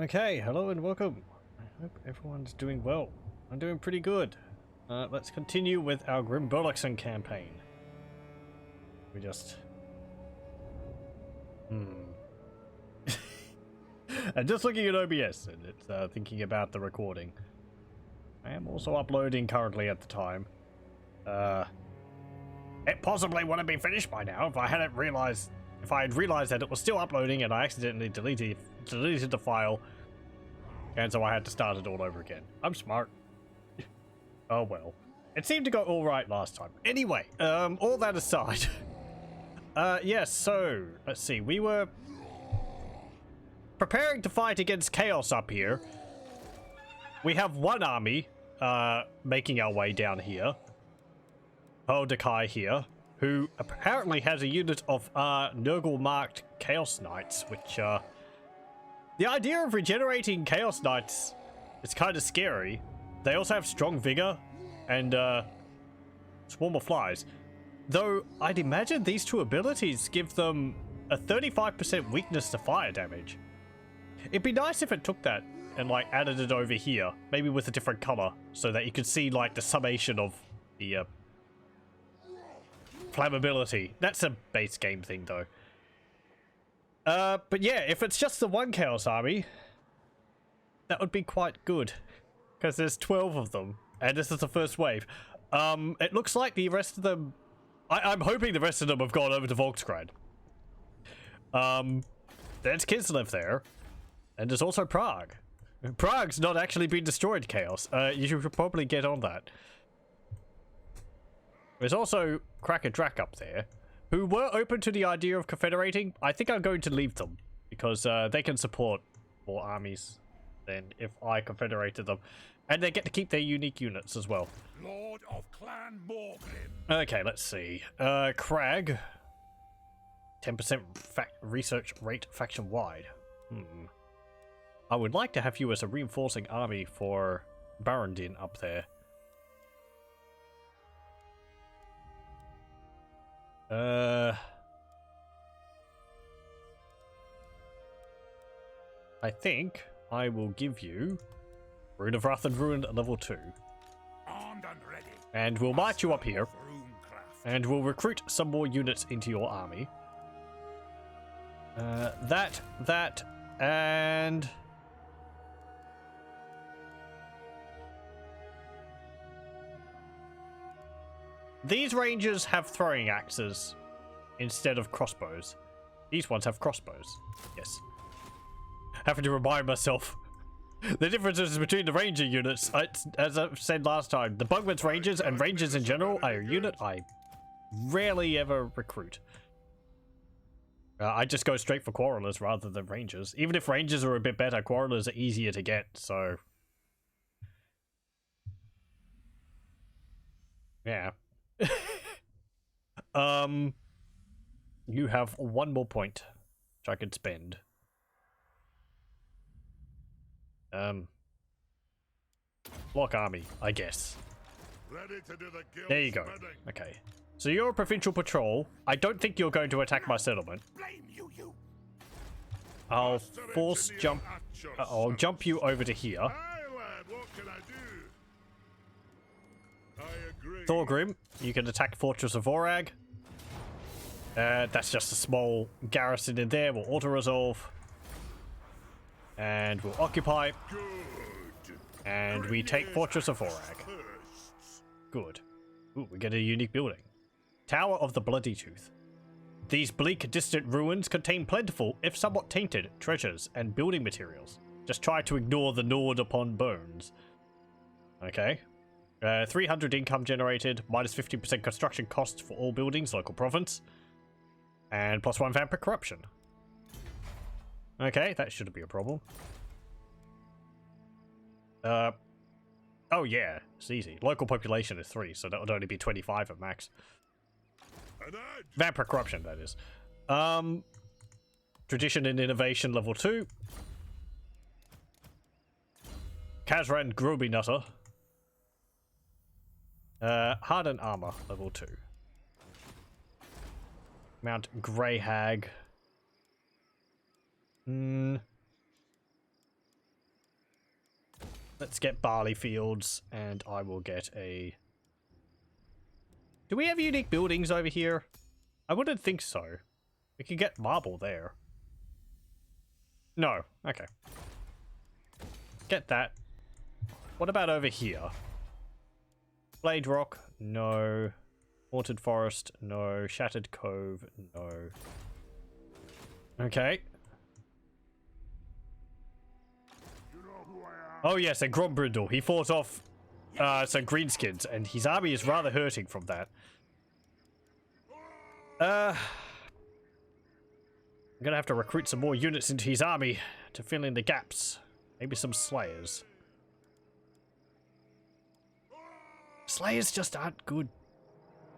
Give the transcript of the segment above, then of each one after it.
Okay, hello and welcome. I hope everyone's doing well. I'm doing pretty good. Let's continue with our Grimm Burloksson campaign. We just... And just looking at OBS, and it's thinking about the recording. I am also uploading currently at the time. It possibly would have been finished by now if I had realized that it was still uploading and I accidentally deleted the file, and so I had to start it all over again. I'm smart. Oh well. It seemed to go all right last time. Anyway, all that aside, yes. So let's see. We were preparing to fight against chaos up here. We have one army making our way down here. Dakai here, who apparently has a unit of Nurgle-marked Chaos Knights, which, the idea of regenerating Chaos Knights is kind of scary. They also have strong vigor and swarm of flies. Though, I'd imagine these two abilities give them a 35% weakness to fire damage. It'd be nice if it took that and, like, added it over here, maybe with a different color, so that you could see, like, the summation of the, flammability. That's a base game thing, though. But yeah, if it's just the one Chaos Army, that would be quite good. Because there's 12 of them, and this is the first wave. It looks like the rest of them... I'm hoping the rest of them have gone over to Volksgrad. There's Kislev there. And there's also Prague. Prague's not actually been destroyed, Chaos. You should probably get on that. There's also Cracker Drac up there, who were open to the idea of confederating. I think I'm going to leave them, because they can support more armies than if I confederated them. And they get to keep their unique units as well. Lord of Clan Vulcan. Okay, let's see. Crag. 10% research rate faction-wide. I would like to have you as a reinforcing army for Barondin up there. I think I will give you Rune of Wrath and Ruin at level 2. Armed and ready. And we'll march you up here. And we'll recruit some more units into your army. That, and... These rangers have throwing axes instead of crossbows. These ones have crossbows. Yes. Having to remind myself the differences between the ranger units. As I've said last time, the Bugman's Rangers and Rangers in general are a unit I rarely ever recruit. I just go straight for Quarrelers rather than Rangers. Even if Rangers are a bit better, Quarrelers are easier to get, so... Yeah. You have one more point which I could spend. Block army, I guess. Ready to do the guild There you go. spreading. Okay. So you're a provincial patrol. I don't think you're going to attack my settlement. Blame you. I'll force jump. I'll jump you over to here. Aye, lad, what can I do? I agree. Thorgrim, you can attack Fortress of Vorag. That's just a small garrison in there. We'll auto-resolve. And we'll occupy. Good. And we take Fortress of Vorag. Good. Ooh, we get a unique building. Tower of the Bloody Tooth. These bleak, distant ruins contain plentiful, if somewhat tainted, treasures and building materials. Just try to ignore the gnawed upon bones. Okay. 300 income generated, minus 15% construction costs for all buildings, local province. And plus 1 vampire corruption. Okay, that shouldn't be a problem. Oh yeah, it's easy. Local population is 3, so that would only be 25 at max. Vampire corruption, that is. Tradition and innovation, level 2. Kazran Groby Nutter. Hardened armor, level 2. Mount Grey Hag. Let's get barley fields, and I will get a... Do we have unique buildings over here? I wouldn't think so. We can get marble there. No. Okay. Get that. What about over here? Blade Rock? No. Haunted Forest? No. Shattered Cove? No. Okay. Oh yes, and Grimm Burloksson. He fought off some greenskins, and his army is rather hurting from that. I'm gonna have to recruit some more units into his army to fill in the gaps. Maybe some slayers. Slayers just aren't good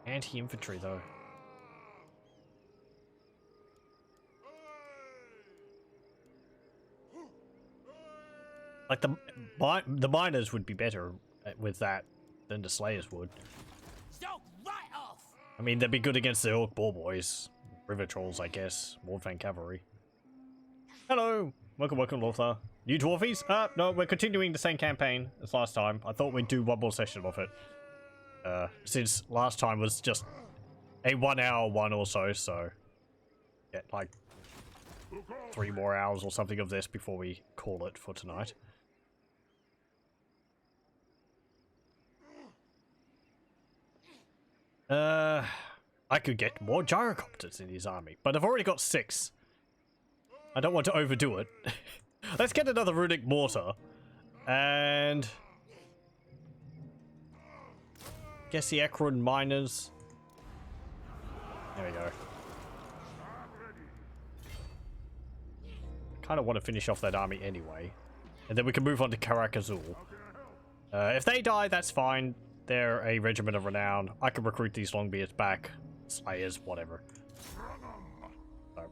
anti-infantry though. Like the miners would be better with that than the slayers would. Right off. I mean, they'd be good against the orc ball boys, river trolls, I guess, Warhammer cavalry. Hello, welcome, Lothar. New dwarfies? No, we're continuing the same campaign as last time. I thought we'd do one more session of it. Since last time was just a 1 hour one or so, get like 3 more hours or something of this before we call it for tonight. I could get more gyrocopters in his army, but I've already got 6. I don't want to overdo it. Let's get another runic mortar, and guess the Ekron miners. There we go. Kind of want to finish off that army anyway, and then we can move on to Karakazul. If they die, that's fine. They're a regiment of renown. I can recruit these longbeards back. Slayers, whatever. So.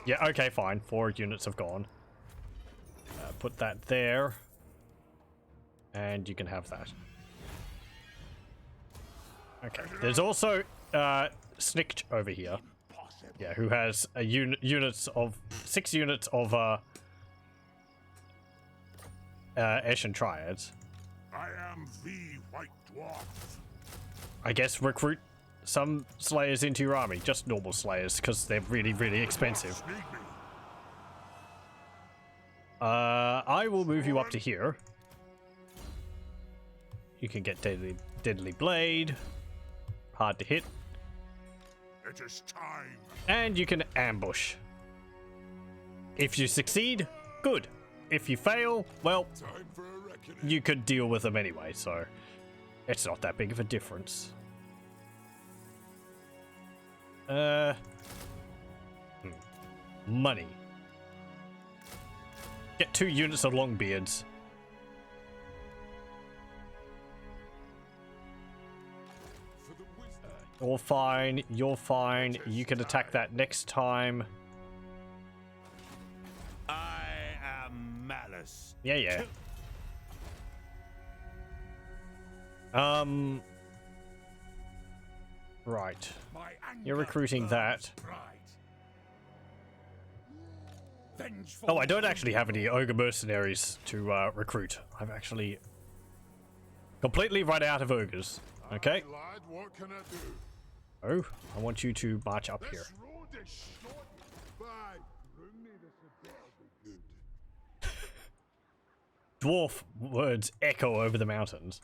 Yeah, okay, fine. 4 units have gone. Put that there. And you can have that. Okay, there's also Snickch over here. Yeah, who has a six units of Eshin Triads. I am the White Dwarf. I guess recruit some Slayers into your army. Just normal Slayers, because they're really, really expensive. I will move you up to here. You can get Deadly Blade. Hard to hit. It is time. And you can ambush. If you succeed, good. If you fail, well, Time for a reckoning. you could deal with them anyway, so it's not that big of a difference. Money. Get 2 units of Longbeards. You're fine, you're fine. You can attack that next time. I am Malice. Yeah. Right. My You're anger recruiting burns that. bright. Vengeful Oh, I don't actually have any ogre mercenaries to recruit. I've actually completely run out of ogres. Okay. Lad, what can I do? Oh, I want you to march up here. This road is short. By Grungni, this had better be good. Dwarf words echo over the mountains.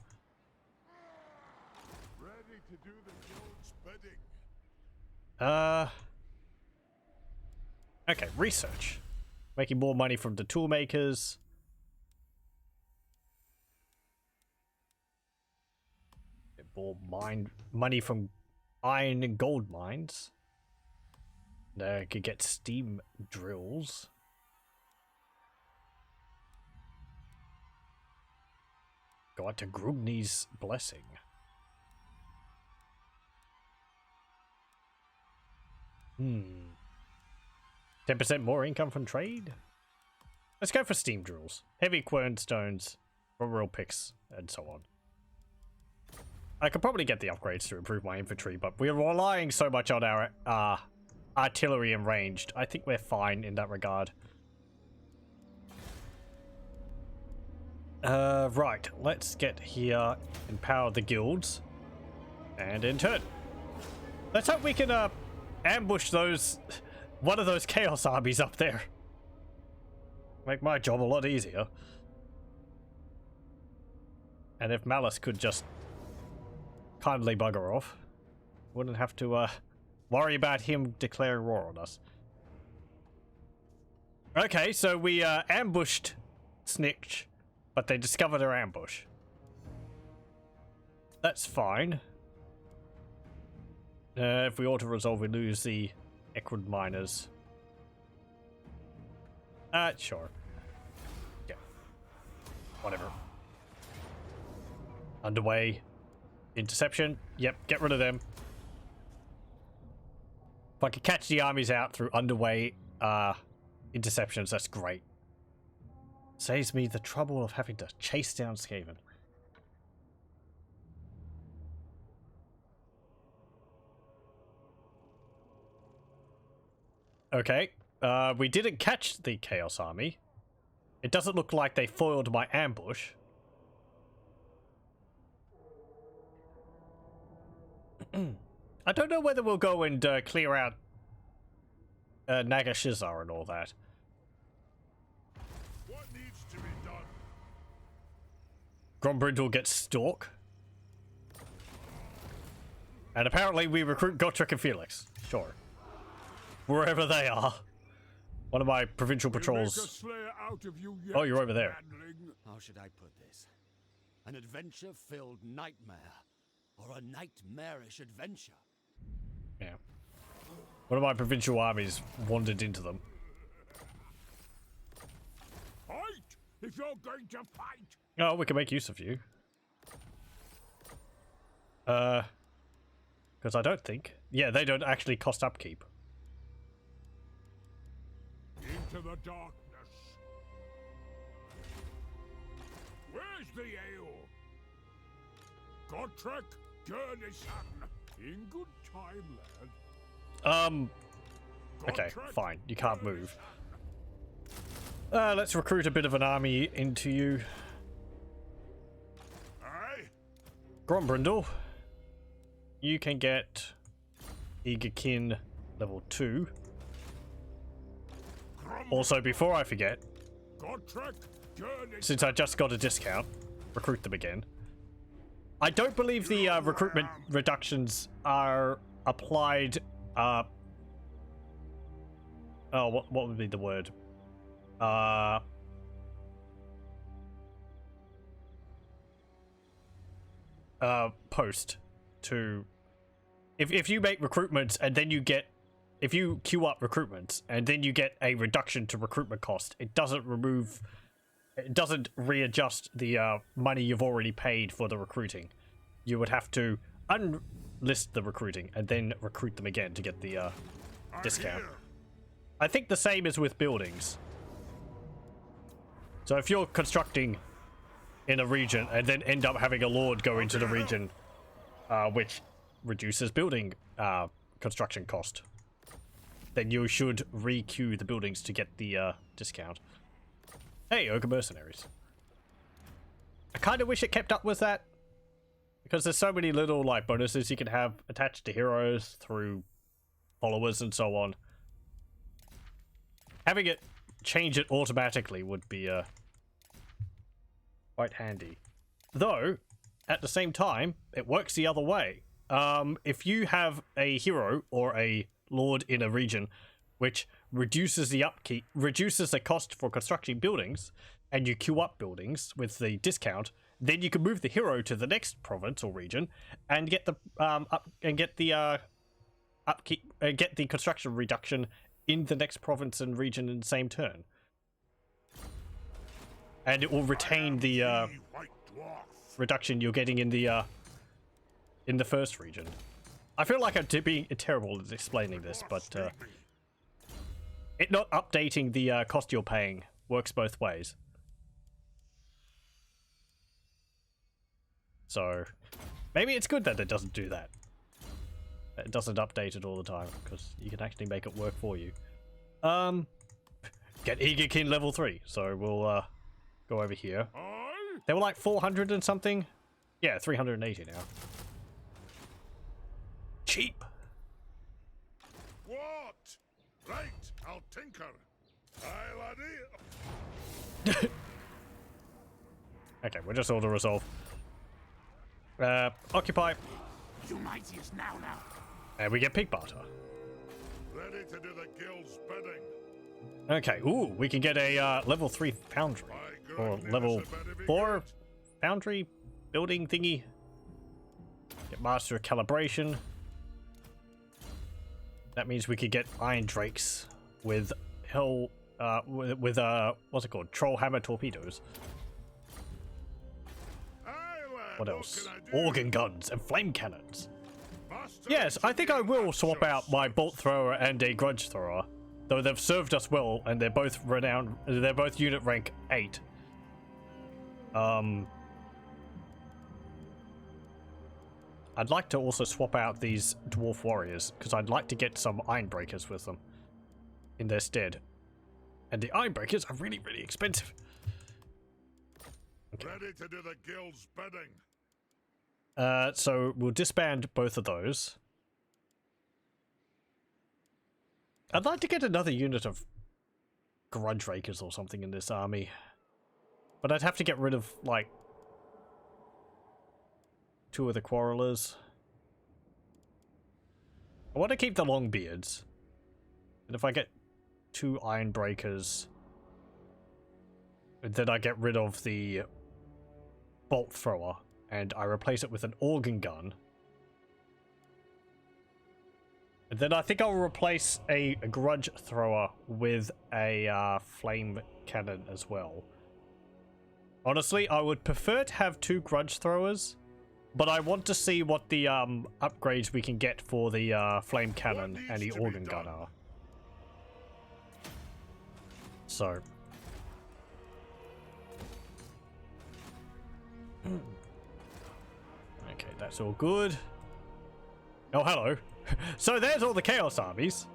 Ready to do the guild's bidding. Okay, research. Making more money from the tool makers. Get more money from iron and gold mines. I could get steam drills. Go out to Grungni's blessing. Hmm. 10% more income from trade? Let's go for steam drills. Heavy quernstones, royal picks, and so on. I could probably get the upgrades to improve my infantry, but we're relying so much on our artillery and ranged. I think we're fine in that regard. Right, let's get here, empower the guilds, and in turn. Let's hope we can, ambush one of those chaos armies up there. Make my job a lot easier. And if Malice could just kindly bugger off, wouldn't have to, worry about him declaring war on us. Okay, so we, ambushed Snitch, but they discovered our ambush. That's fine. If we auto-resolve, we lose the Equid Miners. Sure. Yeah. Whatever. Underway. Interception. Yep, get rid of them. If I could catch the armies out through underway, interceptions, that's great. Saves me the trouble of having to chase down Skaven. Okay, we didn't catch the Chaos Army. It doesn't look like they foiled my ambush. I don't know whether we'll go and clear out Nagashizar and all that. What needs to be done? Grombrindle gets Stalk. And apparently we recruit Gotrek and Felix. Sure. Wherever they are. One of my provincial patrols. Oh, you're over there. How should I put this? An adventure-filled nightmare. Or a nightmarish adventure. Yeah. One of my provincial armies wandered into them. Fight! If you're going to fight! Oh, we can make use of you. Because I don't think... Yeah, they don't actually cost upkeep. Into the darkness. Where's the ale? Gotrek, Gurnison. In good time, lad. Okay, fine. You can't move. Let's recruit a bit of an army into you. Aye. Grombrindle. You can get Eagerkin level 2. Also, before I forget, Gotrek, Gurnison. since I just got a discount, recruit them again. I don't believe the recruitment reductions are applied. Oh, what would be the word? Post to if you make recruitments and then you get, if you queue up recruitments and then you get a reduction to recruitment cost, it doesn't readjust the money you've already paid for the recruiting. You would have to unlist the recruiting and then recruit them again to get the discount. I think the same is with buildings. So if you're constructing in a region and then end up having a lord go into the region, which reduces building construction cost, then you should re-queue the buildings to get the discount. Hey, Ogre Mercenaries. I kind of wish it kept up with that, because there's so many little like bonuses you can have attached to heroes through followers and so on. Having it change it automatically would be quite handy. Though, at the same time, it works the other way. If you have a hero or a lord in a region which reduces the upkeep, reduces the cost for constructing buildings, and you queue up buildings with the discount, then you can move the hero to the next province or region and get the upkeep, get the construction reduction in the next province and region in the same turn, and it will retain the reduction you're getting in the first region. I feel like I'm being terrible at explaining this, but it not updating the cost you're paying works both ways. So maybe it's good that it doesn't do that. It doesn't update it all the time, because you can actually make it work for you. Get Eagerkin level 3. So we'll go over here. Aye. They were like 400 and something. Yeah, 380 now. Cheap. What? Right, I'll tinker. I'll idea. Okay, we're just auto resolve. Occupy. You mightiest now. And we get pig barter. Ready to do the guild's bidding. Okay, ooh, we can get a level 3 foundry. Or level 4 foundry building thingy. Get master of calibration. That means we could get iron drakes with hell, with what's it called? Troll hammer torpedoes. What else? Organ guns and flame cannons. Yes, I think I will swap out my bolt thrower and a grudge thrower. Though they've served us well and they're both renowned, they're both unit rank 8. I'd like to also swap out these dwarf warriors because I'd like to get some iron breakers with them in their stead. And the iron breakers are really, really expensive. Okay. Ready to do the guild's bidding. So we'll disband both of those. I'd like to get another unit of grudge rakers or something in this army. But I'd have to get rid of, like, 2 of the quarrelers. I want to keep the long beards. And if I get 2 iron breakers, then I get rid of the bolt thrower and I replace it with an organ gun. And then I think I'll replace a grudge thrower with a flame cannon as well. Honestly, I would prefer to have 2 grudge throwers, but I want to see what the upgrades we can get for the flame cannon and the organ gun are. So. Okay, that's all good. Oh, hello. So there's all the Chaos armies.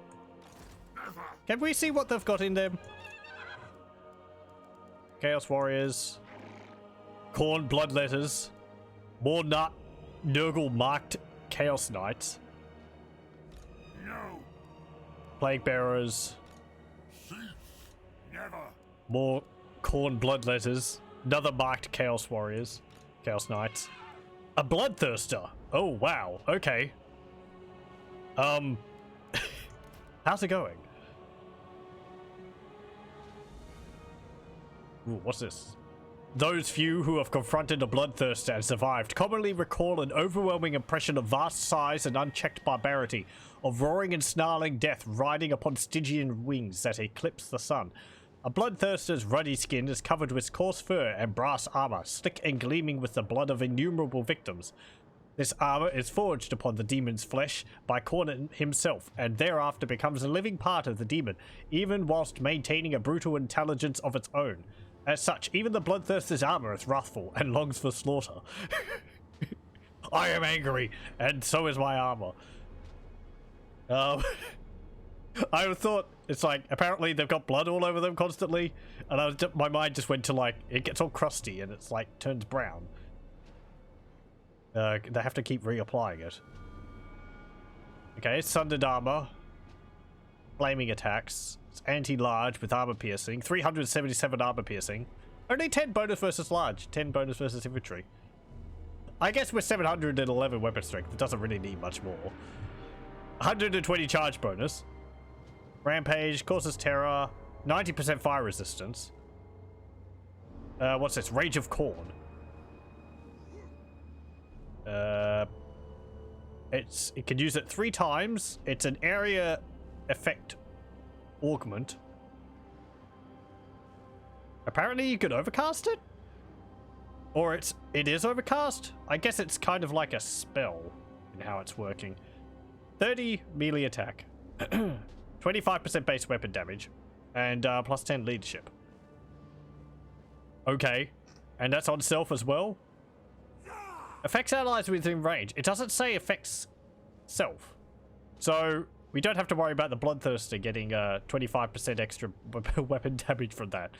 Can we see what they've got in them? Chaos Warriors. Khorne Bloodletters. More Nurgle marked Chaos Knights. No. Plague Bearers. Cease. Never. More Khorne Bloodletters. Another marked Chaos Warriors. Chaos Knights. A Bloodthirster. Oh, wow. Okay. How's it going? Ooh, what's this? Those few who have confronted a bloodthirster and survived commonly recall an overwhelming impression of vast size and unchecked barbarity, of roaring and snarling death riding upon Stygian wings that eclipse the sun. A bloodthirster's ruddy skin is covered with coarse fur and brass armor, slick and gleaming with the blood of innumerable victims. This armor is forged upon the demon's flesh by Khorne himself, and thereafter becomes a living part of the demon, even whilst maintaining a brutal intelligence of its own. As such, even the bloodthirster's armor is wrathful and longs for slaughter. I am angry, and so is my armor. I thought it's like apparently they've got blood all over them constantly, and my mind just went to like it gets all crusty and it's like turns brown. They have to keep reapplying it. Okay, sundered armor, flaming attacks. It's anti-large with armor piercing. 377 armor piercing. Only 10 bonus versus large. 10 bonus versus infantry. I guess with 711 weapon strength, it doesn't really need much more. 120 charge bonus. Rampage, causes terror. 90% fire resistance. What's this? Rage of Khorne. It can use it 3 times. It's an area effect augment. Apparently you could overcast it? Or it is overcast? I guess it's kind of like a spell in how it's working. 30 melee attack. 25% base weapon damage. And plus 10 leadership. Okay. And that's on self as well? Affects allies within range. It doesn't say affects self. So we don't have to worry about the Bloodthirster getting 25% extra weapon damage from that.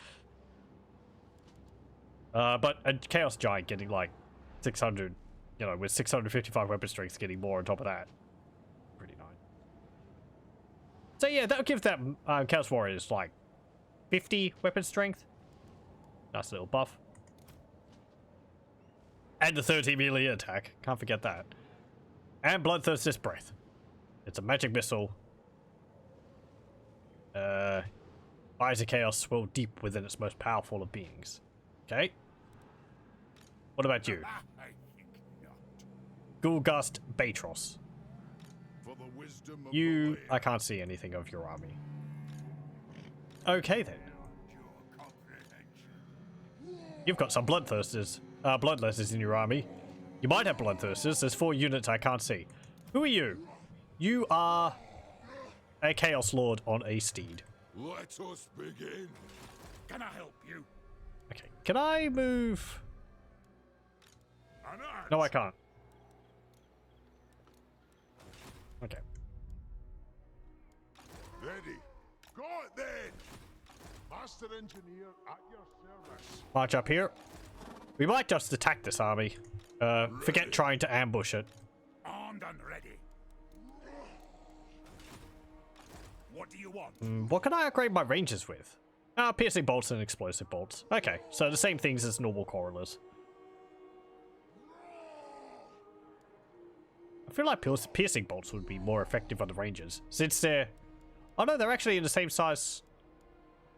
But a Chaos Giant getting like 600, you know, with 655 weapon strength, getting more on top of that. Pretty nice. So yeah, that'll give that Chaos Warriors like 50 weapon strength. Nice little buff. And the 30 melee attack. Can't forget that. And Bloodthirster's Breath. It's a magic missile. Fires a chaos swell deep within its most powerful of beings. Okay. What about you? Gulgust Batros. For the wisdom of You... the I can't see anything of your army. Okay then. You've got some Bloodthirsters. Bloodletters in your army. You might have Bloodthirsters. There's 4 units I can't see. Who are you? You are a Chaos Lord on a steed. Let us begin. Can I help you? Okay. Can I move? An ant. No, I can't. Okay. Ready. Go it then. Master engineer at your service. March up here. We might just attack this army. Forget trying to ambush it. Armed and ready. What do you want? What can I upgrade my rangers with? Piercing bolts and explosive bolts. Okay, so the same things as normal correlers. I feel like piercing bolts would be more effective on the rangers, since they're... Oh no, they're actually in the same size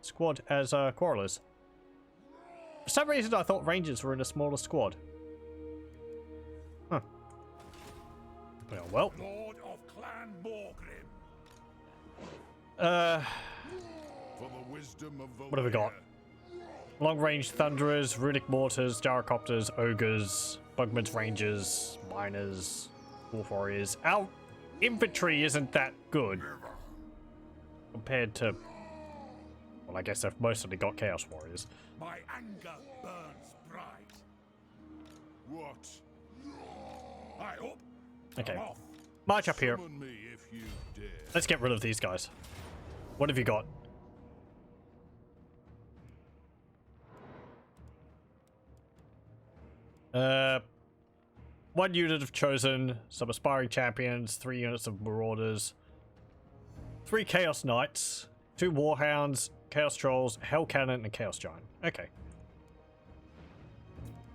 squad as correlers. For some reason I thought rangers were in a smaller squad. Huh. Well. Lord of Clan Vulcan. For the wisdom of the What have we got? Long-range thunderers, runic mortars, gyrocopters, ogres, bugman's rangers, miners, wolf warriors. Our infantry isn't that good compared to... Well, I guess they've mostly got chaos warriors. My anger burns bright. What? I up. Okay, I'm off. march up here. Summon me if you dare. Let's get rid of these guys. What have you got? One unit of chosen, some aspiring champions, 3 units of marauders, 3 chaos knights, 2 warhounds, chaos trolls, hell cannon, and chaos giant. Okay.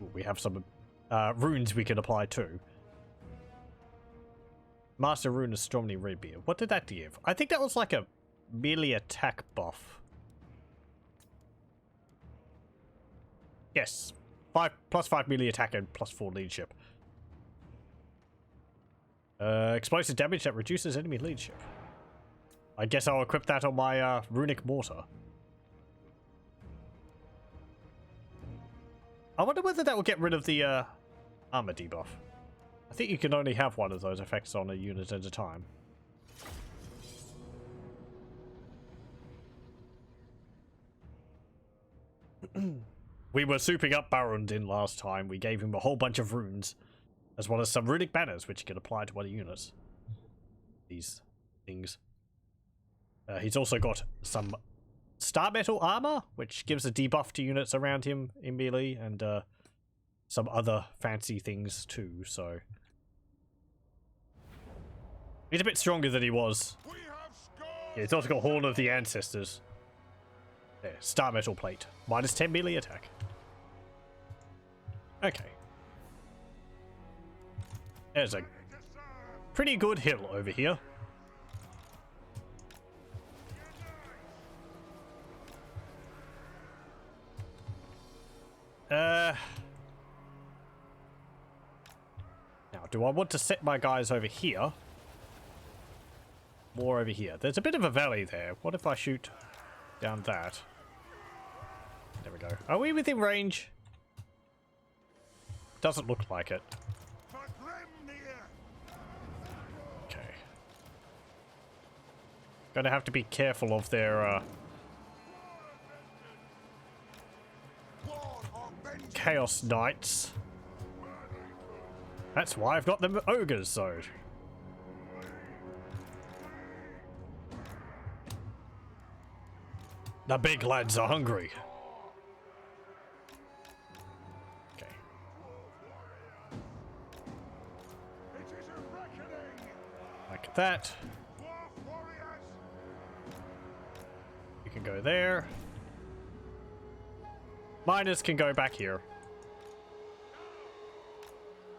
Ooh, we have some runes we can apply too. Master rune of Stormy Rapier. What did that give? I think that was like a melee attack buff. Yes. +5 melee attack and +4 leadership. Explosive damage that reduces enemy leadership. I guess I'll equip that on my runic mortar. I wonder whether that will get rid of the armor debuff. I think you can only have one of those effects on a unit at a time. We were souping up Barundin last time. We gave him a whole bunch of runes, as well as some runic banners, which you can apply to other units. These things. He's also got some star metal armor, which gives a debuff to units around him in melee, and some other fancy things too, so... He's a bit stronger than he was. We have scored. Yeah, he's also got Horn of the Ancestors. There, star metal plate. -10 melee attack. Okay. There's a pretty good hill over here. Now, do I want to set my guys over here? More over here. There's a bit of a valley there. What if I shoot down that? There we go. Are we within range? Doesn't look like it. For Grimnir. Okay. Gonna have to be careful of their War of vengeance. Chaos Knights. That's why I've got them ogres, though. The big lads are hungry. that. You can go there. Miners can go back here.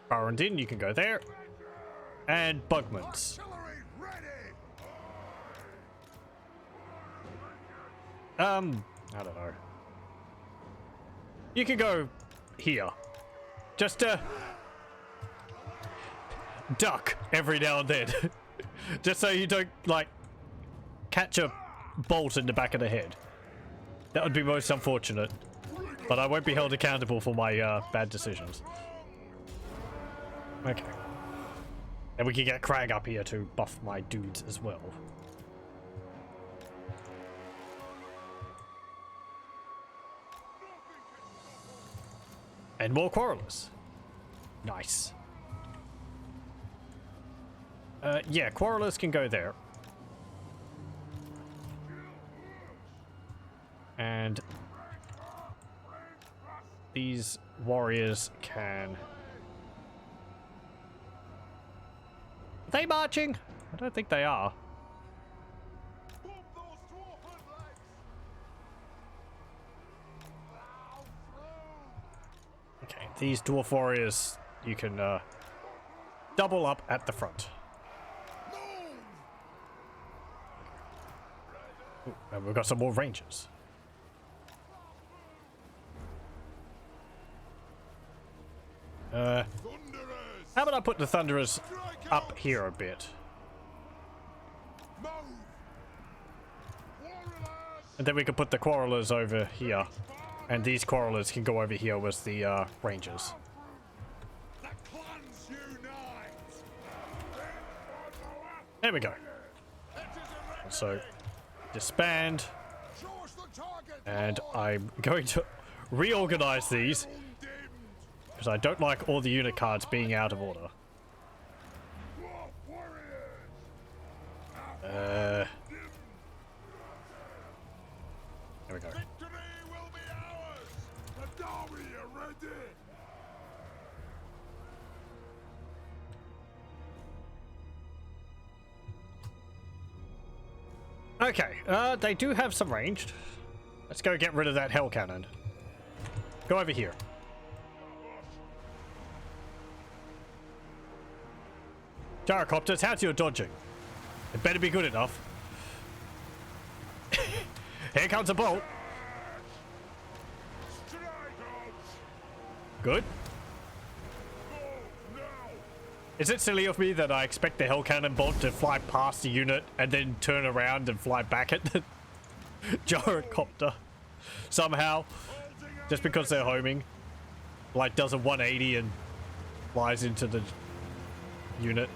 Barondin, you can go there. And Bugmans. I don't know. You can go here. Just duck every now and then. Just so you don't, like, catch a bolt in the back of the head. That would be most unfortunate. But I won't be held accountable for my bad decisions. Okay. And we can get Crag up here to buff my dudes as well. And more Quarrelers. Nice. Yeah, Quarrelers can go there. And these warriors can... Are they marching? I don't think they are. Okay, these dwarf warriors, you can double up at the front. Ooh, and we've got some more rangers. How about I put the Thunderers up here a bit? And then we can put the Quarrelers over here. And these Quarrelers can go over here with the Rangers. There we go. So, disband. And I'm going to reorganize these. Because I don't like all the unit cards being out of order. There we go. Victory will be ours. The dawi are ready. Okay, they do have some ranged. Let's go get rid of that hell cannon. Go over here. Gyrocopters, how's your dodging? It better be good enough. Here comes a bolt. Good. Is it silly of me that I expect the hell cannon bolt to fly past the unit and then turn around and fly back at the gyrocopter somehow? Just because they're homing. Like does a 180 and flies into the unit.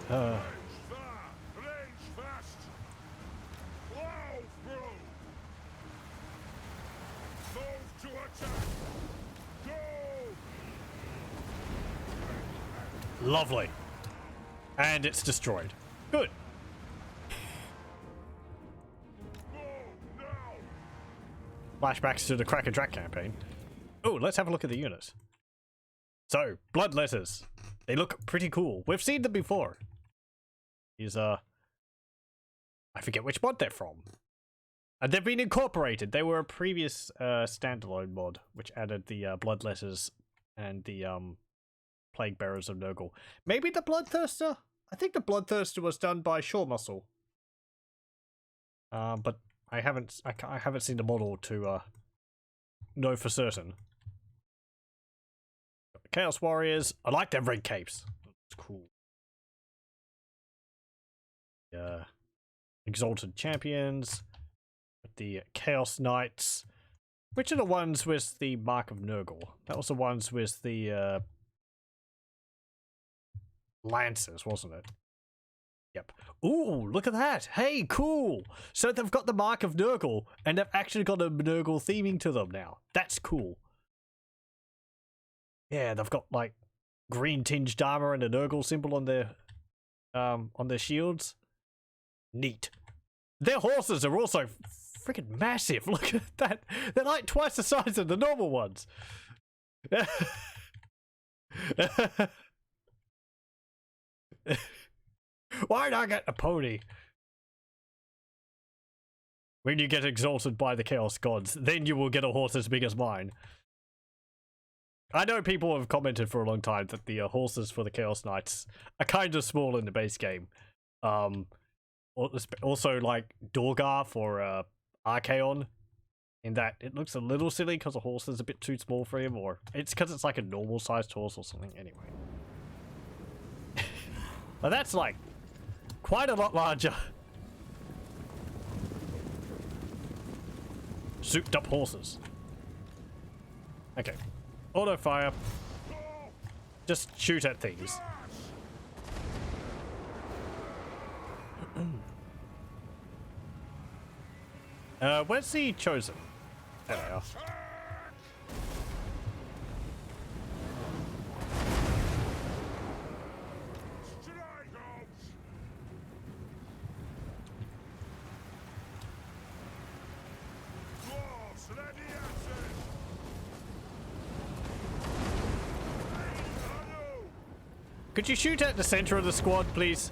Lovely. And it's destroyed. Good. Flashbacks to the Crack and Drac campaign. Oh, let's have a look at the units. So, blood letters. They look pretty cool. We've seen them before. These I forget which mod they're from. And they've been incorporated. They were a previous standalone mod, which added the bloodletters and the Plague Bearers of Nurgle. Maybe the Bloodthirster? I think the Bloodthirster was done by Shore Muscle. But I haven't seen the model to know for certain. Chaos Warriors. I like their red capes. It's cool. Yeah. Exalted Champions. The Chaos Knights. Which are the ones with the Mark of Nurgle? That was the ones with the Lancers, wasn't it? Yep. Ooh, look at that. Hey, cool. So they've got the Mark of Nurgle, and they've actually got a Nurgle theming to them now. That's cool. Yeah, they've got like green tinged armor and a Nurgle symbol on their shields. Neat. Their horses are also freaking massive. Look at that. They're like twice the size of the normal ones. Why not get a pony? When you get exalted by the Chaos Gods, then you will get a horse as big as mine. I know people have commented for a long time that the horses for the Chaos Knights are kind of small in the base game. Also, like, Dorgar for Archaon, in that it looks a little silly because the horse is a bit too small for him, or it's because it's like a normal-sized horse or something, anyway. But that's, like, quite a lot larger. Souped up horses. Okay. Auto fire. Just shoot at things. Where's the chosen? There they are. Could you shoot at the center of the squad, please?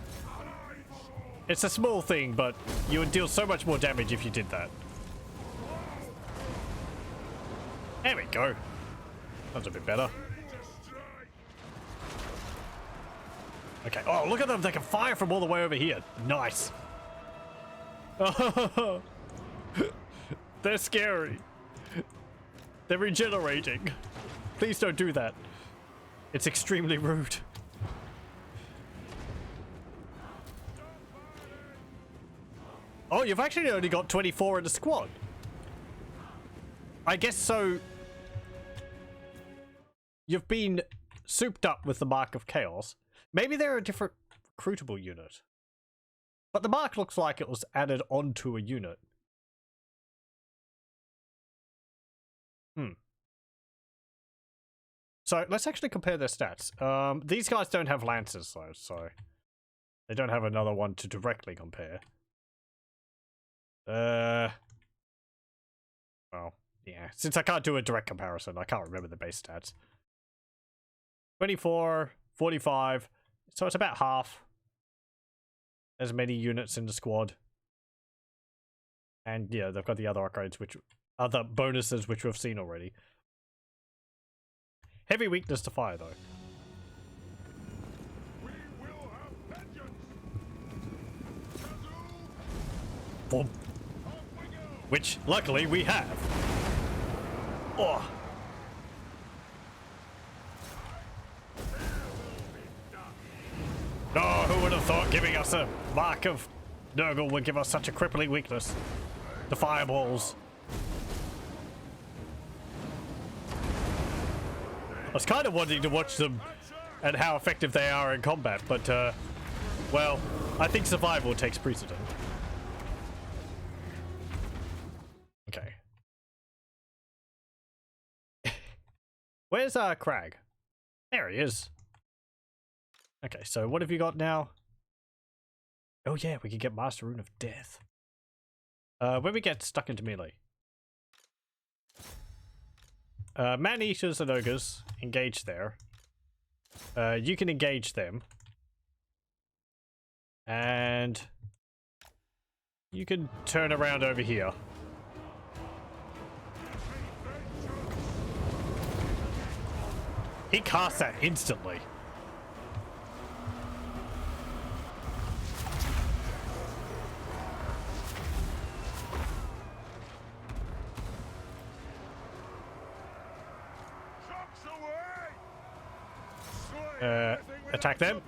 It's a small thing, but you would deal so much more damage if you did that. There we go. That's a bit better. Okay. Oh, look at them. They can fire from all the way over here. Nice. They're scary. They're regenerating. Please don't do that. It's extremely rude. Oh, you've actually only got 24 in the squad. I guess so. You've been souped up with the Mark of Chaos. Maybe they're a different recruitable unit. But the mark looks like it was added onto a unit. So let's actually compare their stats. These guys don't have lances though, so they don't have another one to directly compare. Well, yeah. Since I can't do a direct comparison, I can't remember the base stats. 24, 45. So it's about half as many units in the squad. And yeah, they've got the other upgrades, which other bonuses which we've seen already. Heavy weakness to fire though. We will have vengeance. Boom. Which, luckily, we have. Oh. No, who would have thought giving us a mark of Nurgle would give us such a crippling weakness? The fireballs. I was kind of wanting to watch them and how effective they are in combat, but, well, I think survival takes precedent. Okay. Where's Crag? There he is. Okay, so what have you got now? Oh yeah, we can get Master Rune of Death. When we get stuck into melee. Man-eaters and ogres, engage there. You can engage them. And you can turn around over here. He casts that instantly. Attack them.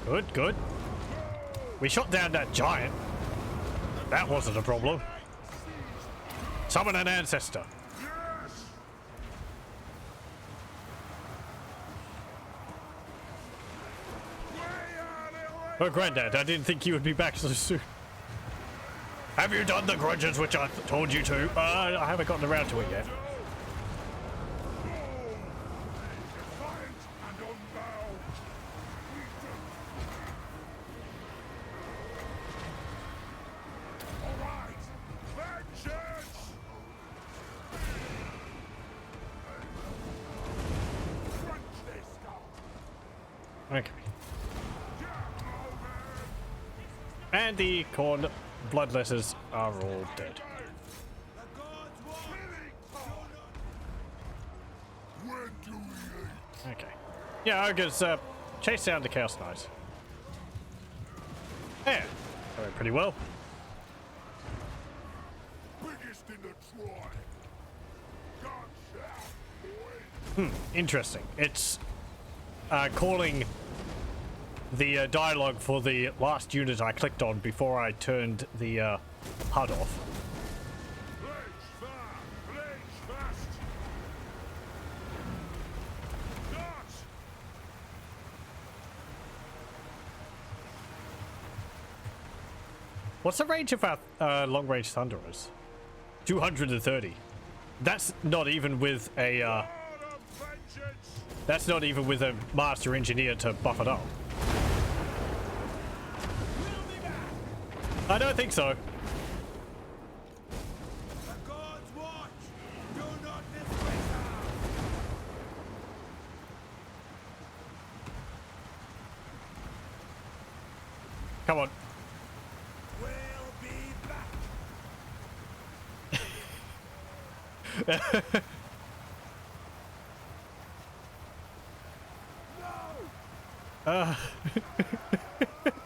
Good, good. We shot down that giant. That wasn't a problem. Summon an ancestor. Oh, Granddad, I didn't think you would be back so soon. Have you done the grudges which I told you to? I haven't gotten around to it yet. And the corn bloodletters are all dead. When do we eat? Okay. Yeah, ogres, chase down the Chaos Knight. Yeah, going pretty well. Biggest in the tribe. God shout, boys. Interesting. It's calling the dialogue for the last unit I clicked on before I turned the HUD off. Blaze far, blaze fast. Dodge. What's the range of our long-range thunderers? 230. That's not even with a Lord of vengeance. that's not even with a master engineer to buff it up. I don't think so. The gods watch! Do not disgrace her! Come on. We'll be back!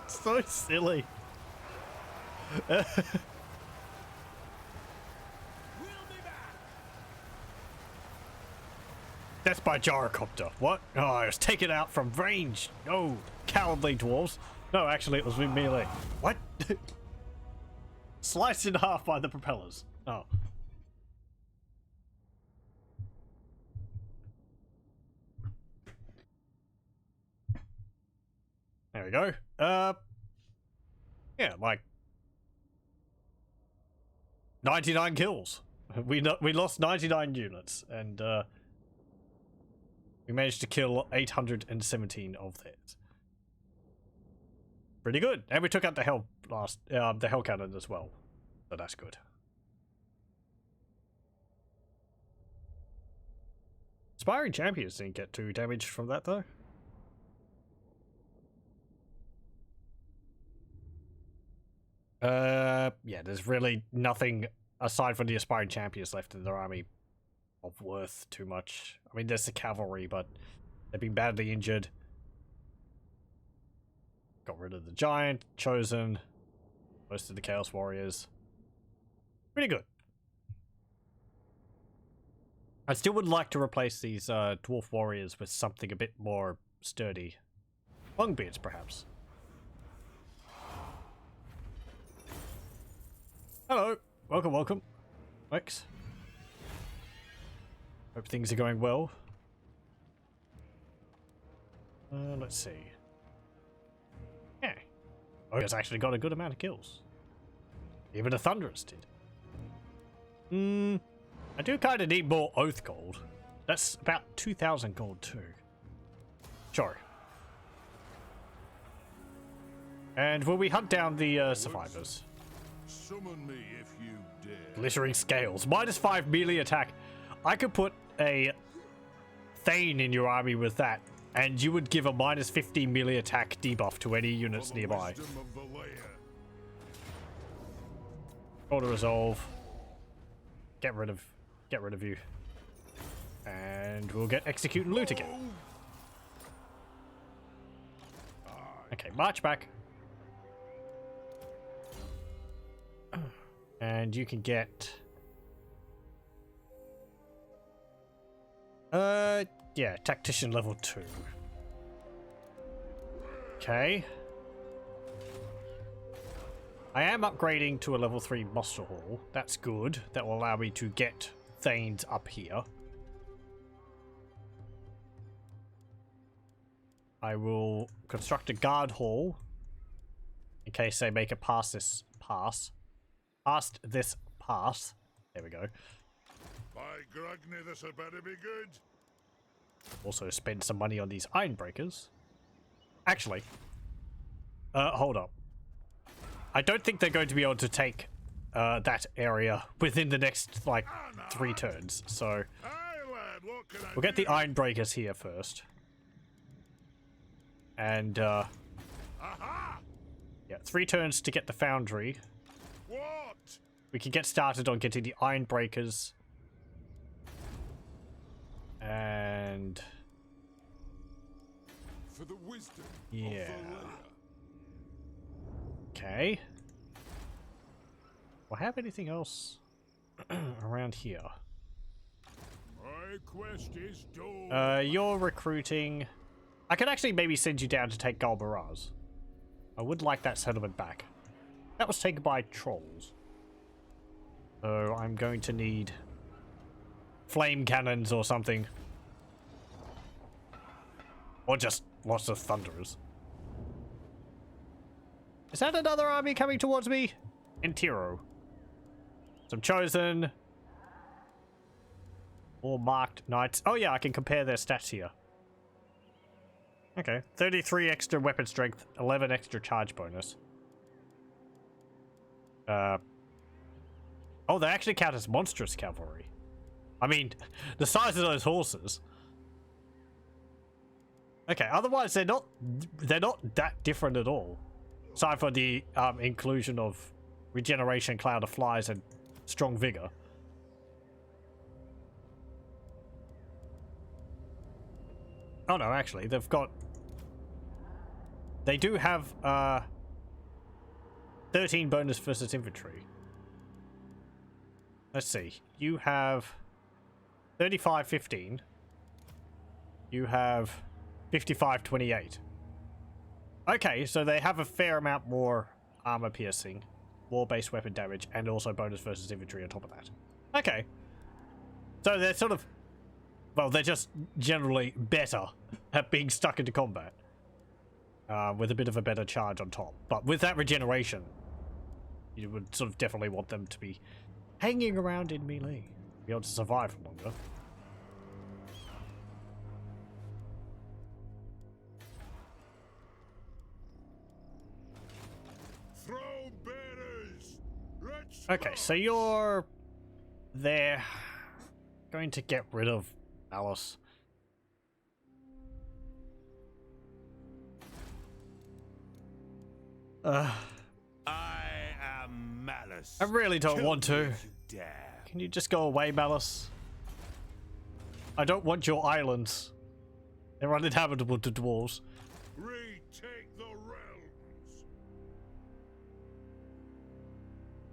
So silly. We'll be back! That's by gyrocopter. What? Oh, I was taken out from range. Oh, cowardly dwarves. No, actually, it was with melee. What? Sliced in half by the propellers. Oh. There we go. Yeah, like 99 kills. We lost 99 units, and we managed to kill 817 of theirs. Pretty good, and we took out the the hell cannon as well, so that's good. Aspiring champions didn't get too damaged from that though. Yeah, there's really nothing aside from the aspiring champions left in their army of worth too much. I mean, there's the cavalry, but they've been badly injured. Got rid of the giant, chosen, most of the chaos warriors. Pretty good. I still would like to replace these dwarf warriors with something a bit more sturdy. Longbeards, perhaps. Hello, welcome, welcome. Thanks. Hope things are going well. Let's see. Yeah. Ogre's actually got a good amount of kills. Even the Thunderers did. I do kind of need more Oath Gold. That's about 2,000 gold too. Sure. And will we hunt down the survivors? Summon me if you dare. Glittering scales. -5 melee attack. I could put a Thane in your army with that, and you would give a -50 melee attack debuff to any units nearby. Auto resolve. Get rid of you. And we'll get execute and loot again. Okay, march back. And you can get yeah, tactician level 2. Okay. I am upgrading to a level 3 muster hall. That's good. That will allow me to get Thanes up here. I will construct a guard hall in case they make it past this pass. Past this pass. There we go. By Grungni, this had better be good. Also spend some money on these iron breakers. Actually, hold up. I don't think they're going to be able to take that area within the next, like, 3 turns. So Aye, lad, what can I we'll get do? the iron breakers here first. And, Aha! Yeah, 3 turns to get the foundry. What? We can get started on getting the iron breakers. And For the wisdom yeah. of the layer. Okay. Do I have anything else around here? My quest is done. You're recruiting. I could actually maybe send you down to take Galbaraz. I would like that settlement back. That was taken by trolls. So I'm going to need flame cannons or something. Or just lots of thunderers. Is that another army coming towards me? Entiro. Some chosen. Or marked knights. Oh yeah, I can compare their stats here. Okay. 33 extra weapon strength, 11 extra charge bonus. Oh, they actually count as monstrous cavalry. I mean, the size of those horses. Okay, otherwise they're not that different at all. Aside from the inclusion of regeneration, cloud of flies, and strong vigor. Oh no, actually, they do have 13 bonus versus infantry. Let's see. You have 35-15. You have 55-28. Okay, so they have a fair amount more armor piercing, more base weapon damage, and also bonus versus infantry on top of that. Okay. So they're sort of, well, they're just generally better at being stuck into combat. With a bit of a better charge on top. But with that regeneration, you would sort of definitely want them to be hanging around in melee. Be able to survive for longer. Throw bearers. Let's Okay, so you're there. Going to get rid of Alice. I am Malice. I really don't want to. Kill me if you dare. Can you just go away, Malice? I don't want your islands. They're uninhabitable to dwarves. retake the realms.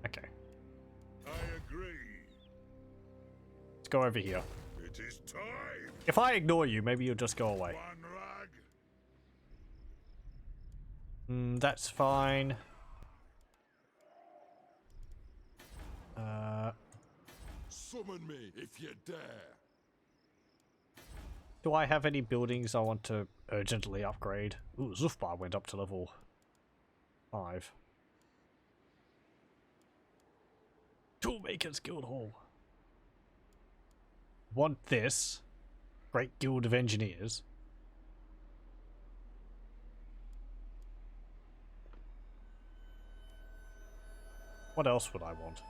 Okay, I agree. let's go over here. It is time. If I ignore you, maybe you'll just go away. One rag. That's fine. Summon me if you dare. Do I have any buildings I want to urgently upgrade? Ooh, Zufbar went up to level 5. Toolmakers Guild Hall. Want this. Great Guild of Engineers. What else would I want?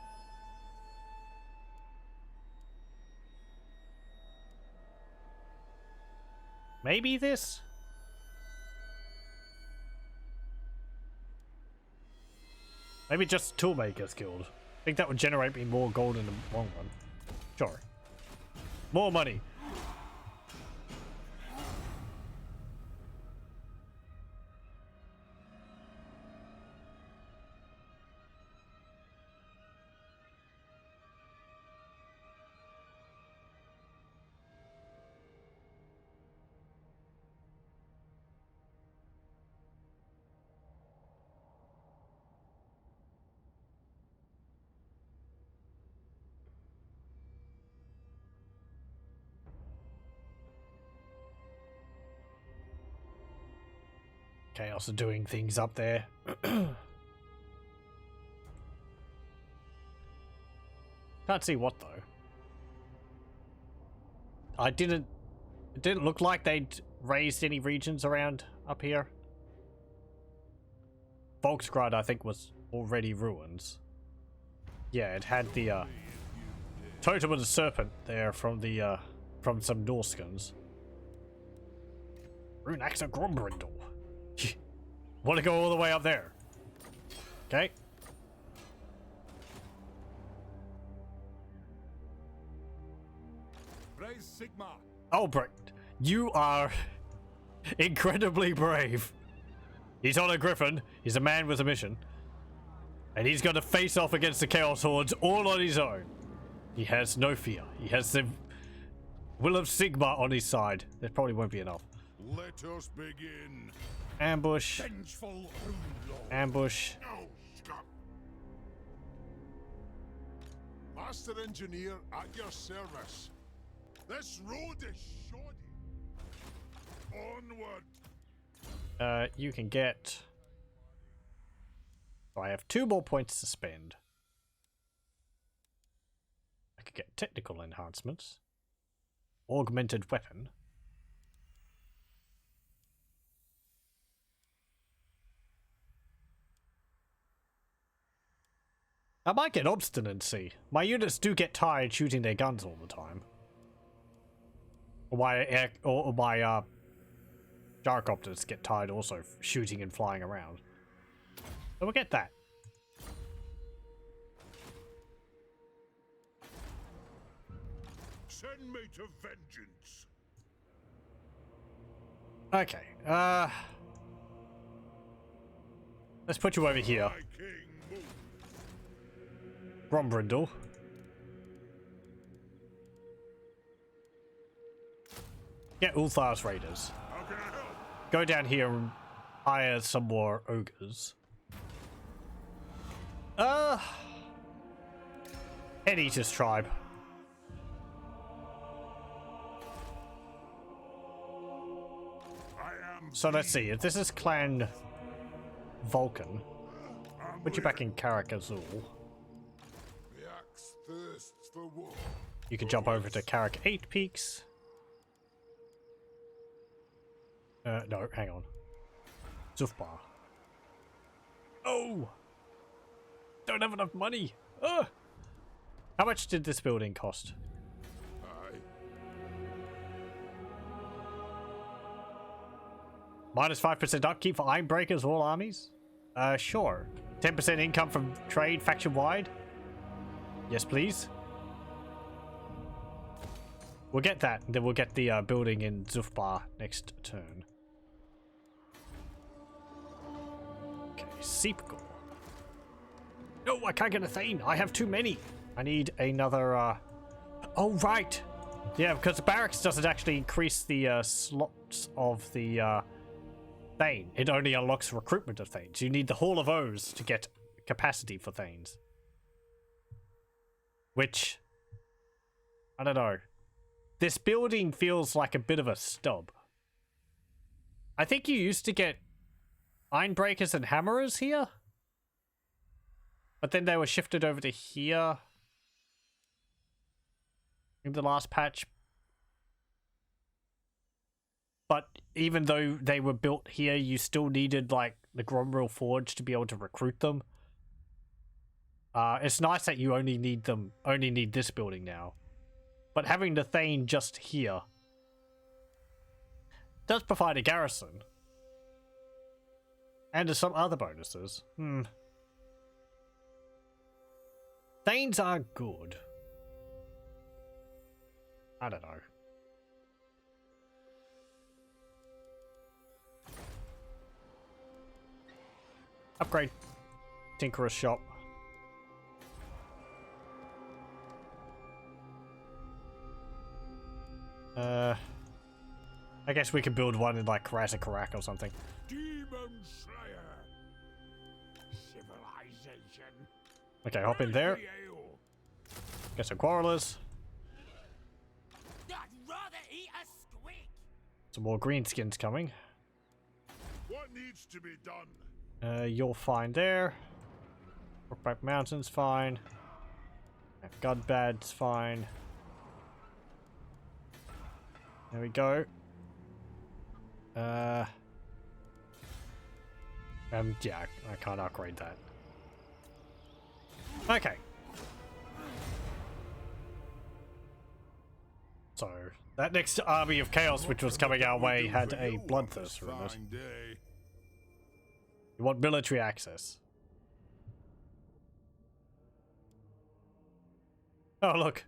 Maybe this? Maybe just Toolmakers Guild. I think that would generate me more gold in the long run. Sure. More money. Chaos are doing things up there. Can't see what though. It didn't look like they'd raised any regions around up here. Volksgrad, I think, was already ruins. Yeah, it had the totem of the serpent there from the from some Norskins. Runaxa Grombrindle. Want to go all the way up there? Okay. Raise Sigma. Albrecht, you are incredibly brave. He's on a griffin. He's a man with a mission. And he's going to face off against the Chaos Hordes all on his own. He has no fear. He has the will of Sigma on his side. There probably won't be enough. Let us begin. Ambush. Vengeful Rune Lord. Ambush. No, scum. Master Engineer at your service. This road is shoddy. Onward. You can get... So I have 2 more points to spend. I could get technical enhancements. Augmented weapon. I might get obstinacy. My units do get tired shooting their guns all the time. Or my gyrocopters get tired also shooting and flying around. So we'll get that. Send me to vengeance. Okay, let's put you over here. My king move. Grombrindle. Get Ulthar's raiders. How can I help? Go down here and hire some more ogres. Head-Eater's tribe. I am. So let's see, if this is Clan Vulcan, put you back in Karak Azul. The axe thirsts for war. You can jump over to Karak 8 Peaks. No, hang on. Zufbar. Oh! Don't have enough money! Ugh! How much did this building cost? Aye. Minus 5% upkeep for Ironbreakers, all armies? Sure. 10% income from trade faction-wide? Yes, please. We'll get that, and then we'll get the building in Zufbar next turn. Okay, Seepgore. No, I can't get a Thane. I have too many. I need another, Oh, right. Yeah, because the barracks doesn't actually increase the slots of the Thane. It only unlocks recruitment of Thanes. You need the Hall of O's to get capacity for Thanes. Which, I don't know. This building feels like a bit of a stub. I think you used to get Ironbreakers and Hammerers here. But then they were shifted over to here in the last patch. But even though they were built here, you still needed like the Gromril Forge to be able to recruit them. It's nice that you only need this building now. But having the Thane just here does provide a garrison. And there's some other bonuses. Thanes are good. I don't know. Upgrade Tinkerer's shop. I guess we could build one in like Karak or something. Demon Slayer. Civilization. Okay, hop in there. Get some quarrelers. I'd rather eat a squig. Some more greenskins coming. What needs to be done? You'll find there. Brookback Mountain's fine. Godbad's fine. There we go. Yeah, I can't upgrade that. Okay. So, that next army of chaos which was coming our way had a bloodthirster in it. You want military access. Oh, look.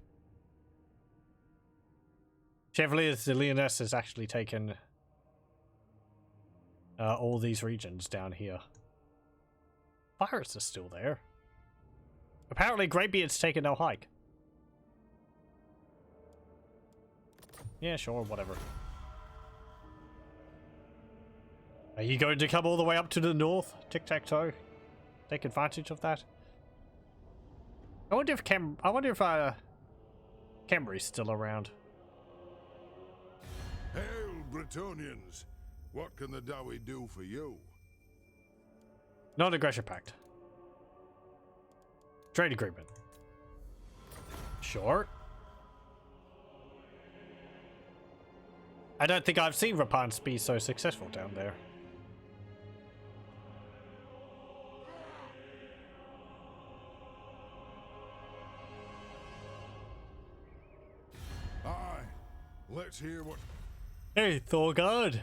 Chevalier de Leoness has actually taken all these regions down here. Pirates are still there. Apparently Greybeard's taken no hike. Yeah, sure, whatever. Are you going to come all the way up to the north? Tic-tac-toe? Take advantage of that? I wonder if Camry's still around. Hail, Bretonians! What can the dawi do for you? Non-aggression pact. Trade agreement. Sure. I don't think I've seen Rapans be so successful down there. Aye, let's hear what... Hey, Thorgard.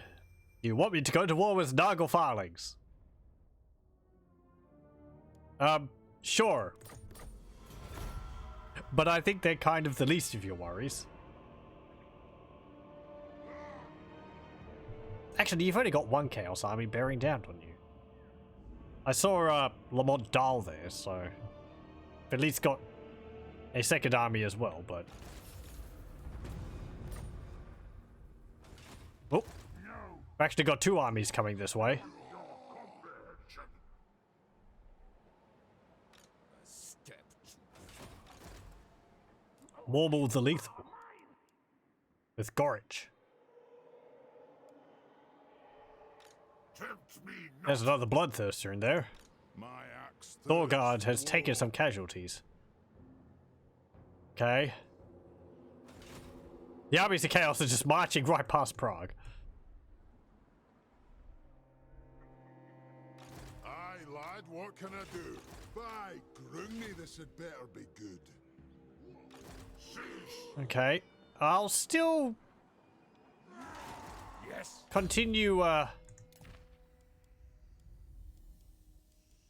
You want me to go to war with Nargle Farlings? Sure. But I think they're kind of the least of your worries. Actually, you've only got one Chaos Army bearing down on you. I saw Lamont Dahl there, so... At least got a second army as well, but... Oh. I've actually got two armies coming this way. Mormal the Lethal. With Gorich. There's another bloodthirster in there. Thorgard has taken some casualties. Okay. The armies of Chaos are just marching right past Prague. Aye, lad, what can I do? By Grungni, this had better be good. Okay. I'll still... continue,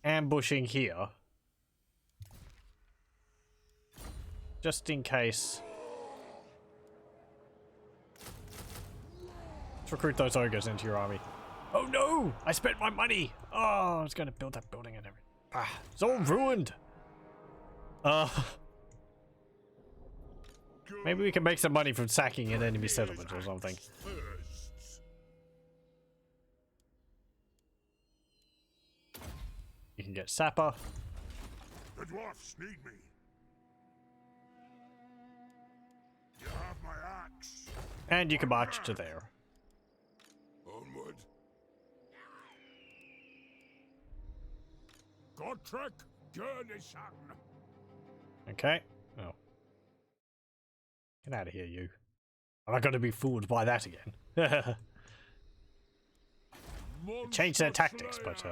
ambushing here. Just in case. Let's recruit those ogres into your army. Oh no! I spent my money! Oh, I was gonna build that building and everything. Ah, it's all ruined! Maybe we can make some money from sacking an enemy settlement or something. You can get Sapper. The dwarfs need me. You have my axe. And you can march to there. Onward. Godtrek Gurnishan. Okay. Oh. Get out of here, you. Am I going to be fooled by that again? Change their tactics, but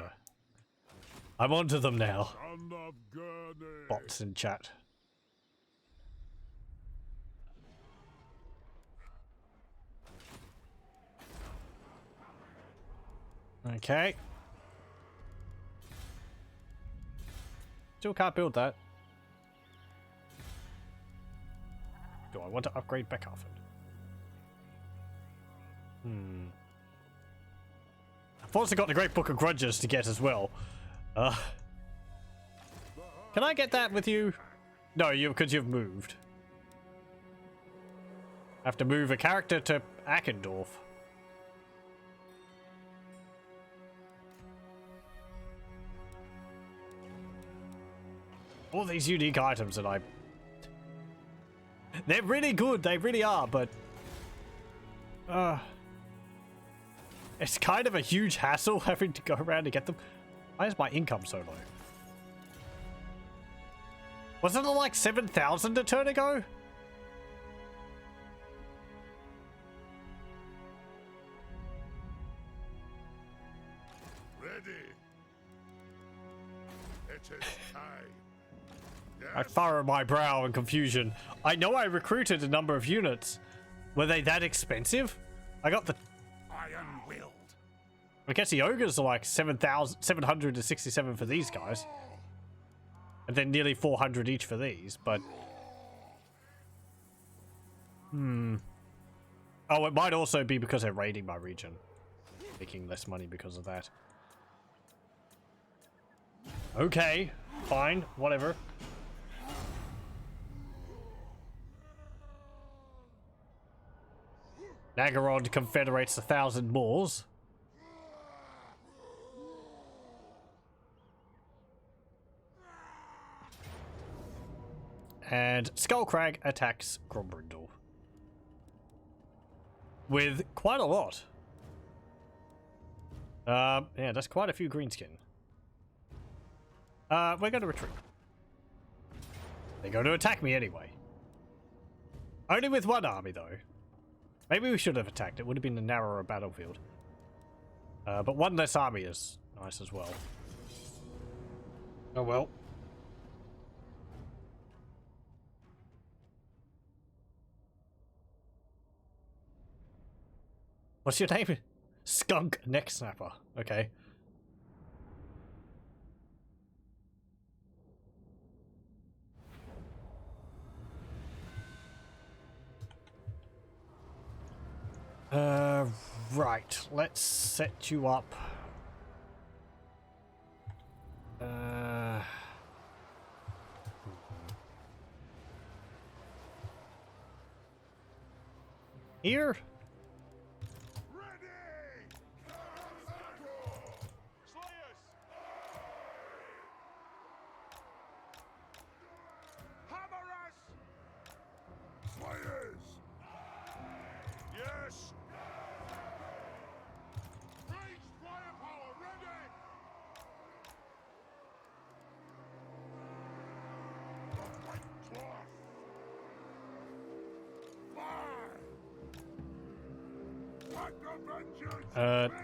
I'm onto them now. Bots in chat. Okay. Still can't build that. Do I want to upgrade Beckhofen? I've also got the Great Book of Grudges to get as well. Can I get that with you? No, because you've moved. I have to move a character to Ackendorf. All these unique items that they're really good, they really are, but it's kind of a huge hassle having to go around to get them. Why is my income so low? Wasn't it like 7,000 a turn ago? Ready. It is time. I furrow my brow in confusion. I know I recruited a number of units. Were they that expensive? I got the... Iron-willed. I guess the ogres are like 767 for these guys. And then nearly 400 each for these, but... Oh, it might also be because they're raiding my region. Making less money because of that. Okay, fine, whatever. Naggarond confederates 1,000 Moors. And Skullcrag attacks Grombrindle. With quite a lot. Yeah, that's quite a few greenskin. We're going to retreat. They're going to attack me anyway. Only with one army, though. Maybe we should have attacked. It would have been a narrower battlefield. But one less army is nice as well. Oh well. What's your name? Skunk Neck Snapper. Okay. Right. Let's set you up. Here?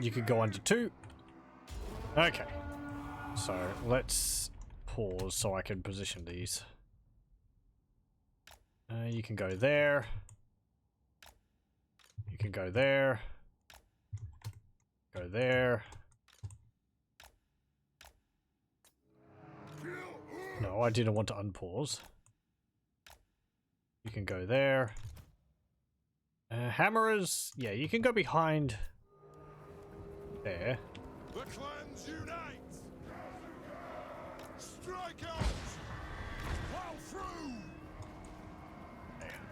You could go under 2. Okay. So let's pause so I can position these. You can go there. You can go there. Go there. No, I didn't want to unpause. You can go there. Hammerers, yeah, you can go behind there. The clans unite! Strike out! Plow through!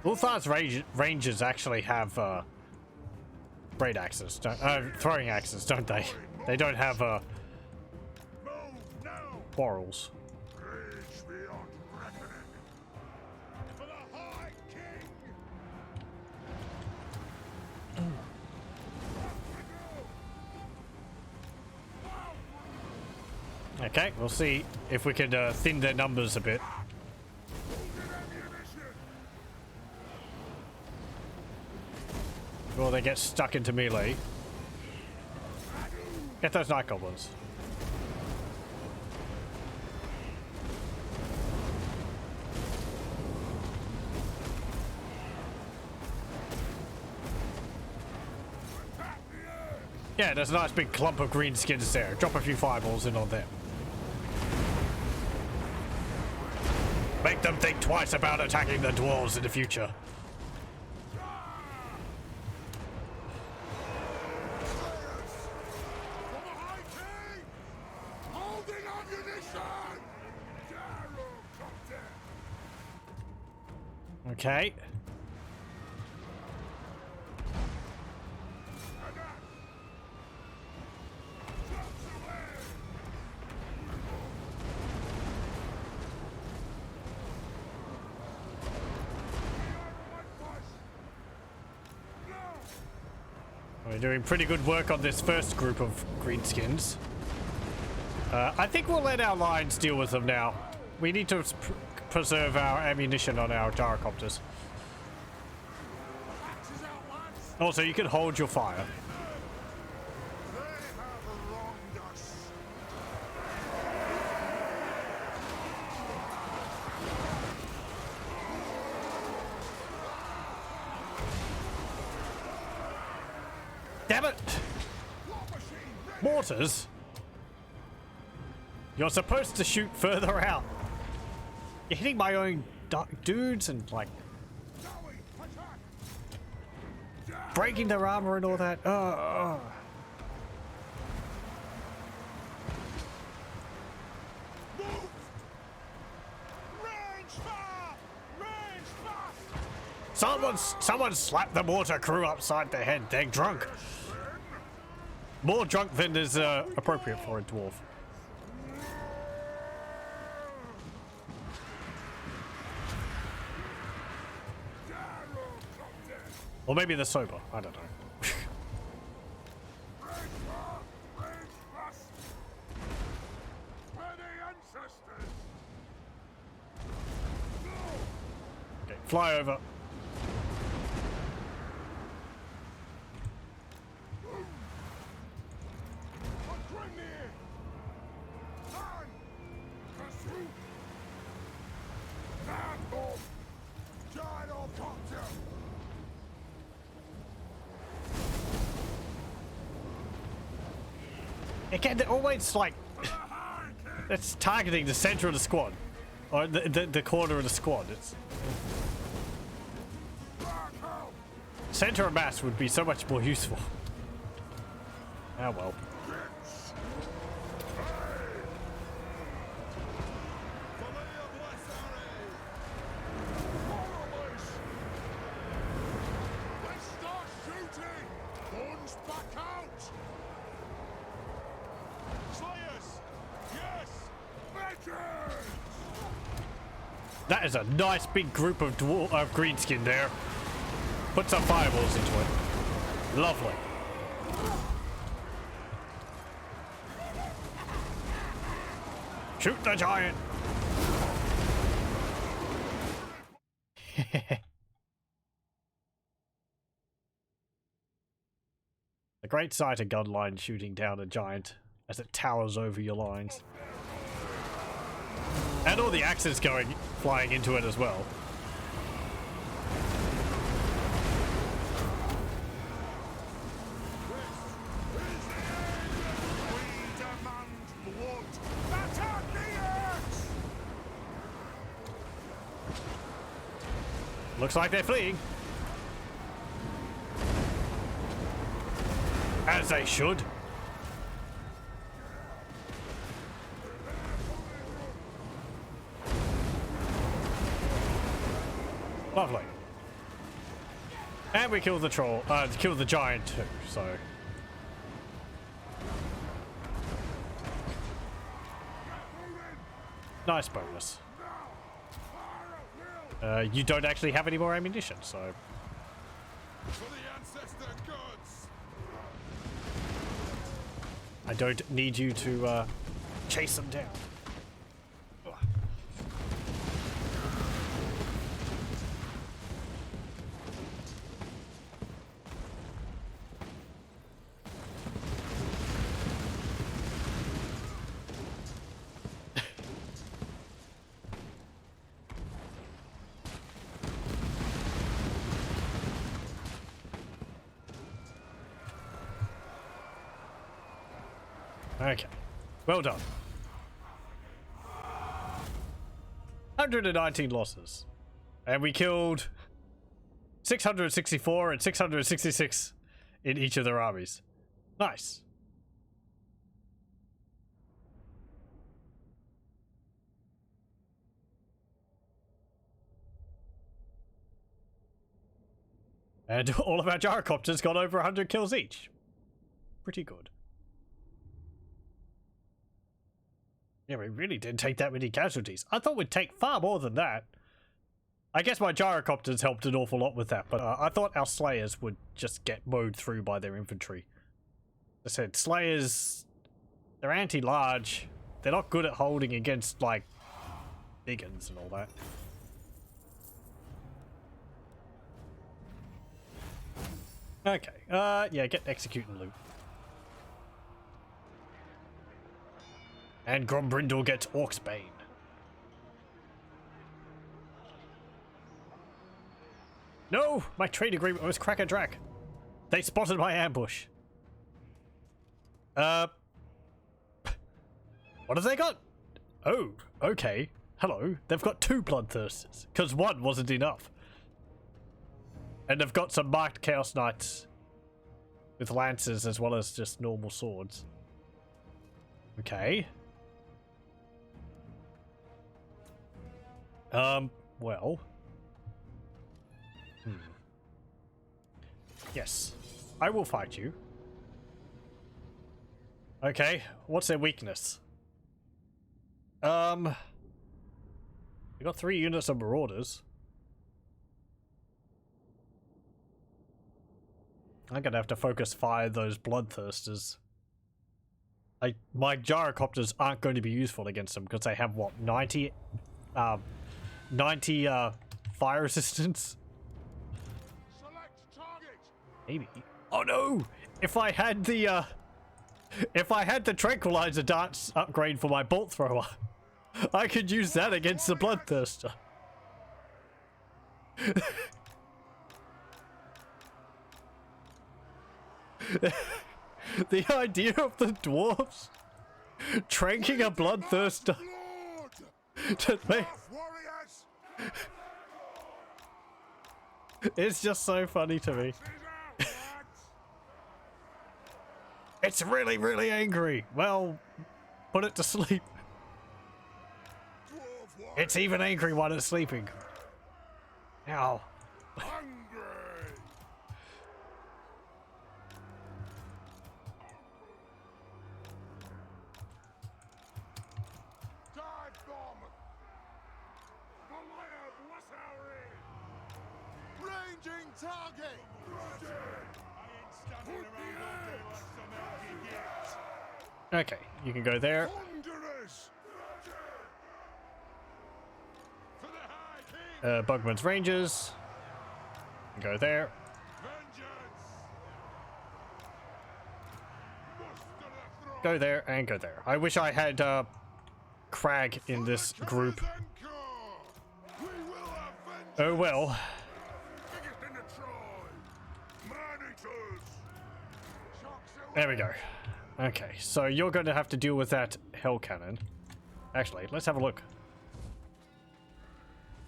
Ulthar's rangers actually have braid axes, throwing axes, don't they? They don't have quarrels. Okay, we'll see if we can thin their numbers a bit. Before they get stuck into melee. Get those night goblins. Yeah, there's a nice big clump of greenskins there. Drop a few fireballs in on them. Make them think twice about attacking the dwarves in the future. Okay. We're doing pretty good work on this first group of greenskins. I think we'll let our lines deal with them now. We need to preserve our ammunition on our gyrocopters. Also, you can hold your fire. Damn it! Mortars? You're supposed to shoot further out. You're hitting my own dudes and like... breaking their armor and all that. Move! Range fire! Range fire! Someone slapped the mortar crew upside the head. They're drunk. More drunk than is appropriate for a dwarf. Or maybe they're sober. I don't know. Okay, fly over. Again, they're always like it's targeting the center of the squad, or the corner of the squad. It's center of mass would be so much more useful. Ah well. That is a nice big group of greenskin there. Put some fireballs into it. Lovely. Shoot the giant. A great sight, a gun line shooting down a giant as it towers over your lines. And all the axes flying into it as well. Looks like they're fleeing. As they should. Lovely. And we killed the troll, killed the giant too, so. Nice bonus. You don't actually have any more ammunition, so. For the ancestor gods. I don't need you to chase them down. Okay, well done. 119 losses. And we killed 664 and 666 in each of their armies. Nice. And all of our gyrocopters got over 100 kills each. Pretty good. Yeah, we really didn't take that many casualties. I thought we'd take far more than that. I guess my gyrocopters helped an awful lot with that, but I thought our slayers would just get mowed through by their infantry. I said, slayers, they're anti-large. They're not good at holding against, like, big uns and all that. Okay, yeah, get execute and loot. And Grombrindle gets Orc's Bane. No! My trade agreement was crack a drac. They spotted my ambush. What have they got? Oh, okay. Hello. They've got 2 bloodthirsters, because 1 wasn't enough. And they've got some marked Chaos Knights with lances as well as just normal swords. Okay. Well. Yes. I will fight you. Okay, what's their weakness? They got 3 units of marauders. I'm gonna have to focus fire those bloodthirsters. My gyrocopters aren't going to be useful against them because they have what, 90 fire resistance? Select target. Maybe. Oh no! If I had the tranquilizer darts upgrade for my bolt thrower, I could use that against the bloodthirster. The idea of the dwarves tranking a bloodthirster to make it's just so funny to me. It's really, really angry. Well, put it to sleep. It's even angry while it's sleeping. Ow. Ranging target. Okay, you can go there. Bugman's Rangers. Go there. Go there and go there. I wish I had Crag in this group. Oh well. There we go. Okay, so you're going to have to deal with that hell cannon. Actually, let's have a look.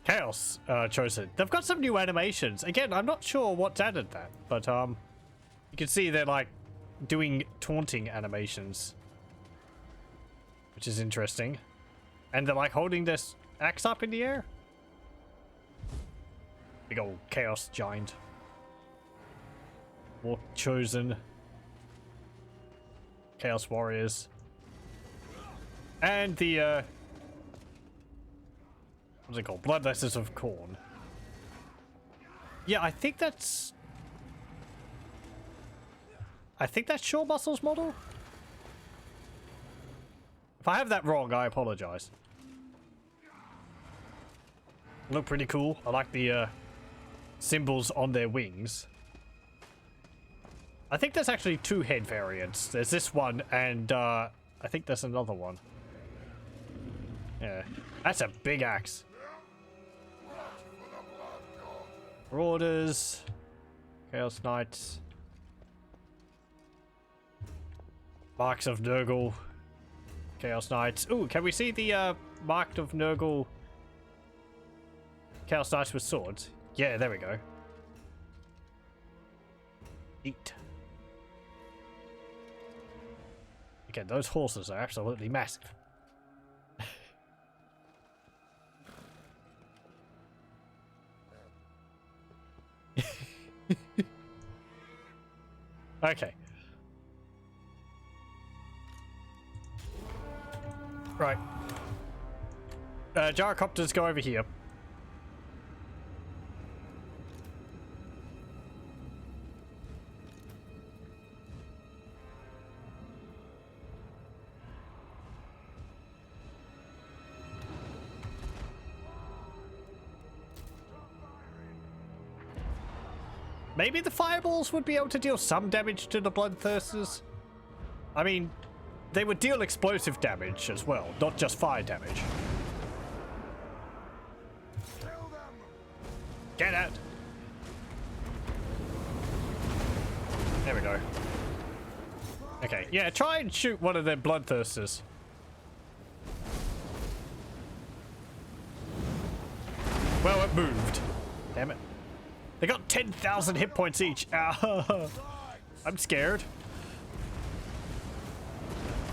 Chaos chosen. They've got some new animations. Again, I'm not sure what's added that, but you can see they're like doing taunting animations, which is interesting. And they're like holding this axe up in the air. Big old chaos giant. More chosen. Chaos warriors. And the what's it called? Bloodlessers of Khorne. Yeah, I think that's Shaw Muscle's model. If I have that wrong, I apologize. Look pretty cool. I like the symbols on their wings. I think there's actually 2 head variants. There's this one and I think there's another one. Yeah, that's a big axe. Marauders, Chaos Knights, Marks of Nurgle, Chaos Knights. Ooh, can we see the Mark of Nurgle Chaos Knights with swords? Yeah, there we go. Eat. Again, those horses are absolutely massive. Okay. Right. Gyrocopters, go over here. Maybe the fireballs would be able to deal some damage to the bloodthirsters. I mean, they would deal explosive damage as well, not just fire damage. Get out! There we go. Okay, yeah, try and shoot one of their bloodthirsters. Well, it moved. Damn it. They got 10,000 hit points each. I'm scared.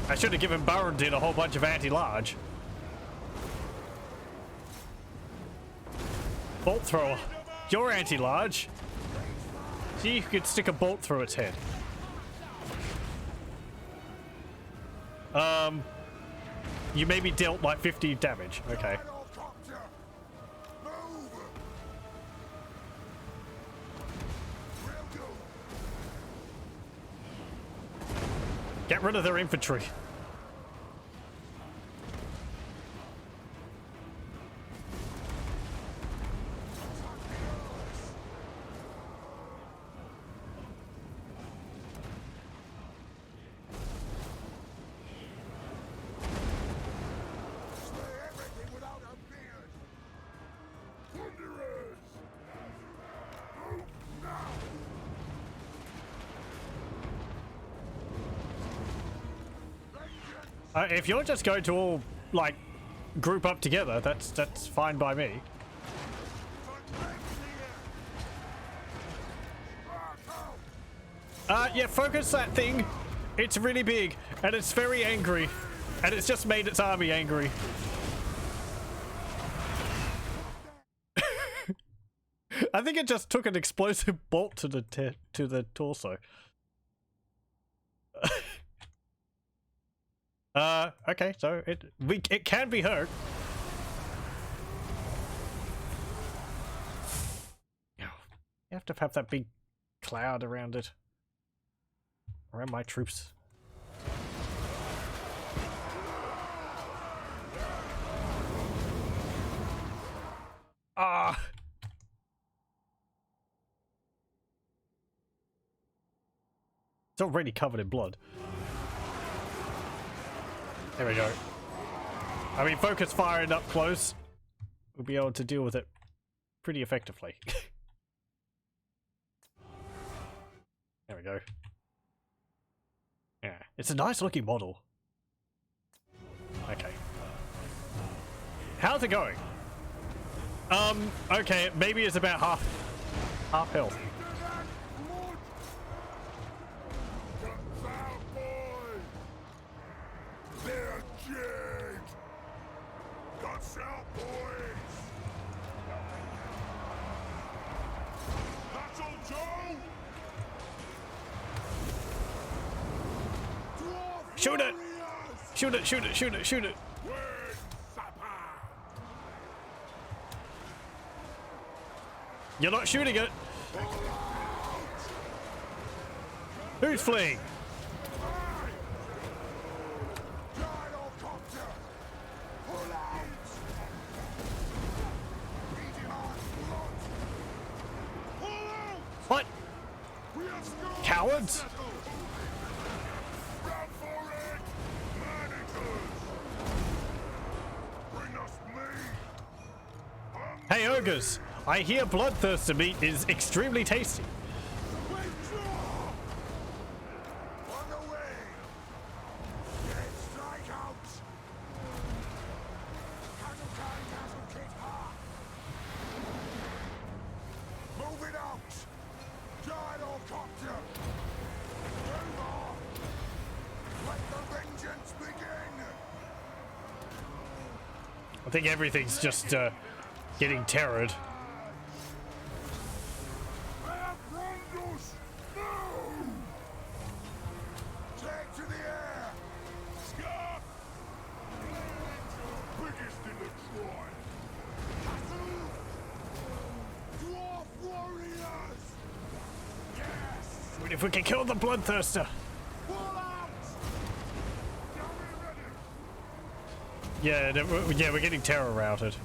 I should have given Burrendin a whole bunch of anti-large. Bolt thrower. You're anti-large. See, you could stick a bolt through its head. You maybe dealt like 50 damage. Okay. Get rid of their infantry. If you're just going to all, like, group up together, that's fine by me. Yeah, focus that thing. It's really big, and it's very angry, and it's just made its army angry. I think it just took an explosive bolt to the torso. Okay, so it can be hurt. You have to have that big cloud around it. Around my troops. Ah! It's already covered in blood. There we go. I mean, focus firing up close. We'll be able to deal with it pretty effectively. There we go. Yeah, it's a nice looking model. Okay. How's it going? Okay, maybe it's about half health. Shoot it! Shoot it, shoot it, shoot it, shoot it! You're not shooting it! Who's fleeing? What? Cowards? Hey ogres, I hear bloodthirster meat is extremely tasty. I think everything's just getting terrored. If we can kill the bloodthirster. Yeah, we're getting terror routed.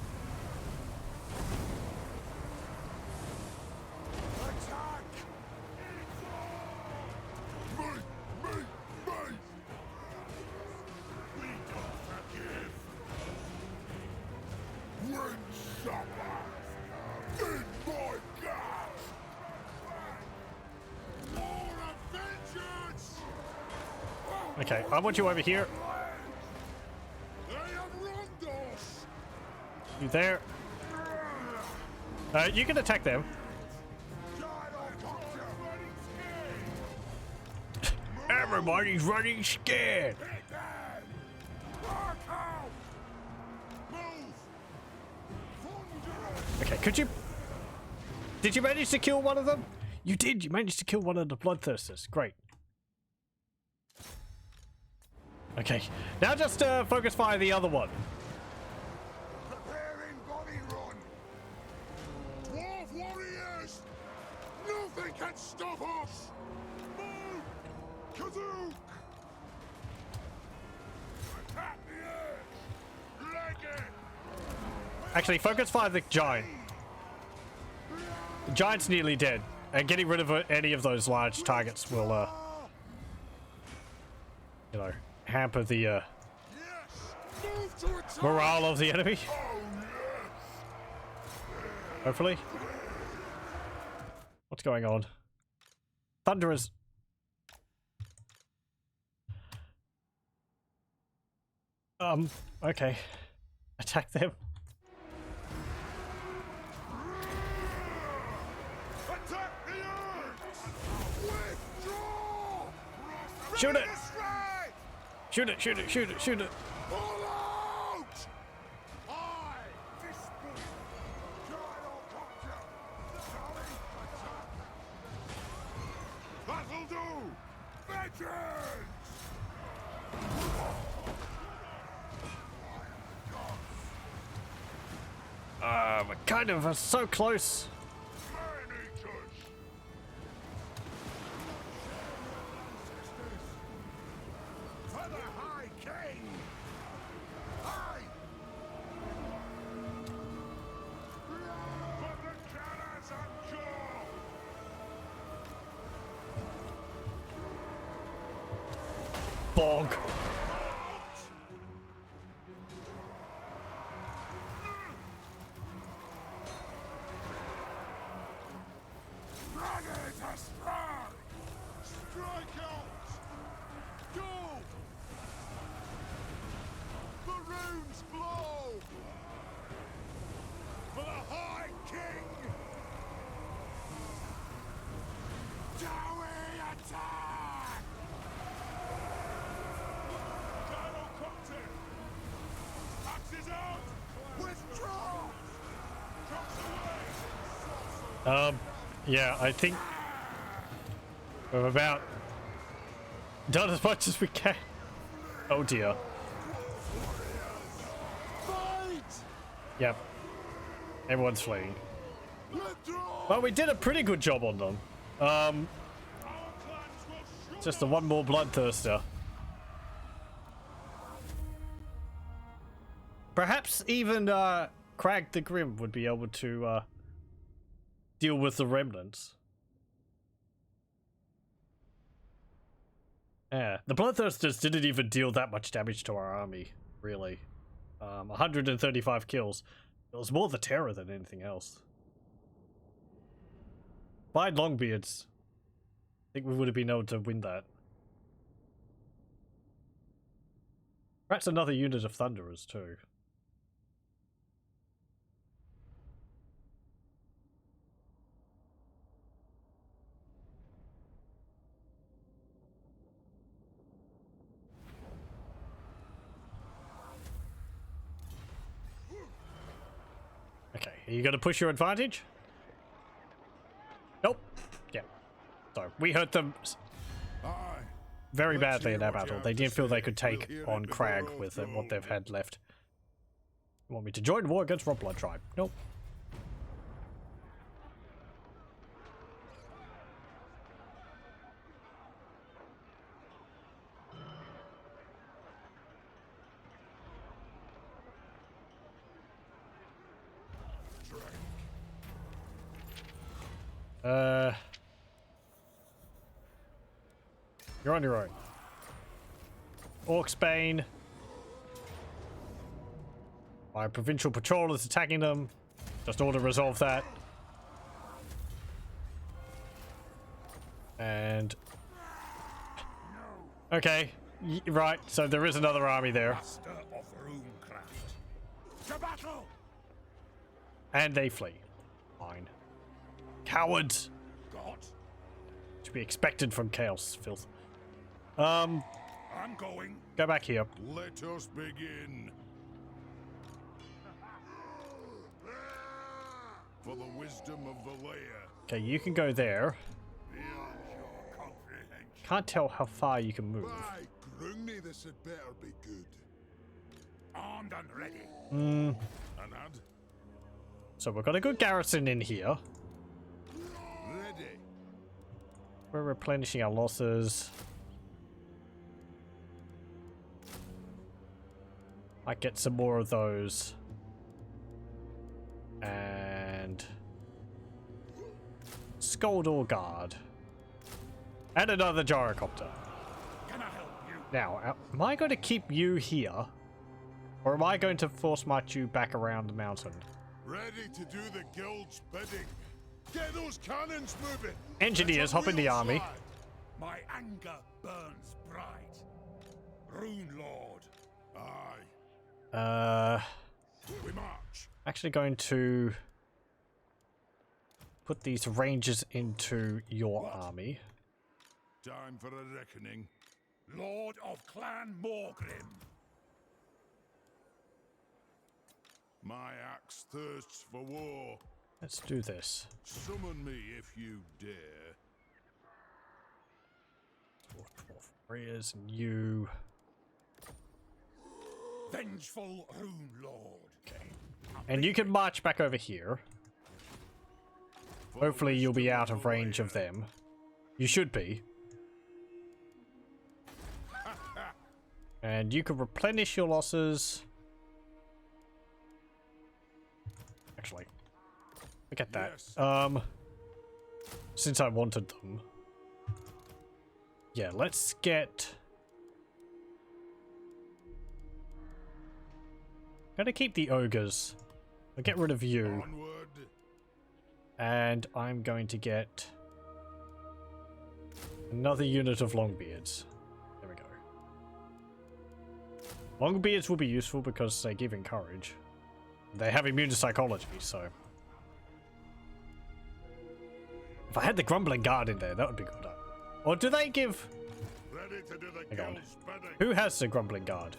Okay, I want you over here. You there? You can attack them. Everybody's running scared. Hit them! Mark out! Move! Thunderous! Okay, could you... Did you manage to kill one of them? You did. You managed to kill one of the bloodthirsters. Great. Okay, now just focus fire the other one. Preparing body run! Dwarf warriors! Nothing can stop us! Move! Kazook! Attack the edge! Leg it! Actually, focus fire the giant. The giant's nearly dead, and getting rid of any of those large targets will, you know, hamper the Yes! Move to attack! morale of the enemy. Oh, yes! Hopefully. What's going on? Thunderers. Okay. Attack them. Attack the earth! Withdraw! Shoot it! Ready to strike! Shoot it, shoot it, shoot it, shoot it. Pull out! I dismiss gyrocopter! Dawi attack! That'll do! Vengeance! We're kind of so close. Man-eaters! For the High King! Aye! For the cannons and jaw! Bonk. Ready to strike! Strike out! Go! The runes blow! For the High King! Dawi attack! Gyrocopter! Axes out! Withdraw! Trucks away! Yeah, I think we've about done as much as we can. Oh dear. Fight! Yep. Everyone's fleeing. Withdraw! Well, we did a pretty good job on them. Our clans will shoot Just the one more bloodthirster. Perhaps even Crag the Grim would be able to deal with the remnants. Yeah, the bloodthirsters didn't even deal that much damage to our army, really. 135 kills. It was more the terror than anything else. By Longbeards, I think we would have been able to win that. Perhaps another unit of Thunderers too. Okay, are you going to push your advantage? Nope. Yeah. So, we hurt them Aye. very Let's badly hear in that what you battle. have They to didn't feel say. they could take We'll hear on it Crag before with our what they've throne. had left. You want me to join war against Robblood Tribe? Nope. You're on your own. Orcsbane. My provincial patrol is attacking them. Just order to resolve that. And... Okay. Right, so there is another army there. Master of runecraft. To battle! And they flee. Fine. Cowards! God. To be expected from Chaos Filth. I'm going. Go back here. Let us begin. For the wisdom of the layer. Okay, you can go there. Beyond your comprehension. Can't tell how far you can move. By Grungni, this had better be good. Armed and ready. And add. So we've got a good garrison in here. Ready. We're replenishing our losses. Might get some more of those. And Skoldor Guard. And another gyrocopter. Can I help you? Now, am I going to keep you here? Or am I going to force march you back around the mountain? Ready to do the guild's bidding. Get those cannons moving. Engineers, hop in the army. My anger burns bright. Rune Lord. Aye. We march. Actually going to put these rangers into your army. Time for a reckoning. Lord of Clan Morgrim. My axe thirsts for war. Let's do this. Summon me if you dare. Warriors and you. Vengeful Rune Lord. Okay. And you can march back over here. Hopefully you'll be out of range of them. You should be. And you can replenish your losses. Actually, forget that. Yes. Since I wanted them. Yeah, let's get... Gotta keep the ogres. I'll get rid of you. Onward. And I'm going to get another unit of longbeards. There we go. Longbeards will be useful because they give encourage. They have immune to psychology, so... If I had the Grumbling Guard in there, that would be good. Or do they give... Ready to do the Hang on. guild's bidding. Who has the Grumbling Guard?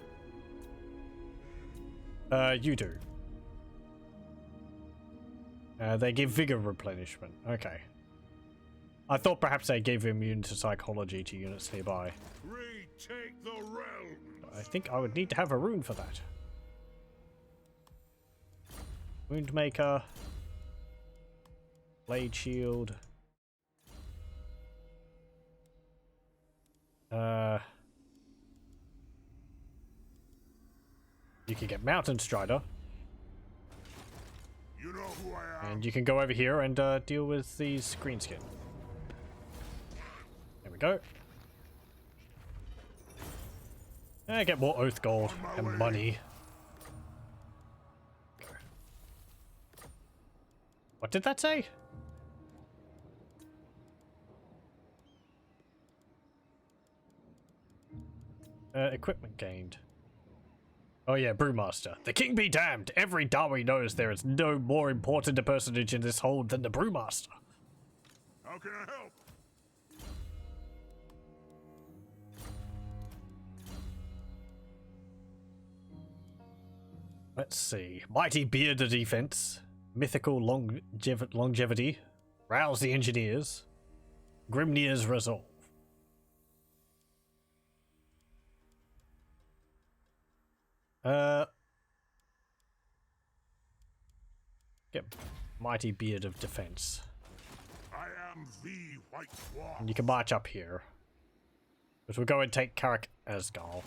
You do. They give vigor replenishment. Okay. I thought perhaps they gave immune to psychology to units nearby. Retake the realm. I think I would need to have a rune for that. Woundmaker. Blade shield. You can get Mountain Strider. You know who I am. And you can go over here and deal with these greenskin. There we go. And get more oath gold and money. What did that say? Equipment gained. Oh yeah, Brewmaster. The king be damned! Every dawi knows there is no more important a personage in this hold than the Brewmaster. How can I help? Let's see. Mighty Beard of Defense. Mythical Longevity. Rouse the Engineers. Grimnir's Resolve. Get Mighty Beard of Defense. I am the White Dwarf. And you can march up here. But we'll go and take Karak Asgal.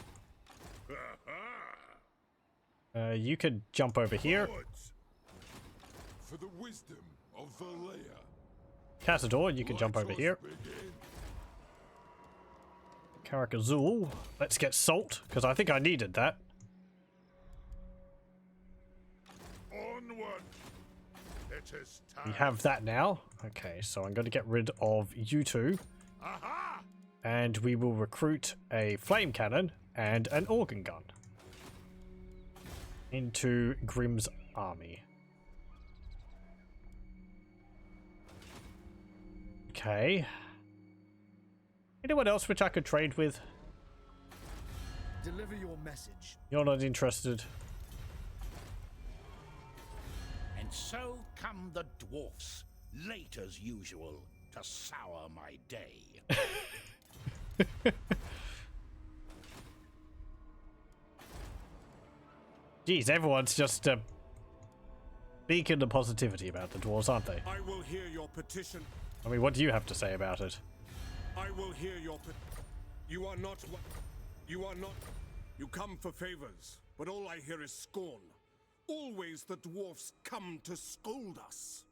You could jump over here. Forwards. For the wisdom of the layer. Cazador, you can jump over here. Karak Azul. Let's get Salt, because I think I needed that. Onward. It is time. We have that now. Okay, so I'm going to get rid of you two. Aha! And we will recruit a flame cannon and an organ gun into Grimm's army. Okay. Anyone else which I could trade with? Deliver your message. You're not interested. And so come the dwarfs, late as usual, to sour my day. Jeez, everyone's just a beacon of positivity about the dwarves, aren't they? I will hear your petition. I mean, what do you have to say about it? I will hear your You are not what... You are not... You come for favors, but all I hear is scorn. Always the dwarfs come to scold us.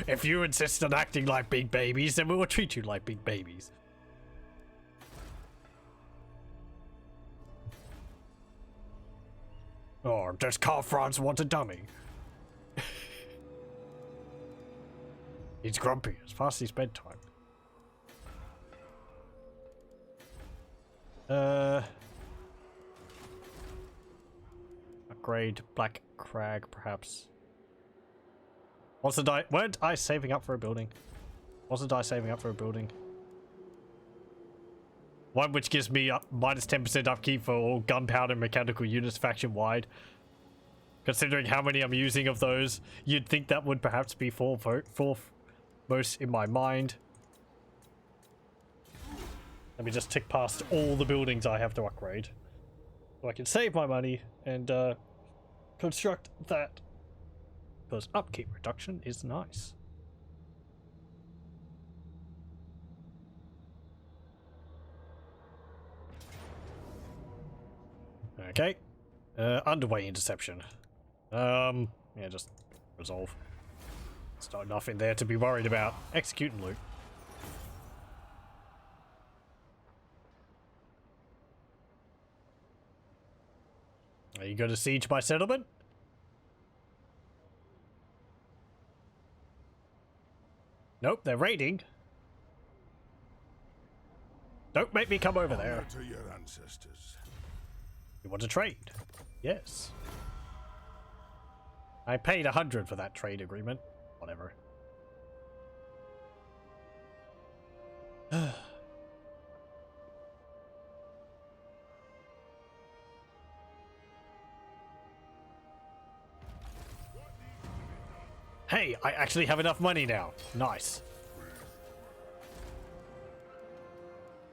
If you insist on acting like big babies, then we will treat you like big babies. Or does Carl Franz want a dummy? He's grumpy. It's past his bedtime. Upgrade Black Crag, perhaps. What's the die? Weren't I saving up for a building? Wasn't I saving up for a building? One which gives me up minus 10% upkeep for all gunpowder mechanical units faction wide. Considering how many I'm using of those, you'd think that would perhaps be fourth most in my mind. Let me just tick past all the buildings I have to upgrade, so I can save my money and construct that. Because upkeep reduction is nice. Okay. Underway interception. Yeah, just resolve. There's not enough in there to be worried about. Execute and loot. Are you going to siege my settlement? Nope, they're raiding. Don't make me come over there. Honor to your ancestors. You want to trade? Yes. I paid 100 for that trade agreement. Whatever. Hey, I actually have enough money now. Nice.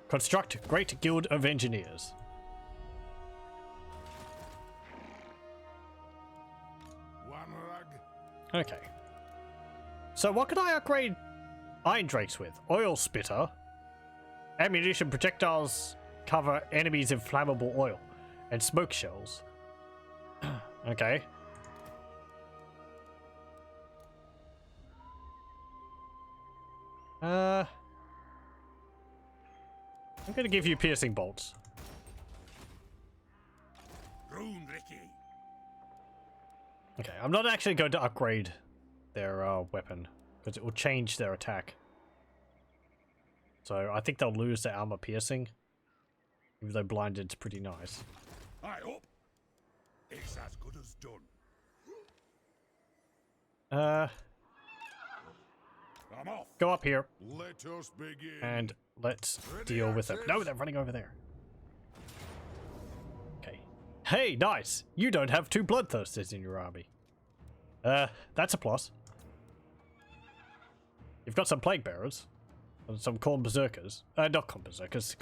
Construct Great Guild of Engineers. Okay. So what can I upgrade Iron Drakes with? Oil Spitter. Ammunition projectiles cover enemies in flammable oil. And smoke shells. Okay. I'm gonna give you piercing bolts. Okay, I'm not actually going to upgrade their weapon because it will change their attack. So I think they'll lose their armor piercing, even though blinded's pretty nice. I hope it's as good as done. I'm off. Go up here Let us begin. and let's deal with them. No, they're running over there. Okay. Hey, nice! You don't have 2 bloodthirsters in your army. That's a plus. You've got some plague bearers. And some corn berserkers. Not corn berserkers.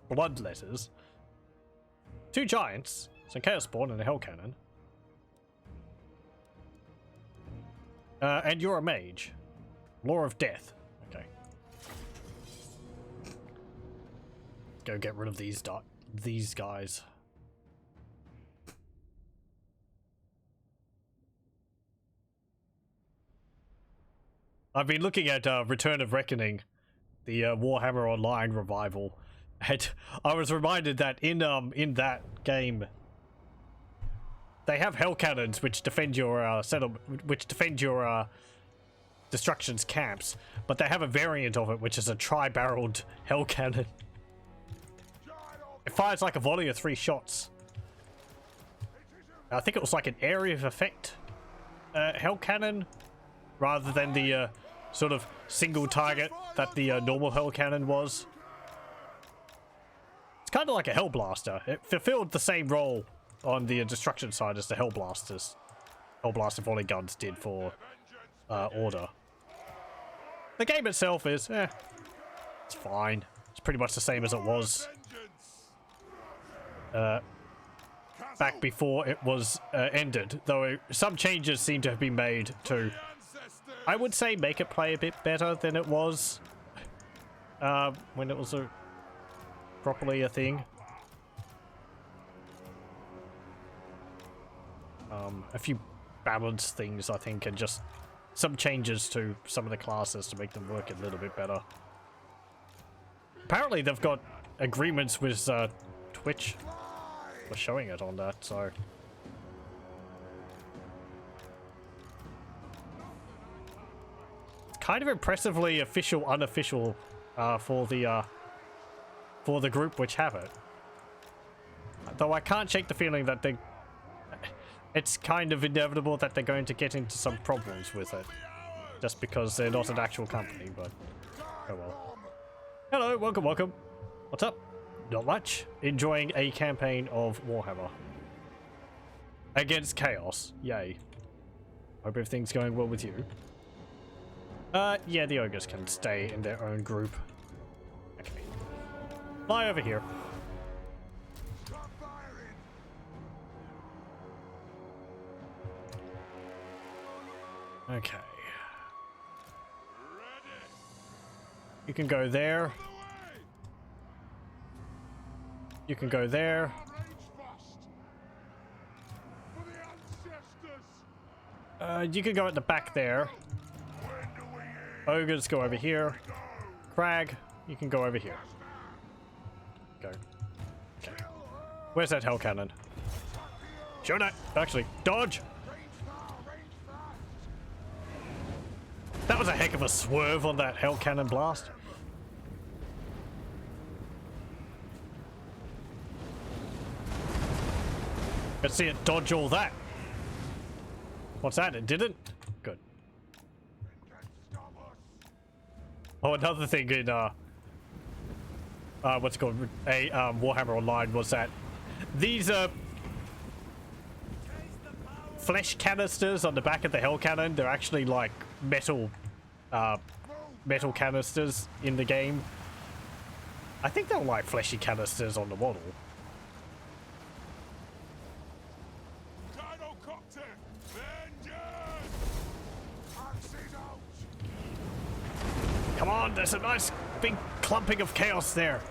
Bloodletters. 2 giants. Some chaos spawn and a hell cannon. And you're a mage. Law of Death. Okay. Let's go get rid of these guys. I've been looking at Return of Reckoning, the Warhammer Online revival, and I was reminded that in that game they have hell cannons which defend your destruction's camps, but they have a variant of it which is a tri-barreled hell cannon. It fires like a volley of 3 shots. I think it was like an area of effect hell cannon rather than the sort of single target that the normal hell cannon was. It's kind of like a Hellblaster. It fulfilled the same role on the destruction side as the Hellblasters. Hellblaster volley guns did for Order. The game itself is, it's fine. It's pretty much the same as it was back before it was ended, though some changes seem to have been made to, I would say, make it play a bit better than it was when it was properly a thing. A few balance things, I think, and just some changes to some of the classes to make them work a little bit better. Apparently they've got agreements with Twitch for showing it on that, so... It's kind of impressively official, unofficial for the group which have it. Though I can't shake the feeling that they... It's kind of inevitable that they're going to get into some problems with it. Just because they're not an actual company, but... Oh well. Hello, welcome, welcome. What's up? Not much. Enjoying a campaign of Warhammer. Against Chaos. Yay. Hope everything's going well with you. Yeah, the ogres can stay in their own group. Okay. Fly over here. Okay. You can go there. You can go there. You can go at the back there. Ogres go over here. Crag, you can go over here. Go. Okay. Where's that hell cannon? Shoot it! Actually, dodge! That was a heck of a swerve on that hell cannon blast. Let's see it dodge all that. What's that? It didn't? Good. Oh, another thing in what's it called? Warhammer Online was that these flesh canisters on the back of the hell cannon, they're actually like metal canisters in the game. I think they're like fleshy canisters on the model. Come on, there's a nice big clumping of chaos there.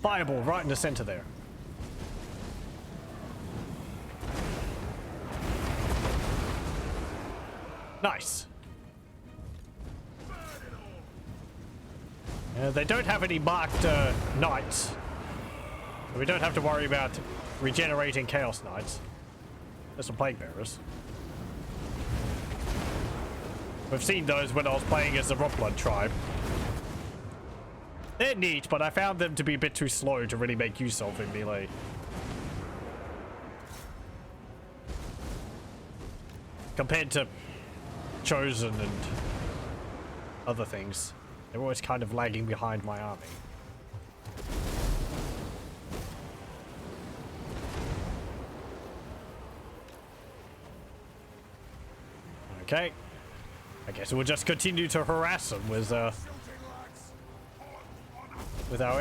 Fireball right in the center there. Nice. They don't have any marked knights. We don't have to worry about regenerating chaos knights. There's some plague bearers. We've seen those when I was playing as the Rockblood tribe. They're neat, but I found them to be a bit too slow to really make use of in melee. Compared to Chosen and other things. They're always kind of lagging behind my army. Okay. I guess we'll just continue to harass them with our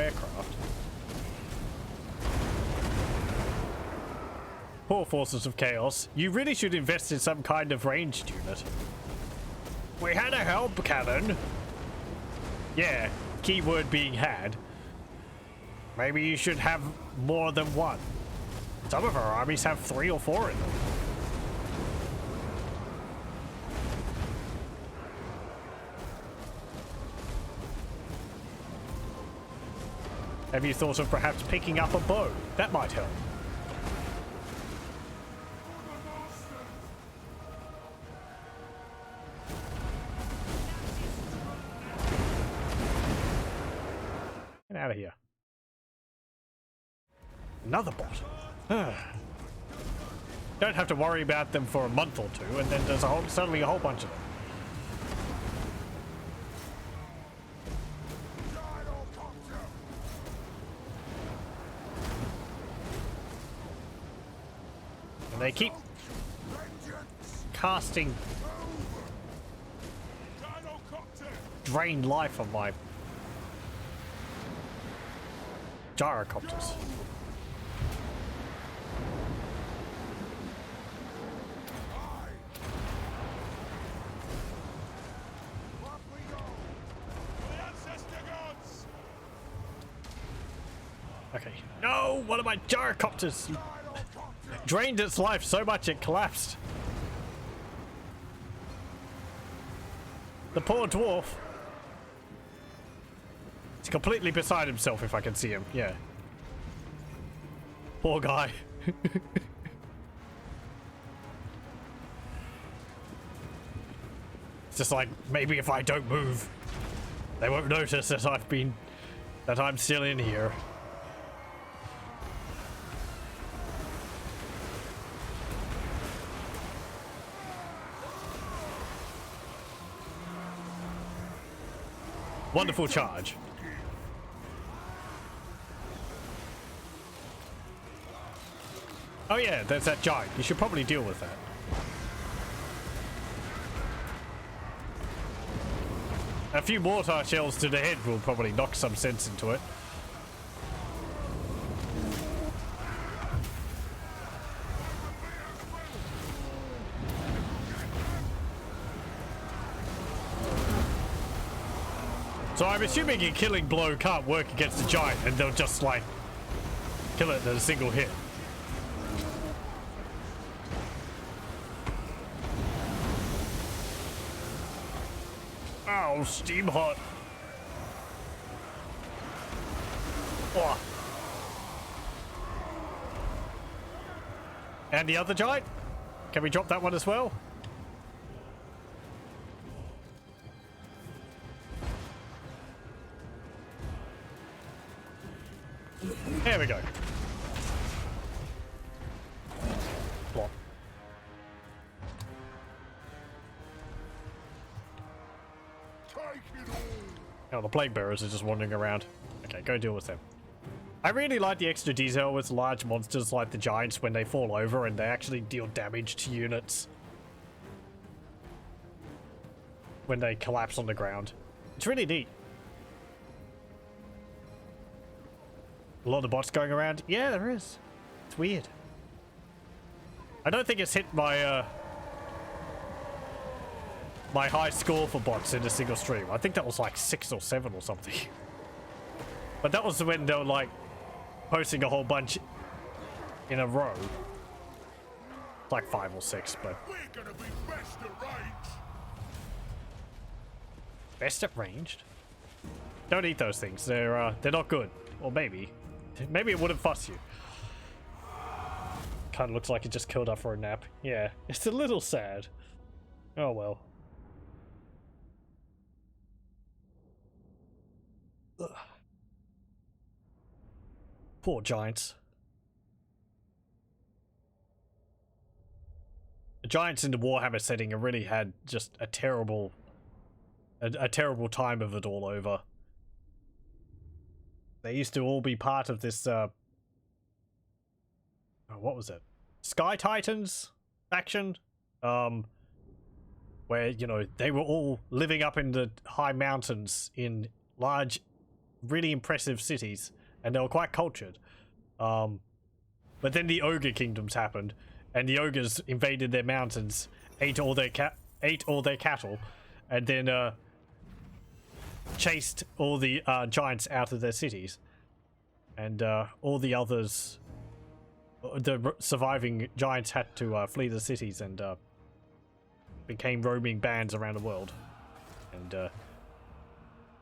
aircraft. Poor forces of chaos. You really should invest in some kind of ranged unit. We had a help cannon. Yeah, keyword being had. Maybe you should have more than one. Some of our armies have 3 or 4 in them. Have you thought of perhaps picking up a bow? That might help. Get out of here. Another bot. Don't have to worry about them for a month or two, and then there's suddenly a whole bunch of them. They keep casting drained life on my gyrocopters. Okay. No! One of my gyrocopters drained its life so much it collapsed. The poor dwarf. He's completely beside himself if I can see him. Yeah. Poor guy. It's just like, maybe if I don't move, they won't notice that I'm still in here. Wonderful charge. Oh yeah, there's that giant. You should probably deal with that. A few mortar shells to the head will probably knock some sense into it. So I'm assuming a killing blow can't work against the giant and they'll just like kill it in a single hit. Ow, steam hot. Oh. And the other giant? Can we drop that one as well? There we go. Plop. Oh, the plague bearers are just wandering around. Okay, go deal with them. I really like the extra detail with large monsters like the giants when they fall over and they actually deal damage to units when they collapse on the ground. It's really neat. A lot of bots going around. Yeah, there is. It's weird. I don't think it's hit my my high score for bots in a single stream. I think that was like 6 or 7 or something. But that was when they were like posting a whole bunch in a row. Like 5 or 6, but We're gonna be best at range. best at ranged? Don't eat those things. They're not good. Or maybe it wouldn't fuss you. Kind of looks like it just curled up for a nap. Yeah, it's a little sad. Oh well. Ugh. Poor giants. The giants in the Warhammer setting have really had just a terrible time of it all over. They used to all be part of this what was it? Sky Titans faction? Where, you know, they were all living up in the high mountains in large, really impressive cities, and they were quite cultured. But then the ogre kingdoms happened, and the ogres invaded their mountains, ate all their cattle, and then chased all the giants out of their cities, and all the others, the surviving giants, had to flee the cities and became roaming bands around the world. And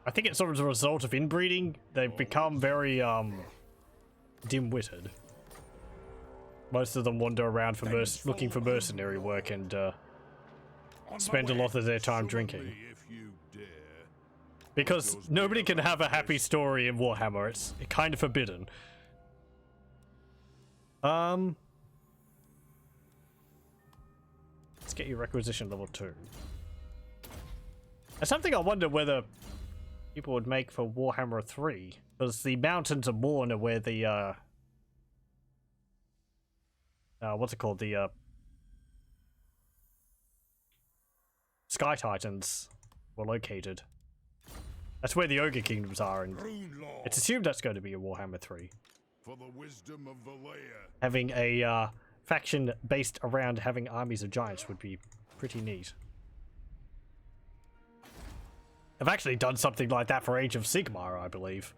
I think it's sort of as a result of inbreeding, they've become very dim-witted. Most of them wander around for looking for mercenary work and spend a lot of their time drinking. Because nobody can have a happy story in Warhammer. It's kind of forbidden. Let's get you requisition level 2. That's something I wonder whether people would make for Warhammer 3. Because the Mountains of Morn are where the what's it called? The Sky Titans were located. That's where the Ogre Kingdoms are, and it's assumed that's going to be a Warhammer 3. For the wisdom of the layer. Having a faction based around having armies of giants would be pretty neat. I've actually done something like that for Age of Sigmar, I believe.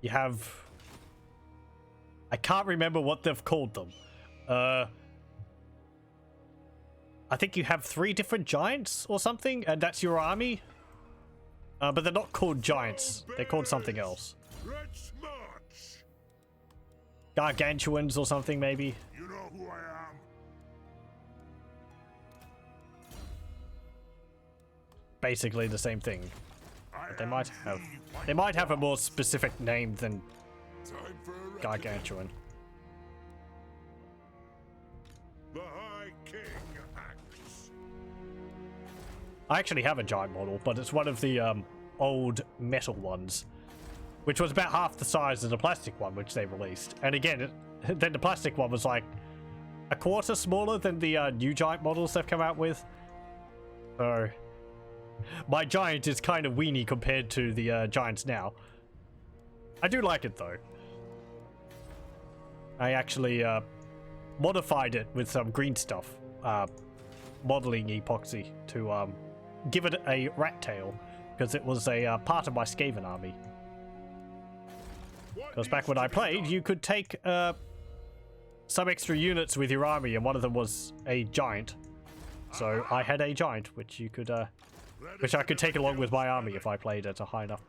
You have... I can't remember what they've called them. I think you have 3 different giants or something, and that's your army. But they're not called giants. They're called something else. Let's march. Gargantuans or something, maybe. You know who I am. Basically the same thing. But they might have a more specific name than Time for a Gargantuan. The High King acts. I actually have a giant model, but it's one of the old metal ones, which was about half the size of the plastic one which they released. And again, then the plastic one was like a quarter smaller than the new giant models they've come out with. So my giant is kind of weeny compared to the giants now. I do like it though. I actually modified it with some green stuff, modeling epoxy to give it a rat tail, because it was a part of my Skaven army. Because back when I played, you could take some extra units with your army, and one of them was a giant. So I had a giant, which you could, which I could take along with my army if I played at a high enough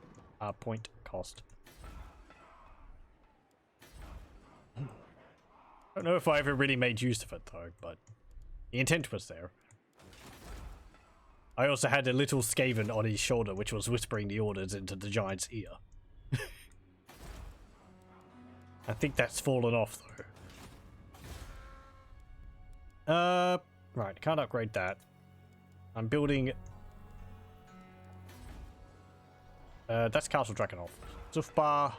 point cost. I don't know if I ever really made use of it though, but the intent was there. I also had a little skaven on his shoulder which was whispering the orders into the giant's ear. I think that's fallen off though. Right, can't upgrade that. I'm building... that's Castle Drakenhof. Zufbar.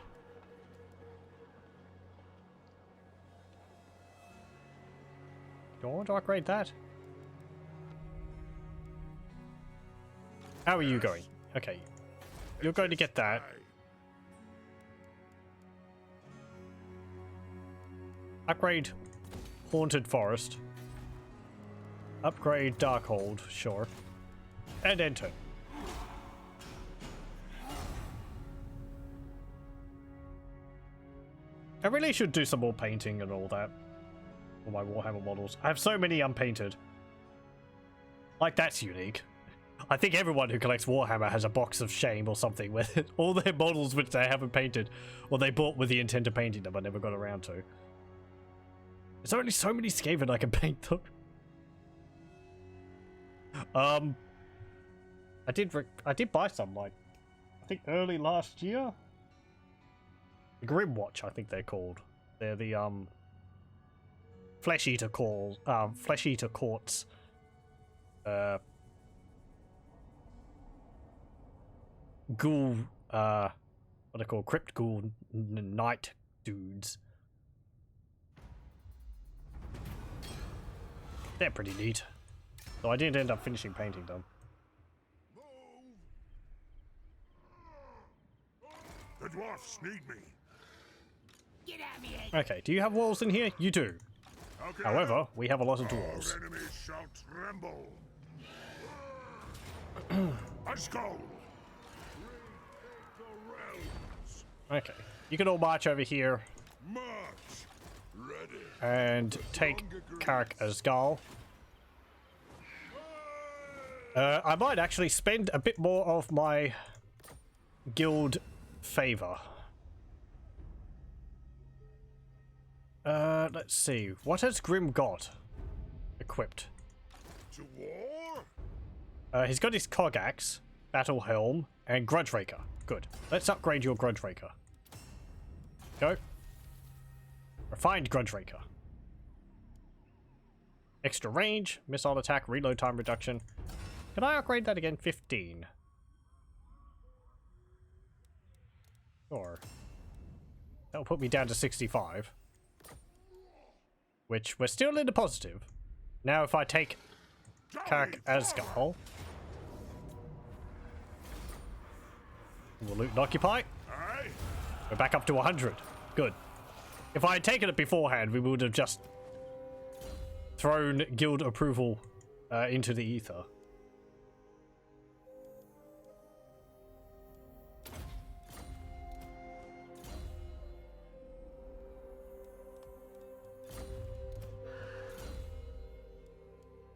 Do I want to upgrade that? How are you going? Okay. You're going to get that. Upgrade Haunted Forest. Upgrade Darkhold, sure. And enter. I really should do some more painting and all that. For my Warhammer models. I have so many unpainted. Like, that's unique. I think everyone who collects Warhammer has a box of shame or something with all their models which they haven't painted, or they bought with the intent of painting them but never got around to. There's only so many Skaven I can paint though. I did buy some, like, I think early last year. The Grim Watch, I think they're called. They're the Flesh Eater Courts. Ghoul, what are they called? Crypt Ghoul Knight dudes. They're pretty neat. Though I didn't end up finishing painting them. The dwarfs need me. Get at me, Okay, do you have walls in here? You do. Okay. However, we have a lot of dwarves. Our enemies shall tremble. A skull. Okay, you can all march over here March. Ready. and take Karak Asgal. I might actually spend a bit more of my guild favor. Let's see. What has Grimm got equipped? To war? He's got his Cog Axe, Battle Helm, and Grudge Raker. Good. Let's upgrade your Grudge Raker. Go. Refined Grudge Raker. Extra range, missile attack, reload time reduction. Can I upgrade that again? 15. Sure. That'll put me down to 65. which we're still in the positive. Now if I take Karak Asgal, we'll loot and occupy. We're back up to 100. Good. If I had taken it beforehand, we would have just thrown guild approval into the ether.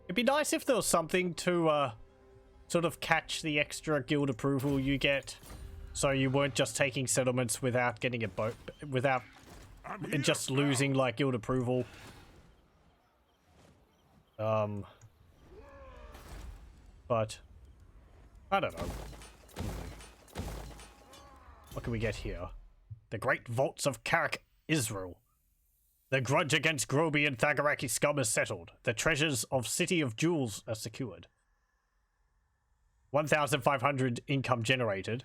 It'd be nice if there was something to sort of catch the extra guild approval you get, so you weren't just taking settlements without getting a boat, without just losing like guild approval. But I don't know. What can we get here? The Great Vaults of Karak Israel. The grudge against Groby and Thagaraki scum is settled. The treasures of City of Jewels are secured. 1,500 income generated.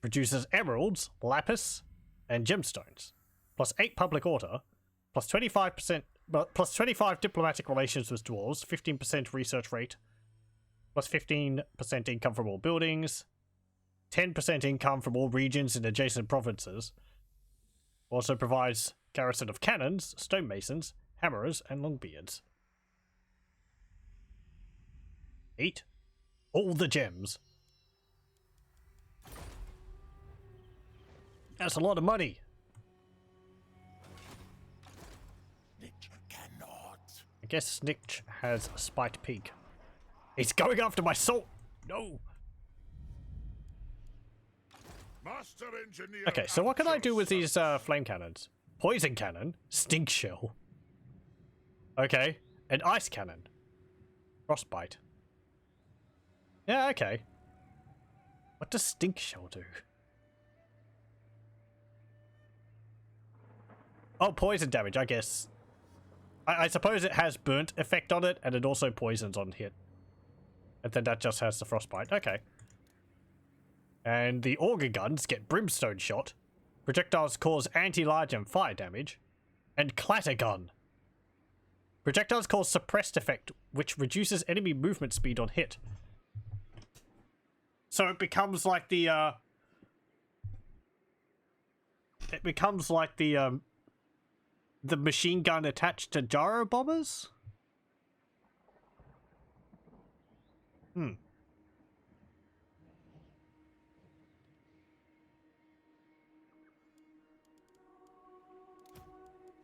Produces emeralds, lapis, and gemstones. Plus 8 public order. Plus 25%, plus 25 diplomatic relations with dwarves. 15% research rate. Plus 15% income from all buildings. 10% income from all regions and adjacent provinces. Also provides garrison of cannons, stonemasons, hammerers, and longbeards. 8. All the gems. That's a lot of money. I guess Snitch has a spiked peak. He's going after my soul! No! Master Engineer. Okay, so what can I do with these flame cannons? Poison cannon, stink shell. Okay, an ice cannon. Frostbite. Yeah, okay. What does stink shell do? Oh, poison damage, I guess. I suppose it has burnt effect on it, and it also poisons on hit. And then that just has the frostbite. Okay. And the auger guns get brimstone shot. Projectiles cause anti-large and fire damage. And clatter gun. Projectiles cause suppressed effect, which reduces enemy movement speed on hit. So it becomes like the the machine gun attached to gyro bombers?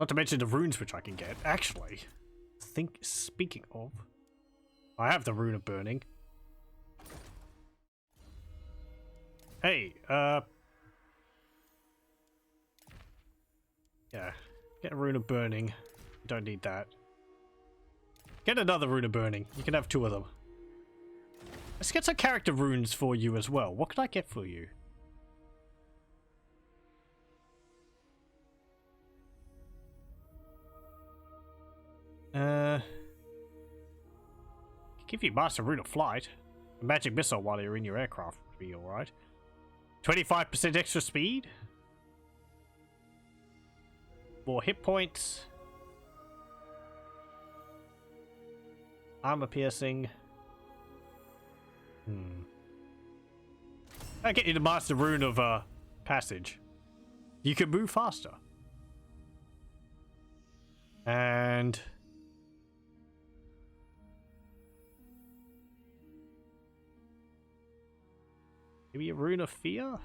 Not to mention the runes which I can get. Actually, speaking of, I have the rune of burning. Hey, yeah, get a rune of burning. You don't need that. Get another rune of burning. You can have 2 of them. Let's get some character runes for you as well. What can I get for you? Give you Master Rune of Flight. A magic missile while you're in your aircraft would be alright. 25% extra speed. More hit points. Armor piercing. I get you the Master Rune of Passage. You can move faster. And maybe a Rune of Fear?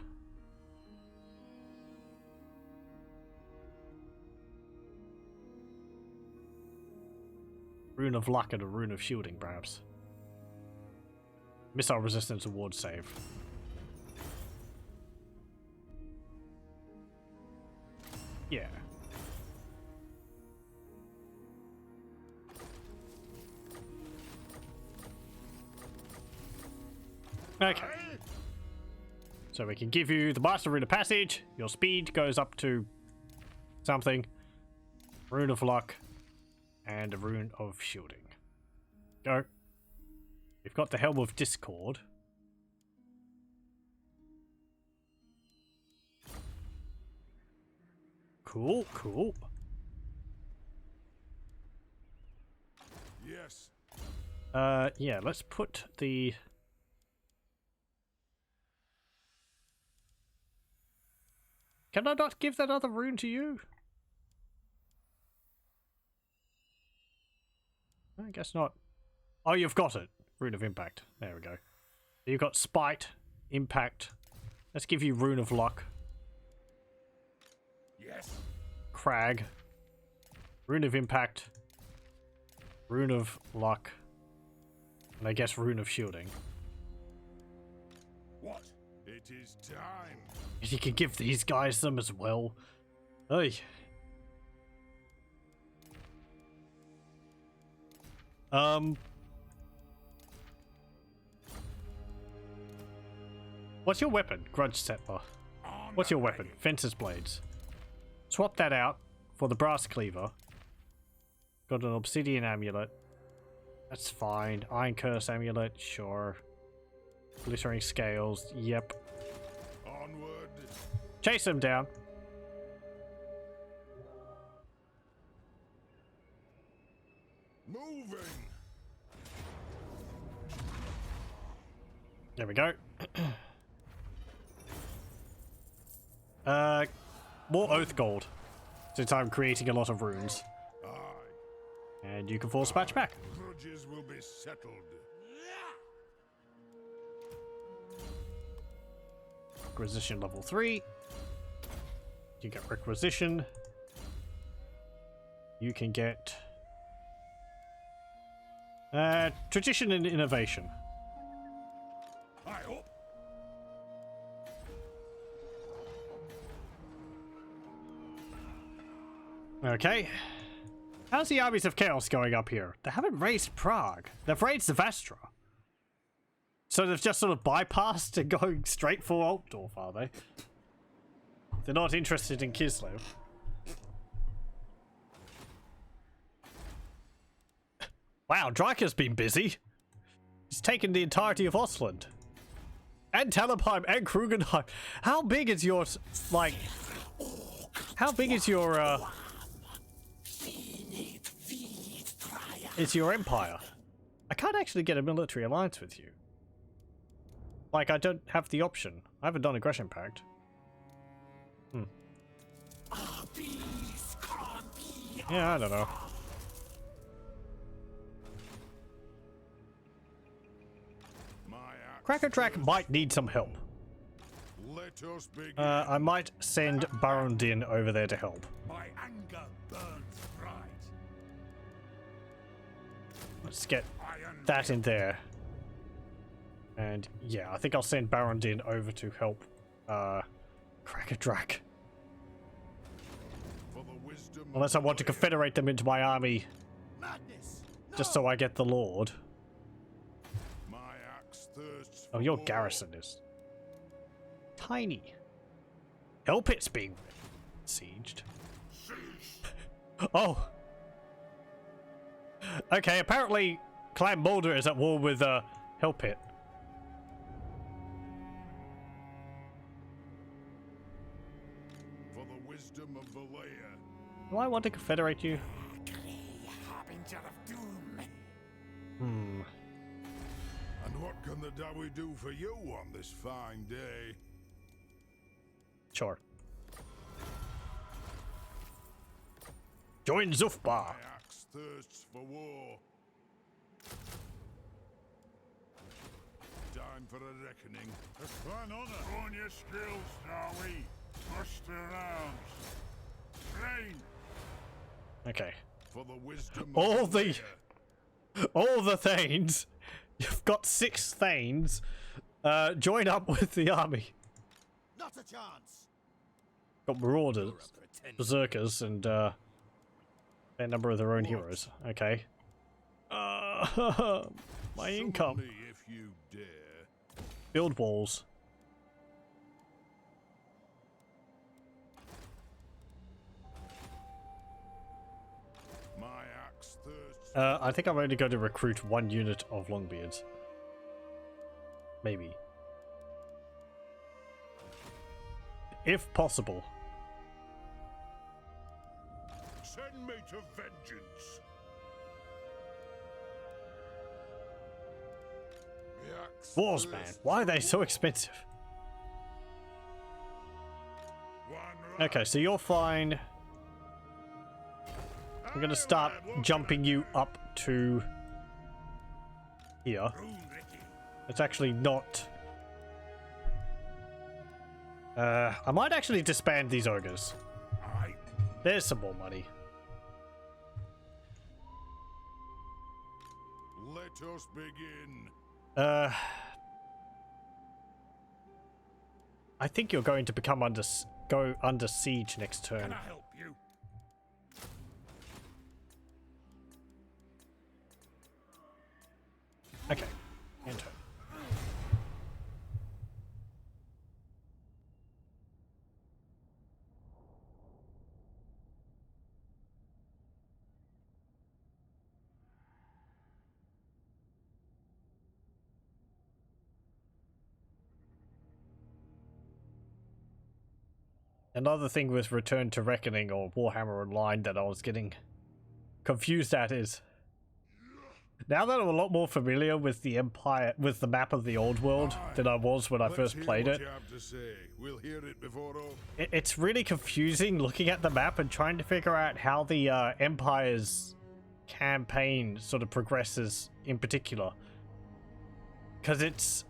Rune of Luck and a Rune of Shielding, perhaps. Missile resistance award save. Yeah. Okay. So we can give you the Master Rune of Passage. Your speed goes up to something. Rune of Luck. And a Rune of Shielding. Go. We've got the Helm of Discord. Cool, cool. Yes. Yeah, let's put the... Can I not give that other rune to you? I guess not. Oh, you've got it. Rune of Impact. There we go. You've got Spite, Impact. Let's give you Rune of Luck. Yes. Crag. Rune of Impact. Rune of Luck. And I guess Rune of Shielding. What? It is time. You can give these guys them as well. Hey. What's your weapon? Grudge Settler. What's your weapon? Fencer's Blades. Swap that out for the Brass Cleaver. Got an Obsidian Amulet. That's fine. Iron Curse Amulet, sure. Glittering Scales, yep. Onward. Chase him down. Moving. There we go. More Oath Gold, since I'm creating a lot of runes. Aye. And you can force patch back. Grudges will be settled. Requisition level 3. You get Requisition. You can get Tradition and Innovation. I hope. Okay. How's the armies of chaos going up here? They haven't raised Prague. They've raised Zavastra. So they've just sort of bypassed and going straight for Altdorf, are they? They're not interested in Kislev. Wow, Dryker's been busy. He's taken the entirety of Ostland. And Talabheim and Krugenheim. How big is your, like... How big is your, is your empire? I can't actually get a military alliance with you. Like, I don't have the option. I haven't done aggression pact. Yeah, I don't know. Crackertrack might need some help. Let us begin. I might send Baron Din over there to help. My anger burns bright. Let's get that in there. And yeah, I think I'll send Baron Din over to help Crackertrack. Unless I want to confederate them into my army. Madness! Just so I get the Lord. My axe thirsts Oh, for your war. garrison is tiny. Hellpit's being sieged. Oh. Okay, apparently Clan Mulder is at war with Hellpit. For the wisdom of the layer. Do I want to confederate you? Harbinger of doom. And what can the dawi do for you on this fine day? Sure. Join Zufbar. My axe thirsts for war. Time for a reckoning. A fine honor. Hone your skills, dawi. Push their arms. Train. Okay. For the wisdom All of the the Thanes. You've got 6 Thanes. Join up with the army. Not a chance. Got Marauders, Berserkers, and a number of their own heroes. Okay. My income. me if you dare. Build walls. My axe thirsts. I think I'm only going to recruit 1 unit of Longbeards. Maybe. If possible. Send me to vengeance. Dwarves, man. Why are they so expensive? Okay, so you're fine. I'm gonna start jumping you up to here. It's actually not... I might actually disband these ogres. There's some more money. Let us begin. I think you're going to become go under siege next turn. Can I help you? Okay, enter. Another thing with Return to Reckoning or Warhammer Online that I was getting confused at is, now that I'm a lot more familiar with the Empire, with the map of the old world than I was when I first played it, We'll hear it before all. it's really confusing looking at the map and trying to figure out how the Empire's campaign sort of progresses in particular. Because it's...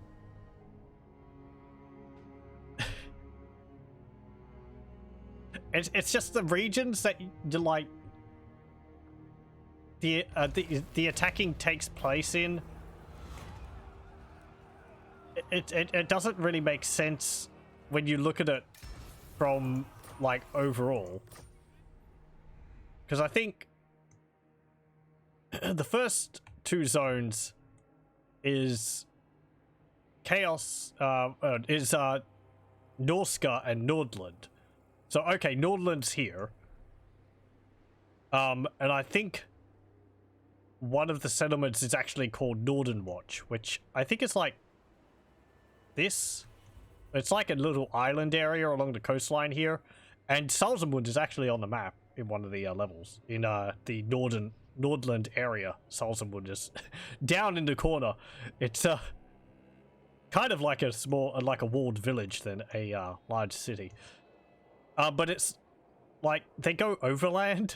It's just the regions that you like the attacking takes place in. It doesn't really make sense when you look at it from like overall, because I think the first two zones is Chaos, is Norska and Nordland. So, okay, Nordland's here. And I think one of the settlements is actually called Nordenwatch, which I think is like this. It's like a little island area along the coastline here. And Salzamund is actually on the map in one of the levels. In the Nordland area, Salzamund is down in the corner. It's kind of like a small, like a walled village than a large city. But it's like they go overland,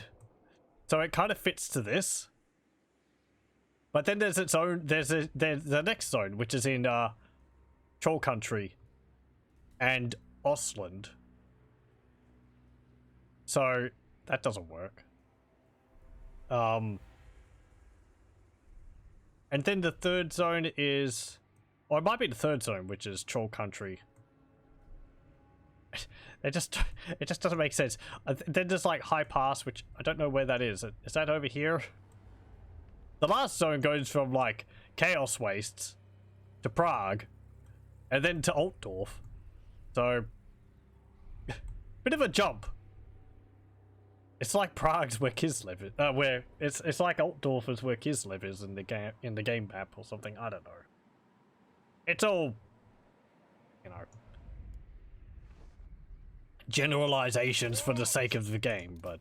so it kind of fits to this. But then there's its own. There's the next zone, which is in Troll Country and Ostland. So that doesn't work. And then the third zone is, or it might be the third zone, which is Troll Country. It just doesn't make sense. Then there's like High Pass, which I don't know where that is. Is that over here? The last zone goes from like Chaos Wastes to Prague, and then to Altdorf. So, bit of a jump. It's like Prague's where Kislev is. Where it's like Altdorf is where Kislev is in the game map or something. I don't know. It's all, you know, generalizations for the sake of the game, but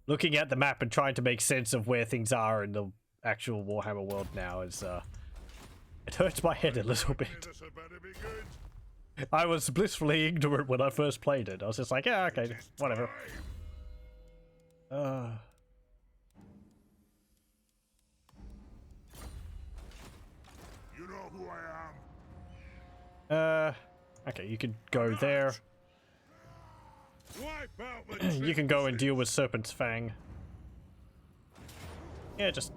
looking at the map and trying to make sense of where things are in the actual Warhammer world now is it hurts my head a little bit. I was blissfully ignorant when I first played it. I was just like, yeah, okay, whatever. You know who I am. Okay, you can go there. Wipe out the You can go and deal with Serpent's Fang. Yeah, just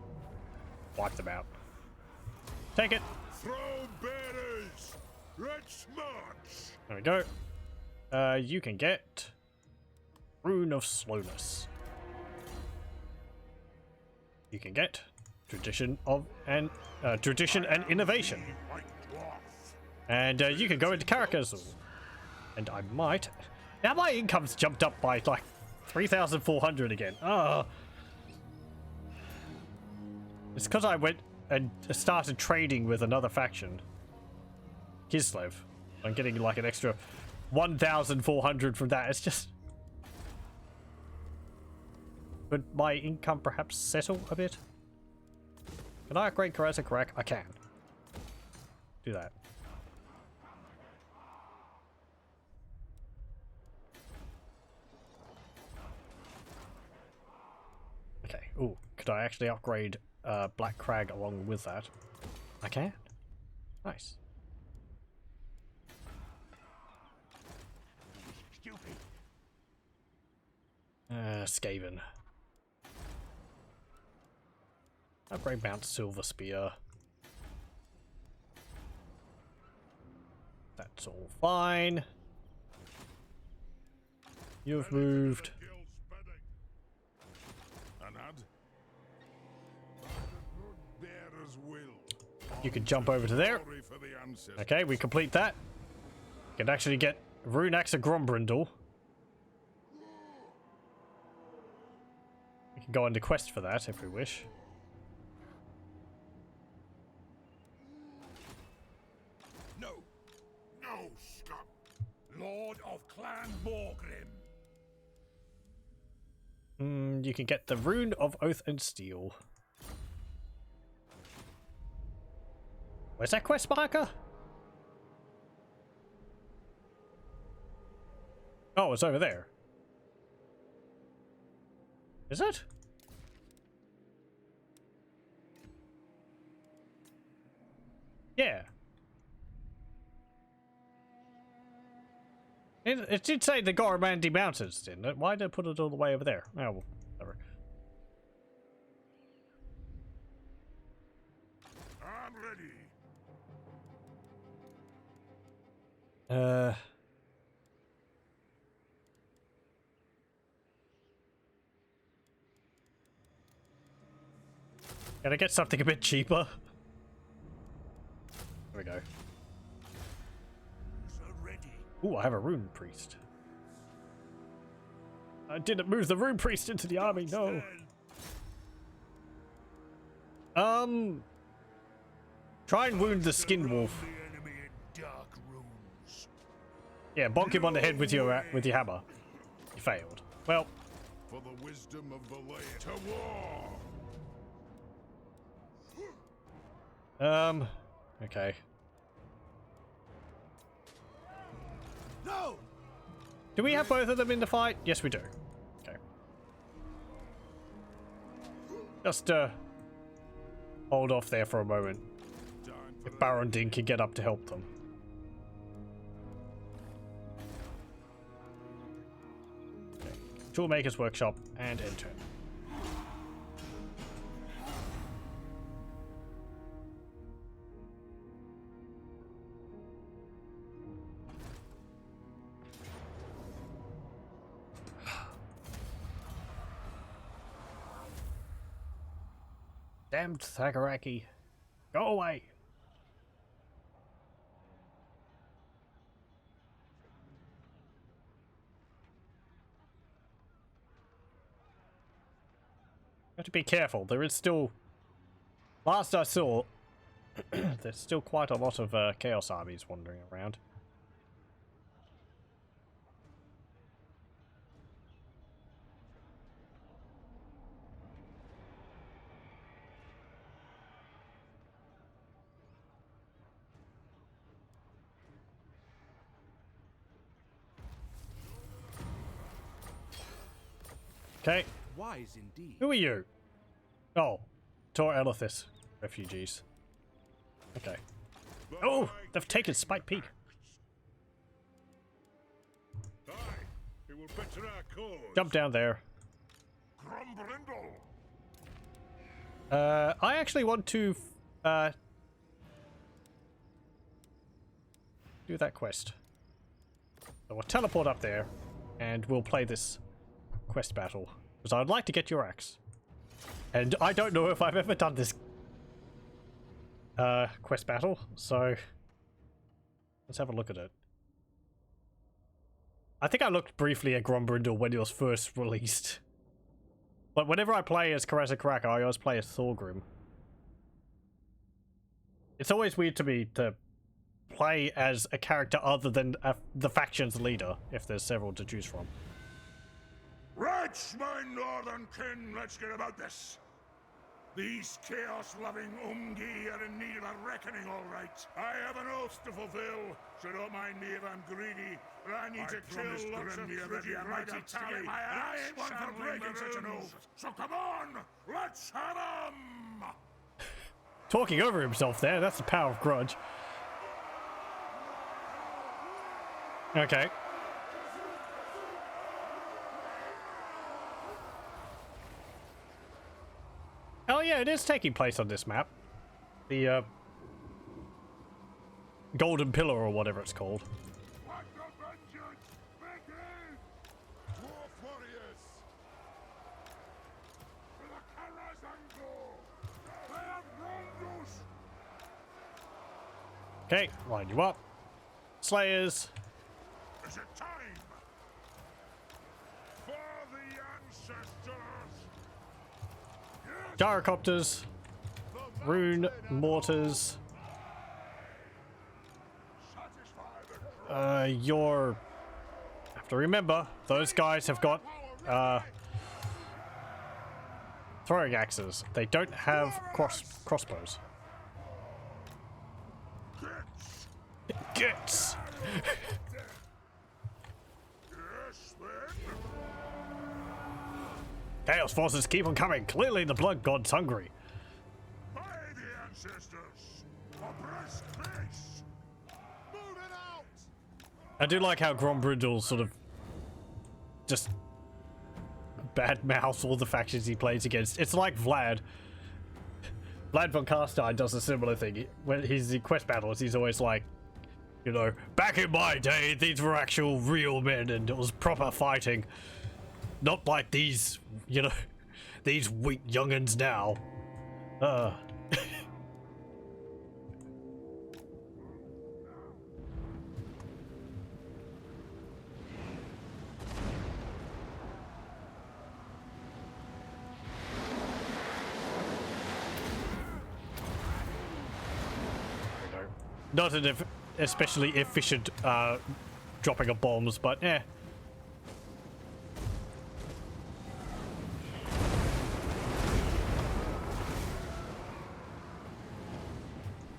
wipe them out. Take it. throw bearers. Let's march. There we go. You can get Rune of Slowness. You can get Tradition and Innovation. White dwarf. And you can go into Caracas. And I might... Now my income's jumped up by like 3,400 again. It's because I went and started trading with another faction. Kislev. I'm getting like an extra 1,400 from that. It's just... Could my income perhaps settle a bit? Can I upgrade Karasa Karak? I can. Do that. Okay. Ooh, could I actually upgrade Black Crag along with that? I can. Nice. Stupid. Skaven. Upgrade Mount Silver Spear. That's all fine. You've moved. You can jump over to there. Okay, we complete that. Can actually get Rune Axe of Grombrindle. We can go on the quest for that if we wish. No, no, scum! Lord of Clan Vulcan. You can get the Rune of Oath and Steel. Where's that quest marker? Oh, it's over there. Is it? Yeah. It did say the Gormandi Mountains, didn't it? Why did it put it all the way over there? Oh, well, whatever. I'm ready. Can I get something a bit cheaper? There we go. Ooh, I have a rune priest. I didn't move the rune priest into the army, no. Try and wound the skin wolf. Yeah, bonk him on the head with your hammer. You failed. Well. For the wisdom of the land to war. Okay. No! Do we have both of them in the fight? Yes, we do. Okay. Just, hold off there for a moment. If Baron Din can get up to help them. Okay. Toolmaker's Workshop and enter. Damned Thagaraki. Go away. You have to be careful. There is still... Last I saw, there's still quite a lot of Chaos armies wandering around. Okay. Wise indeed. Who are you? Oh, Tor Elithis refugees. Okay. Oh, they've taken Spike Peak. Aye, it will better our cause. Jump down there. Grumbrindle. I actually want to do that quest. So we'll teleport up there, and we'll play this quest battle. Because I'd like to get your axe. And I don't know if I've ever done this quest battle, so let's have a look at it. I think I looked briefly at Grombrindle when it was first released. But whenever I play as Karasa Karak, I always play as Thorgrim. It's always weird to me to play as a character other than the faction's leader, if there's several to choose from. Right, my northern kin, let's get about this. These chaos-loving Umgi are in need of a reckoning, all right. I have an oath to fulfill, so don't mind me if I'm greedy, but I need to kill lots of pretty mighty tally, and I ain't one for breaking such an oath. So come on, let's have 'em! Talking over himself there, that's the power of grudge. Okay. Oh yeah, it is taking place on this map. The Golden Pillar or whatever it's called. Okay, line you up. Slayers. Is it time for the ancestors? Gyrocopters. Rune mortars. You're... have to remember, those guys have got throwing axes. They don't have crossbows. Gets. Chaos forces keep on coming. Clearly the blood god's hungry. By the ancestors, a brisk pace. Moving out. I do like how Grombrindle sort of just bad mouths all the factions he plays against. It's like Vlad. Vlad von Carstein does a similar thing. When he's in quest battles, he's always like, you know, back in my day, these were actual real men and it was proper fighting. Not like these, you know, these weak young'uns now. Not an especially efficient dropping of bombs, but yeah.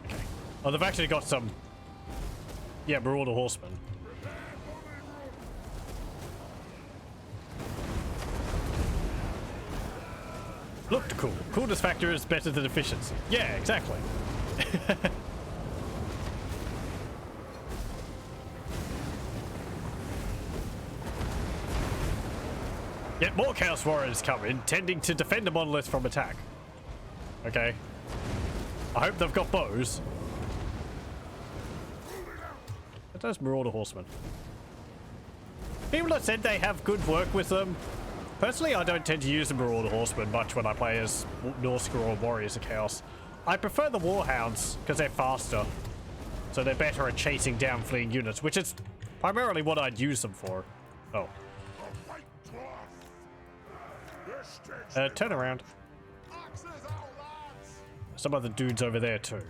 Okay. Oh, they've actually got some, yeah, Marauder Horsemen. Looked cool. Coolness factor is better than efficiency. Yeah, exactly. Yet more Chaos Warriors come in, tending to defend the monolith from attack. Okay. I hope they've got bows. But those Marauder Horsemen. People have said they have good work with them. Personally, I don't tend to use the Marauder Horsemen much when I play as Norse or Warriors of Chaos. I prefer the Warhounds because they're faster. So they're better at chasing down fleeing units, which is primarily what I'd use them for. Oh. Turn around. Some other dudes over there too.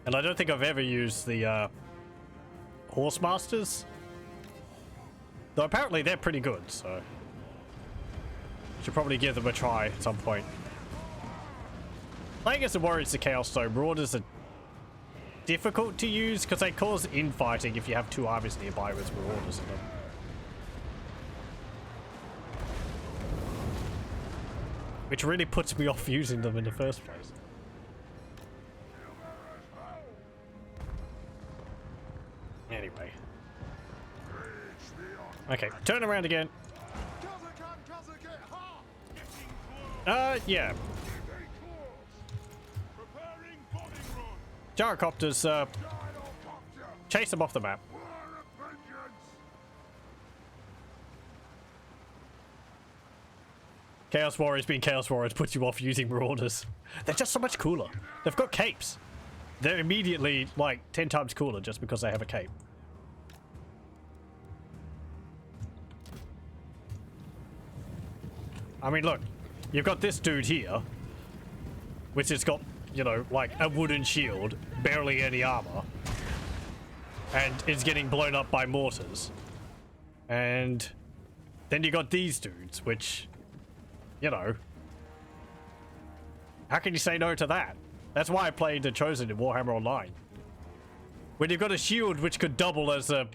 And I don't think I've ever used the Horse Masters. Though apparently they're pretty good, so should probably give them a try at some point. Playing as the Warriors of Chaos though, Marauders are difficult to use because they cause infighting if you have two armies nearby with Marauders in them. Which really puts me off using them in the first place. Anyway. Okay, turn around again. Yeah. Gyrocopters, chase them off the map. Chaos Warriors being Chaos Warriors puts you off using Marauders. They're just so much cooler. They've got capes. They're immediately, like, 10 times cooler just because they have a cape. I mean, look. You've got this dude here, which has got, you know, like a wooden shield, barely any armor, and is getting blown up by mortars. And then you got these dudes, which, you know, how can you say no to that? That's why I played the Chosen in Warhammer Online. When you've got a shield which could double as a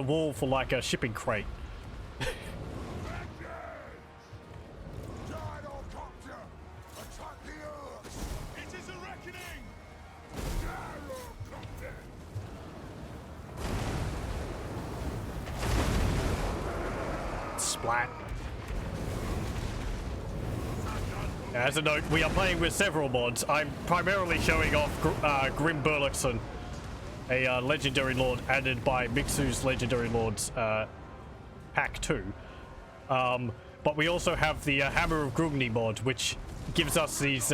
wall for like a shipping crate. Splat. As a note, we are playing with several mods. I'm primarily showing off Grimm Burloksson, a legendary lord added by Mixu's legendary lords pack 2. But we also have the Hammer of Grungni mod, which gives us these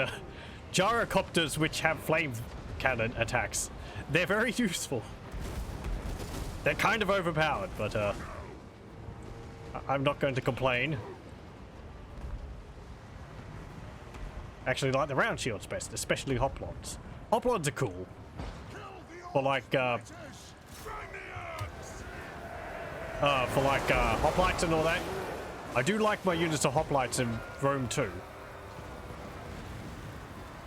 gyrocopters which have flame cannon attacks. They're very useful. They're kind of overpowered, but I'm not going to complain. Actually like the round shields best, especially hoplons. Hoplons are cool. For like hoplites and all that. I do like my units of hoplites in Rome 2.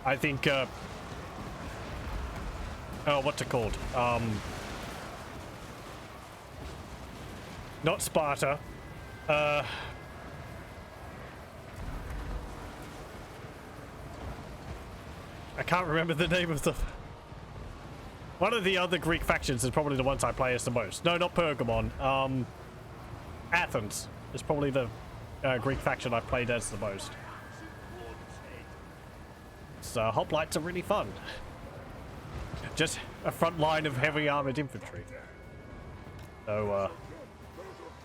I think what's it called? Not Sparta. I can't remember the name of the... One of the other Greek factions is probably the ones I play as the most. No, not Pergamon. Athens is probably the Greek faction I played as the most. So hoplites are really fun. Just a front line of heavy armored infantry. So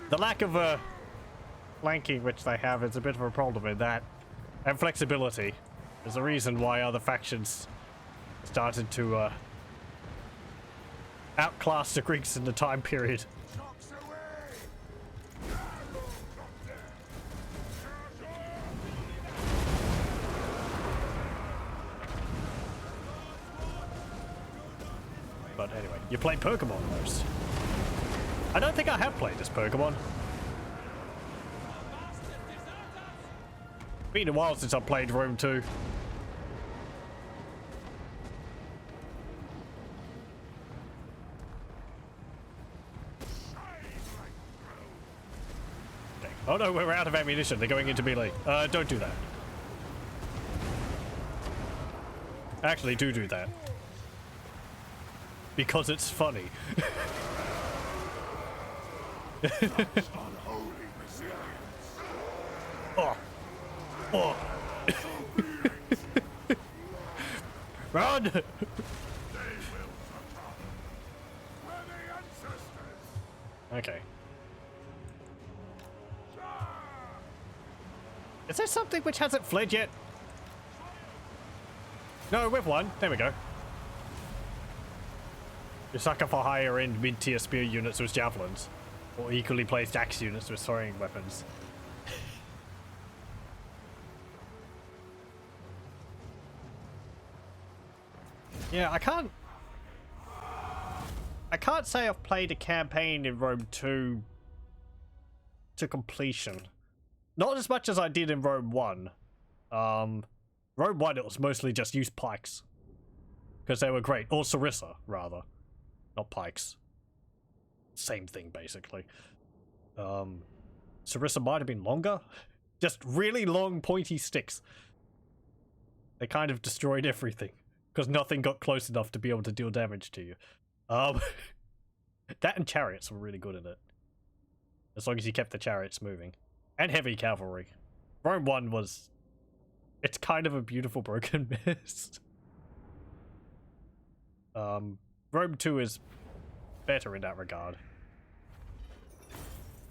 the lack of flanking which they have is a bit of a problem in that, and flexibility. There's a reason why other factions started to outclass the Greeks in the time period. But anyway, you play Pergamon most. I don't think I have played this Pergamon. Been a while since I played Rome 2. Okay. Oh no, we're out of ammunition. They're going into melee. Don't do that. Actually, do that. Because it's funny. Oh. Oh. Run! Okay. Is there something which hasn't fled yet? No, we've won. There we go. You sucker for higher end mid-tier spear units with javelins, or equally placed axe units with throwing weapons. Yeah, I can't say I've played a campaign in Rome 2 to completion. Not as much as I did in Rome 1. Rome 1 it was mostly just use pikes. Because they were great. Or Sarissa, rather. Not pikes. Same thing, basically. Sarissa might have been longer. Just really long, pointy sticks. They kind of destroyed everything. Because nothing got close enough to be able to deal damage to you. That and chariots were really good in it. As long as you kept the chariots moving. And heavy cavalry. Rome 1 was... It's kind of a beautiful broken mist. Rome 2 is better in that regard.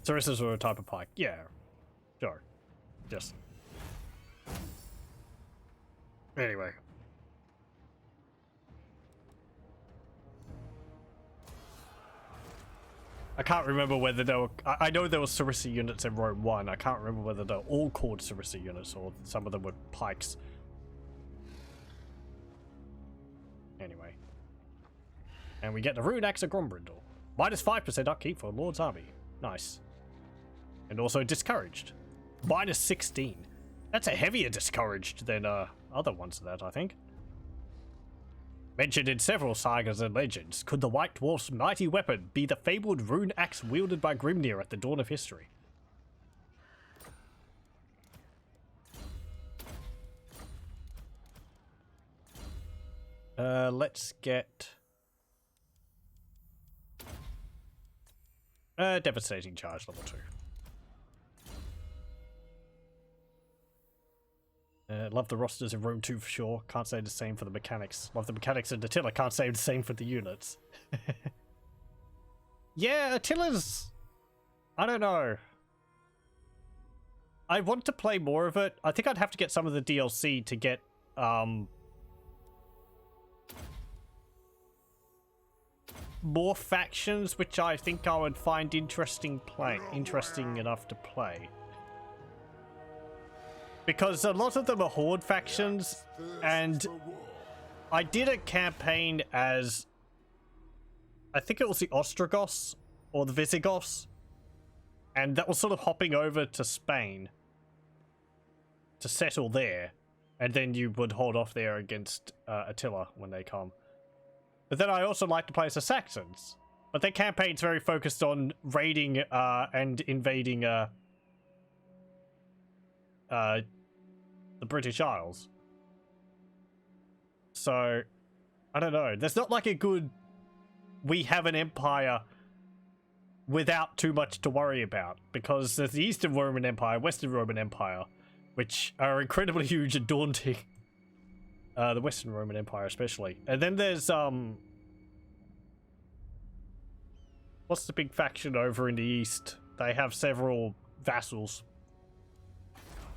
Sarissas were a type of pike. Yeah. Sure. Just... Anyway. I can't remember whether there were... I know there were Sarissa units in Rome 1. I can't remember whether they're all called Sarissa units or some of them were pikes. Anyway. And we get the Rune Axe of Grombrindle. Minus 5% upkeep for Lord's Army. Nice. And also discouraged. Minus 16. That's a heavier discouraged than other ones of that, I think. Mentioned in several sagas and legends, could the White Dwarf's mighty weapon be the fabled rune axe wielded by Grimnir at the dawn of history? Let's get... devastating charge, level 2. Love the rosters in Rome 2 for sure. Can't say the same for the mechanics. Love the mechanics in Attila. Can't say the same for the units. Yeah, Attila's... I don't know. I want to play more of it. I think I'd have to get some of the DLC to get... more factions, which I think I would find interesting enough to play. Because a lot of them are horde factions, and I did a campaign as, I think it was the Ostrogoths or the Visigoths, and that was sort of hopping over to Spain to settle there, and then you would hold off there against Attila when they come. But then I also like to play as the Saxons, but their campaign's very focused on raiding and invading the British Isles. So, I don't know. There's not like a good, we have an empire without too much to worry about, because there's the Eastern Roman Empire, Western Roman Empire, which are incredibly huge and daunting. The Western Roman Empire especially. And then there's, what's the big faction over in the East? They have several vassals.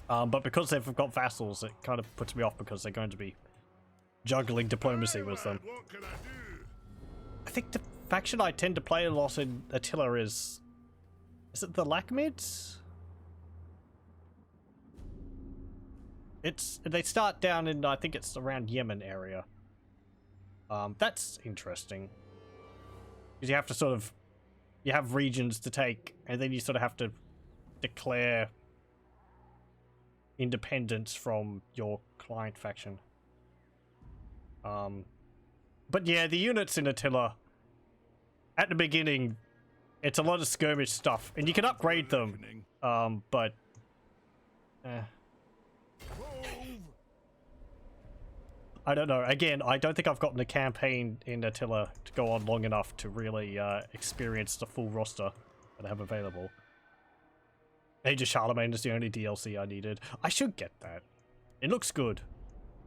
But because they've got vassals, it kind of puts me off because they're going to be juggling diplomacy with them. I think the faction I tend to play a lot in Attila is it the Lakhmids? They start down in, I think it's around Yemen area. That's interesting. Because you have to sort of, you have regions to take, and then you sort of have to declare independence from your client faction. But yeah, the units in Attila, at the beginning, it's a lot of skirmish stuff, and you can upgrade them, but... I don't know. Again, I don't think I've gotten a campaign in Attila to go on long enough to really experience the full roster that I have available. Age of Charlemagne is the only DLC I needed. I should get that. It looks good.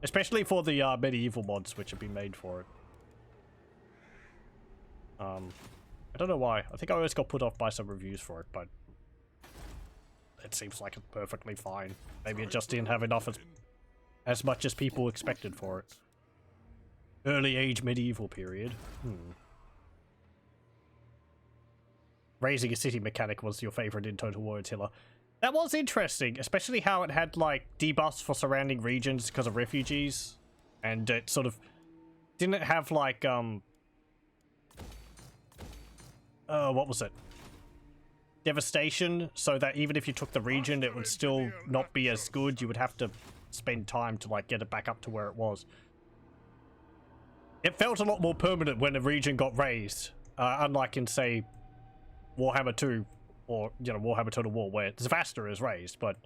Especially for the medieval mods which have been made for it. I don't know why. I think I always got put off by some reviews for it, but... it seems like it's perfectly fine. Maybe it just didn't have enough as much as people expected for it. Early age medieval period. Raising a city mechanic was your favorite in Total War Attila. That was interesting, especially how it had like debuffs for surrounding regions because of refugees. And it sort of didn't have like what was it? Devastation, so that even if you took the region, it would still not be as good. You would have to spend time to like get it back up to where it was. It felt a lot more permanent when a region got raised, unlike in say Warhammer 2 or Warhammer Total War, where Zvastor is raised. But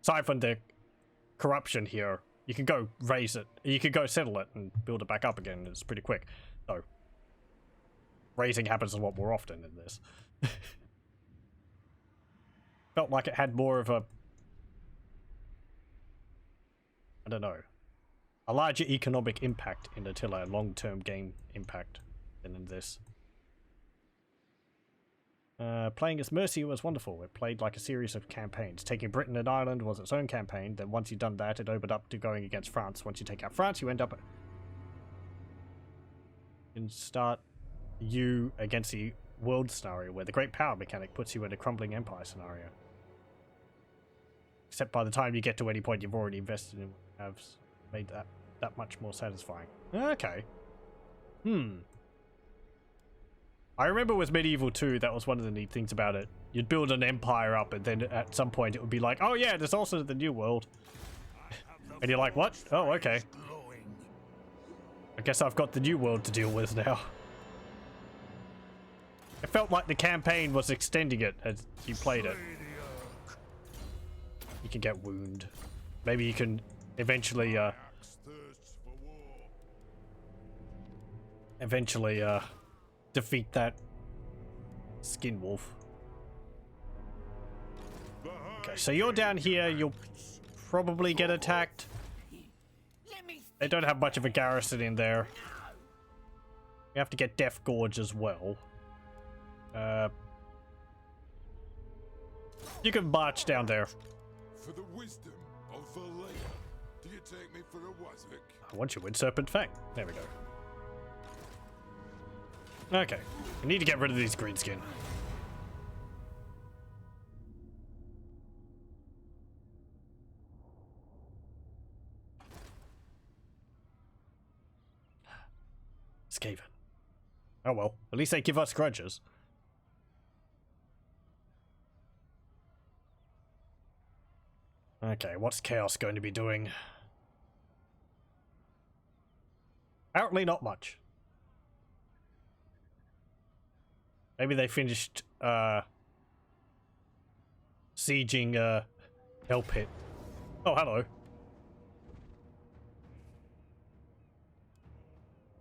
aside from the corruption here, you can go raise it, you can go settle it and build it back up again. It's pretty quick. So raising happens a lot more often in this. Felt like it had more of a, I don't know, a larger economic impact in Attila, long-term game impact than in this. Playing as Mercy was wonderful. It played like a series of campaigns. Taking Britain and Ireland was its own campaign. Then once you'd done that, it opened up to going against France. Once you take out France, you end up and start you against the world scenario, where the great power mechanic puts you in a crumbling empire scenario. Except by the time you get to any point, you've already invested in have made that much more satisfying. Okay. I I remember with Medieval 2, that was one of the neat things about it. You'd build an empire up, and then at some point it would be like, oh yeah, there's also the New World. And you're like, what? Oh, okay. I guess I've got the New World to deal with now. It felt like the campaign was extending it as you played it. You can get wound. Maybe you can eventually, defeat that skin wolf. Okay, so you're down here. You'll probably get attacked. They don't have much of a garrison in there. You have to get Death Gorge as well. You can march down there. For the wisdom of Valleja, do you take me for a wazzock? I want you in Serpent Fang. There we go. Okay, I need to get rid of these greenskin. Skaven. Oh well, at least they give us grudges. Okay, what's Chaos going to be doing? Apparently not much. Maybe they finished, sieging, Hell Pit. Oh, hello.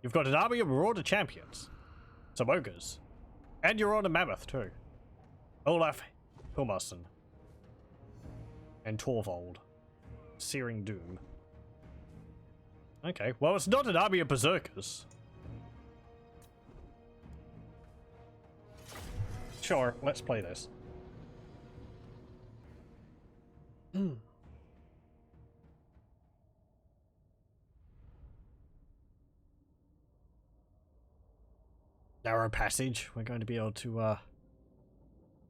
You've got an army of Marauder champions. Some ogres. And you're on a mammoth, too. Olaf Hilmarsson. And Torvald. Searing Doom. Okay, well, it's not an army of berserkers. Sure, let's play this. Narrow passage. We're going to be able to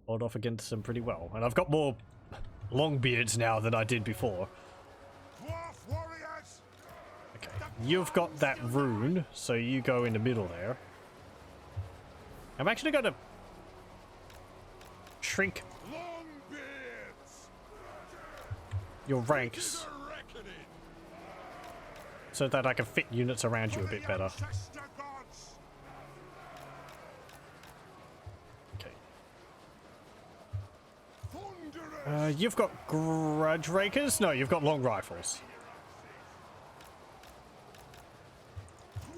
hold off against them pretty well. And I've got more long beards now than I did before. Okay, you've got that rune, so you go in the middle there. I'm actually going to shrink your ranks so that I can fit units around you a bit better. You've got grudge rakers? No, you've got long rifles.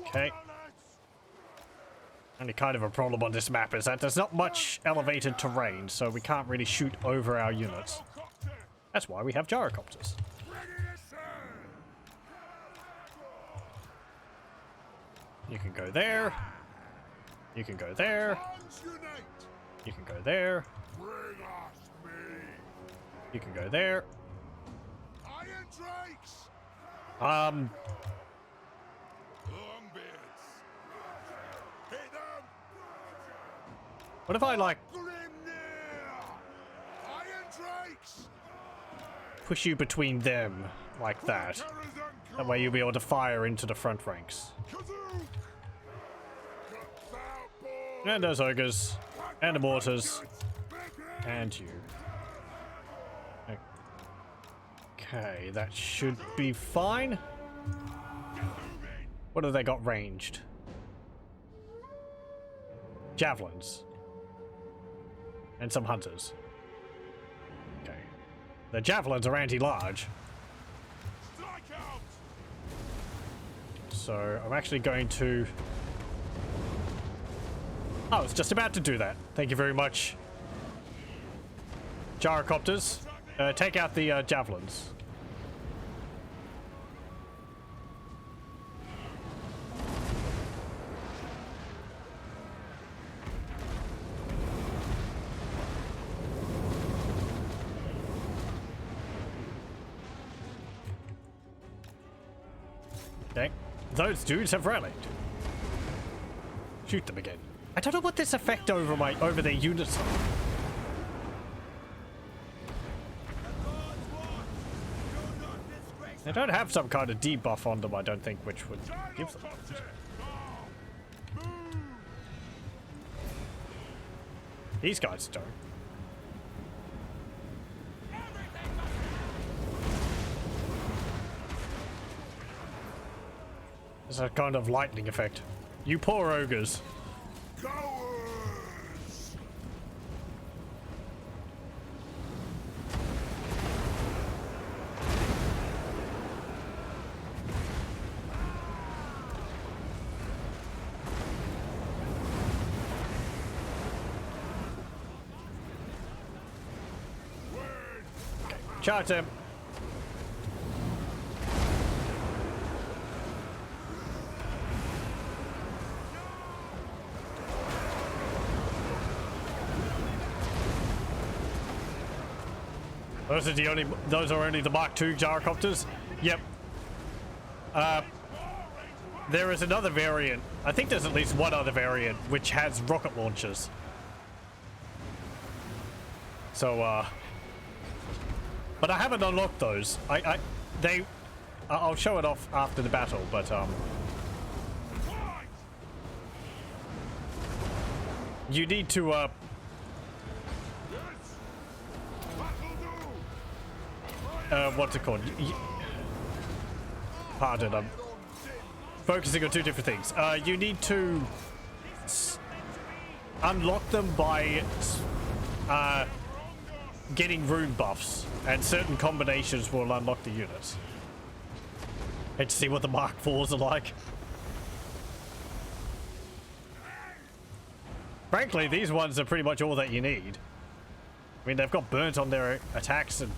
Okay. Only kind of a problem on this map is that there's not much elevated terrain, so we can't really shoot over our units. That's why we have gyrocopters. You can go there. You can go there. You can go there. You can go there. What if I like push you between them like that? That way you'll be able to fire into the front ranks. And those ogres. And the mortars. And you. Okay, that should be fine. What have they got ranged? Javelins. And some hunters. Okay. The javelins are anti-large. So I'm actually going to... Oh, I was just about to do that. Thank you very much. Gyrocopters. Take out the javelins. Okay, those dudes have rallied. Shoot them again. I don't know what this effect over their units are. They don't have some kind of debuff on them, I don't think, which would give them. These guys don't. There's a kind of lightning effect. You poor ogres. Cowards! Charge him. Those are only the Mark II gyrocopters? Yep. There is another variant. I think there's at least one other variant which has rocket launchers. So, but I haven't unlocked those. I'll show it off after the battle, but, you need to, what's it called? Pardon, I'm focusing on two different things. You need to unlock them by getting rune buffs, and certain combinations will unlock the units. And to see what the Mark IVs are like. Frankly, these ones are pretty much all that you need. I mean, they've got burnt on their attacks and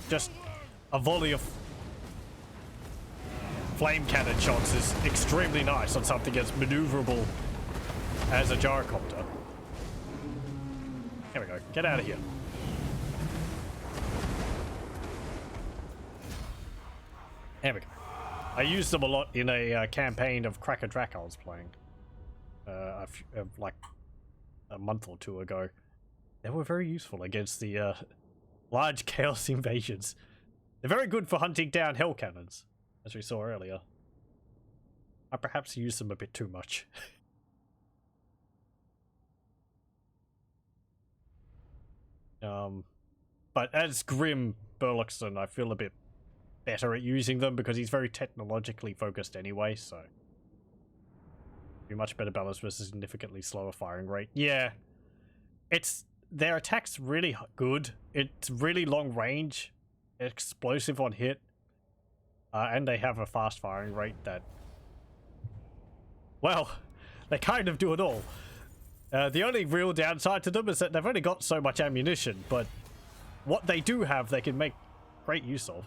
just a volley of flame cannon shots is extremely nice on something as maneuverable as a gyrocopter. Here we go. Get out of here. There we go. I used them a lot in a campaign of Cracker Drac I was playing. Like a month or two ago. They were very useful against the large chaos invasions. They're very good for hunting down hell cannons, as we saw earlier. I perhaps used them a bit too much. But as Grimm Burloksson, I feel a bit better at using them because he's very technologically focused anyway, so be much better balance versus significantly slower firing rate. Yeah, their attack's really good. It's really long range, explosive on hit, and they have a fast firing rate that, well, they kind of do it all. The only real downside to them is that they've only got so much ammunition, but what they do have, they can make great use of.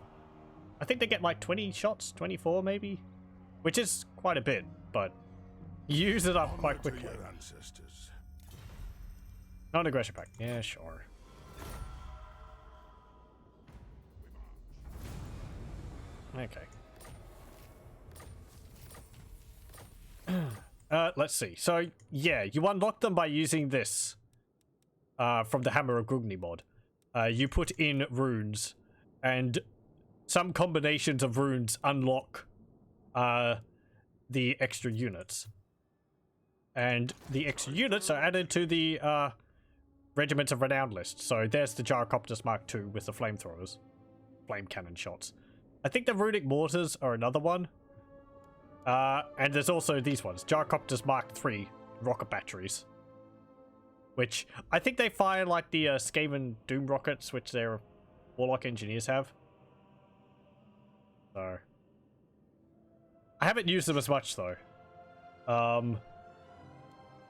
I think they get like 20 shots, 24 maybe, which is quite a bit, but you use it up quite quickly. Non-aggression pact, yeah, sure. Okay. Let's see. So, yeah, you unlock them by using this from the Hammer of Grungni mod. You put in runes, and some combinations of runes unlock the extra units. And the extra units are added to the Regiments of Renown list. So there's the Gyrocopters Mark II with the flamethrowers. Flame cannon shots. I think the Runic Mortars are another one. And there's also these ones. Gyrocopters Mark III rocket batteries. Which, I think they fire like the Skaven Doom rockets, which their Warlock engineers have. So, I haven't used them as much, though.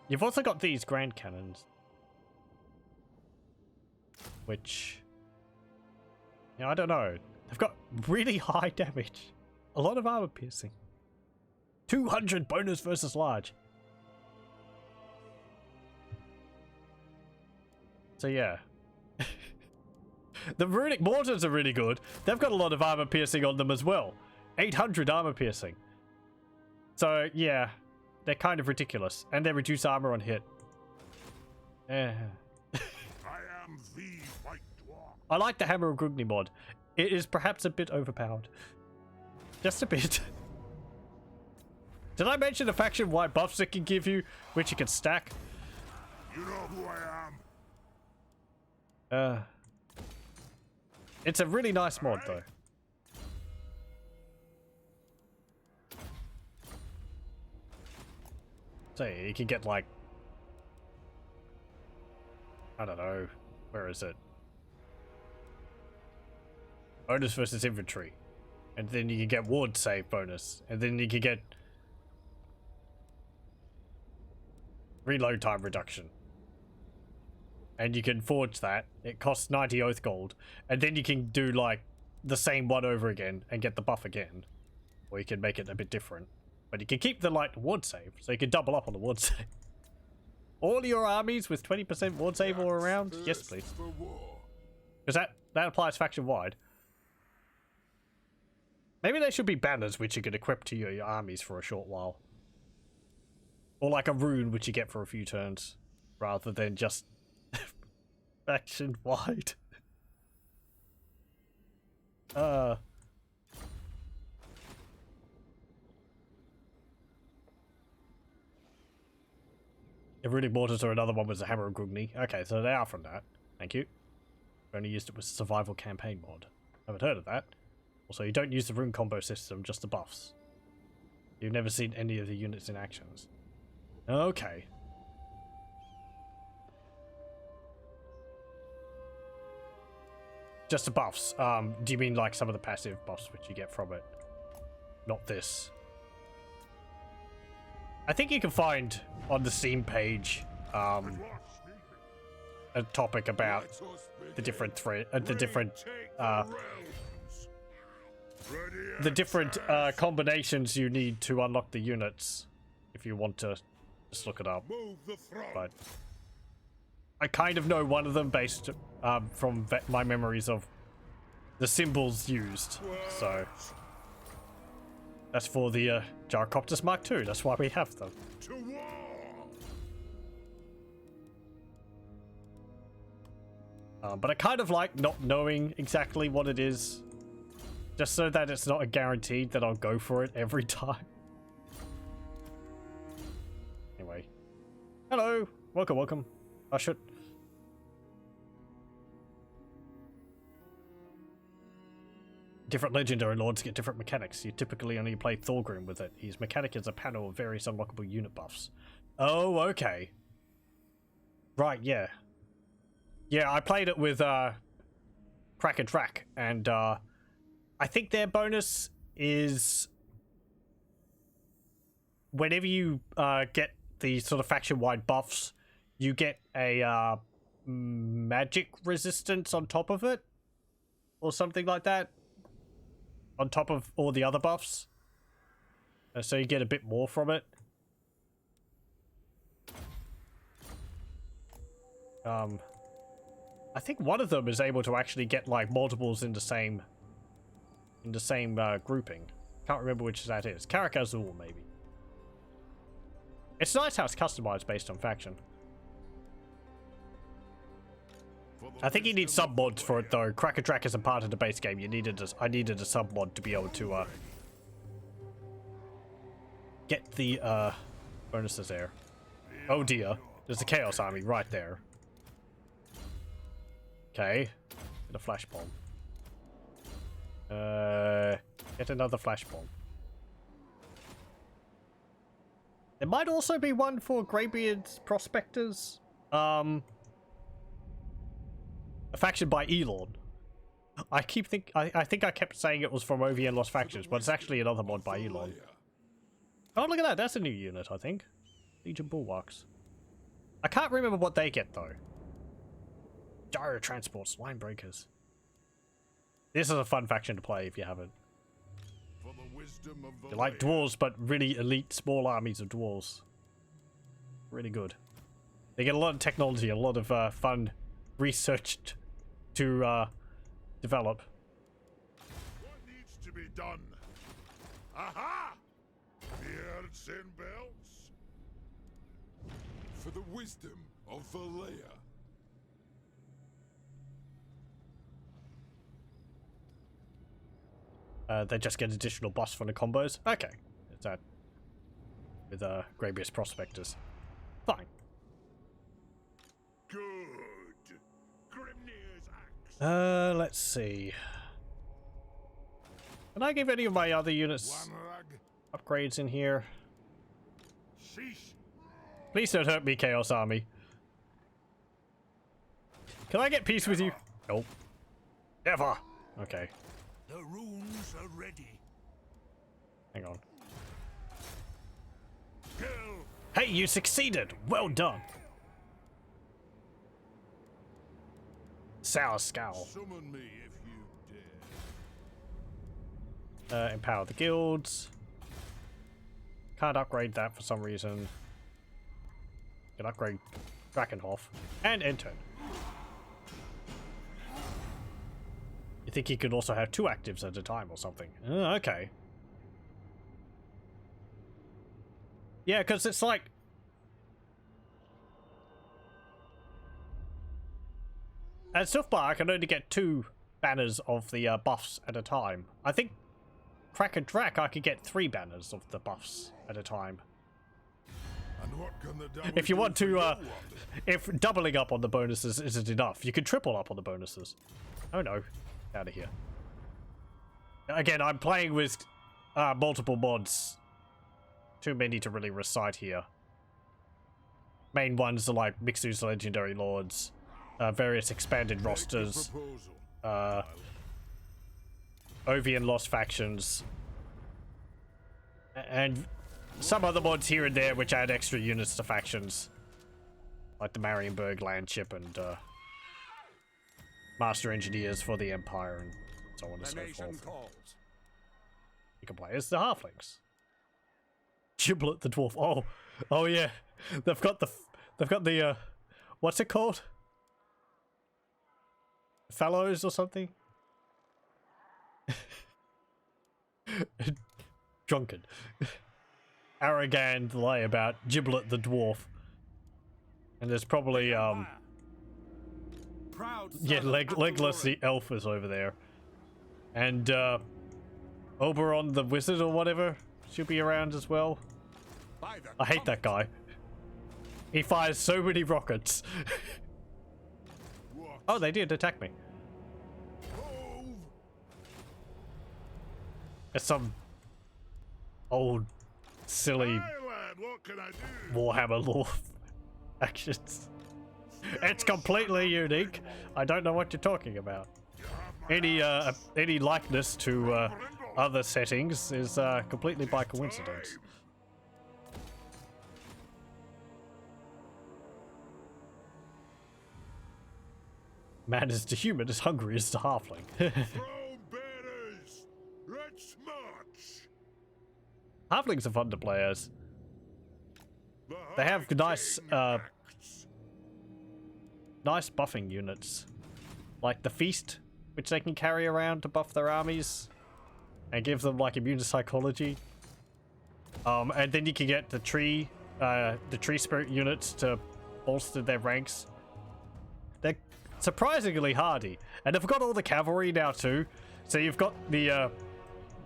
You've also got these Grand Cannons. Which, you know, I don't know. They've got really high damage. A lot of armor piercing. 200 bonus versus large. So yeah. The Runic Mortars are really good. They've got a lot of armor piercing on them as well. 800 armor piercing. So yeah, they're kind of ridiculous. And they reduce armor on hit. Yeah. I am the White Dwarf. I like the Hammer of Grungni mod. It is perhaps a bit overpowered. Just a bit. Did I mention the faction wide buffs it can give you, which you can stack? You know who I am? It's a really nice mod, though. So you can get, like... I don't know. Where is it? Bonus versus infantry. And then you can get ward save bonus. And then you can get... reload time reduction. And you can forge that. It costs 90 oath gold. And then you can do, like, the same one over again and get the buff again. Or you can make it a bit different. But you can keep the, like, ward save. So you can double up on the ward save. All your armies with 20% ward save all around? Yes, please. Because that applies faction-wide. Maybe there should be banners which you can equip to your armies for a short while. Or like a rune which you get for a few turns. Rather than just... faction-wide. If really mortars or another one was a hammer of Grungni. Okay, so they are from that. Thank you. Only used it with a survival campaign mod. Haven't heard of that. Also, you don't use the rune combo system, just the buffs. You've never seen any of the units in actions. Okay. Just the buffs. Do you mean like some of the passive buffs which you get from it? Not this. I think you can find on the Steam page a topic about the different combinations you need to unlock the units if you want to just look it up. But I kind of know one of them based from my memories of the symbols used. So that's for the Gyrocopters Mark II. That's why we have them. But I kind of like not knowing exactly what it is. Just so that it's not a guaranteed that I'll go for it every time. Anyway. Hello! Welcome, welcome. I should... Different legendary lords get different mechanics. You typically only play Thorgrim with it. His mechanic is a panel of various unlockable unit buffs. Oh, okay. Right, yeah. Yeah, I played it with Crack and Track, and I think their bonus is whenever you get the sort of faction-wide buffs, you get a magic resistance on top of it, or something like that. On top of all the other buffs. So you get a bit more from it. I think one of them is able to actually get like multiples in the same grouping. Can't remember which that is. Karak Azul, maybe. It's nice how it's customized based on faction. I think you need sub mods for it though. Cracker Track isn't part of the base game. I needed a sub mod to be able to get the bonuses there. Oh dear, there's a Chaos Army right there. Okay, get a flash bomb. Get another flash bomb. There might also be one for Greybeard's Prospectors. A faction by Elon. I think I kept saying it was from OVN Lost Factions, but it's actually another mod by Elon. Oh, look at that. That's a new unit, I think. Legion Bulwarks. I can't remember what they get, though. Gyro Transports, Line Breakers. This is a fun faction to play if you haven't. You like dwarves, but really elite small armies of dwarves. Really good. They get a lot of technology, a lot of fun research to develop. What needs to be done? Aha! Beards and belts? For the wisdom of Valea. They just get additional buffs from the combos. Okay. It's that with Greybeard's Prospectors. Fine. Good. Grimnir Let's see. Can I give any of my other units upgrades in here? Please don't hurt me, Chaos Army. Can I get peace with you? Nope. Never. Okay. The runes are ready. Hang on. Kill. Hey, you succeeded! Well done! Sour Scowl. Summon me if you dare. Empower the guilds. Can't upgrade that for some reason. Can upgrade Drakenhof. And enter. You think he could also have 2 actives at a time or something? Okay. Yeah, because it's like... At Silfbar, I can only get 2 banners of the buffs at a time. I think Crack Drac, I could get 3 banners of the buffs at a time. And what can the If you want to, if doubling up on the bonuses isn't enough, you can triple up on the bonuses. Oh no, out of here. Again, I'm playing with multiple mods. Too many to really recite here. Main ones are like Mixu's Legendary Lords, various expanded rosters, Ovian Lost Factions, and some other mods here and there which add extra units to factions. Like the Marienburg Landship and Master Engineers for the Empire and so on and so forth. You can play as the Halflings. Giblet the Dwarf. Oh yeah. They've got the what's it called? Fellows or something? Drunken. Arrogant lie about Giblet the Dwarf. And there's probably yeah, Legless the Elf is over there. And Oberon the Wizard or whatever should be around as well. I hate that guy. He fires so many rockets. Oh, they did attack me. It's some old, silly Warhammer lore actions. It's completely unique. I don't know what you're talking about. Any likeness to other settings is completely by coincidence. Man is to human as hungry as the halfling. Let's march. Halflings are fun to play as. They have nice nice buffing units. Like the Feast, which they can carry around to buff their armies and give them like immune to psychology. And then you can get the tree spirit units to bolster their ranks. They're surprisingly hardy, and they've got all the cavalry now too. So you've got the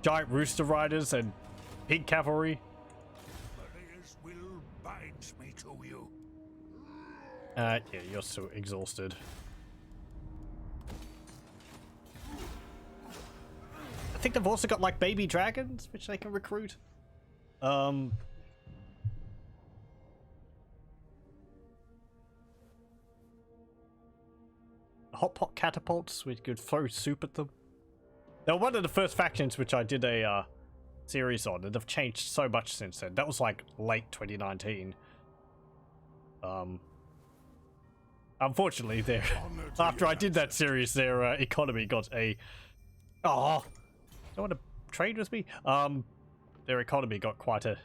giant rooster riders and pig cavalry. Players will binds me to you. Yeah, you're so exhausted. I think they've also got like baby dragons, which they can recruit. Hot pot catapults, we could throw soup at them. They were one of the first factions which I did a series on, and they've changed so much since then. That was like late 2019. Unfortunately, after I did that series, their economy got a... Oh, don't want to trade with me? Their economy got quite a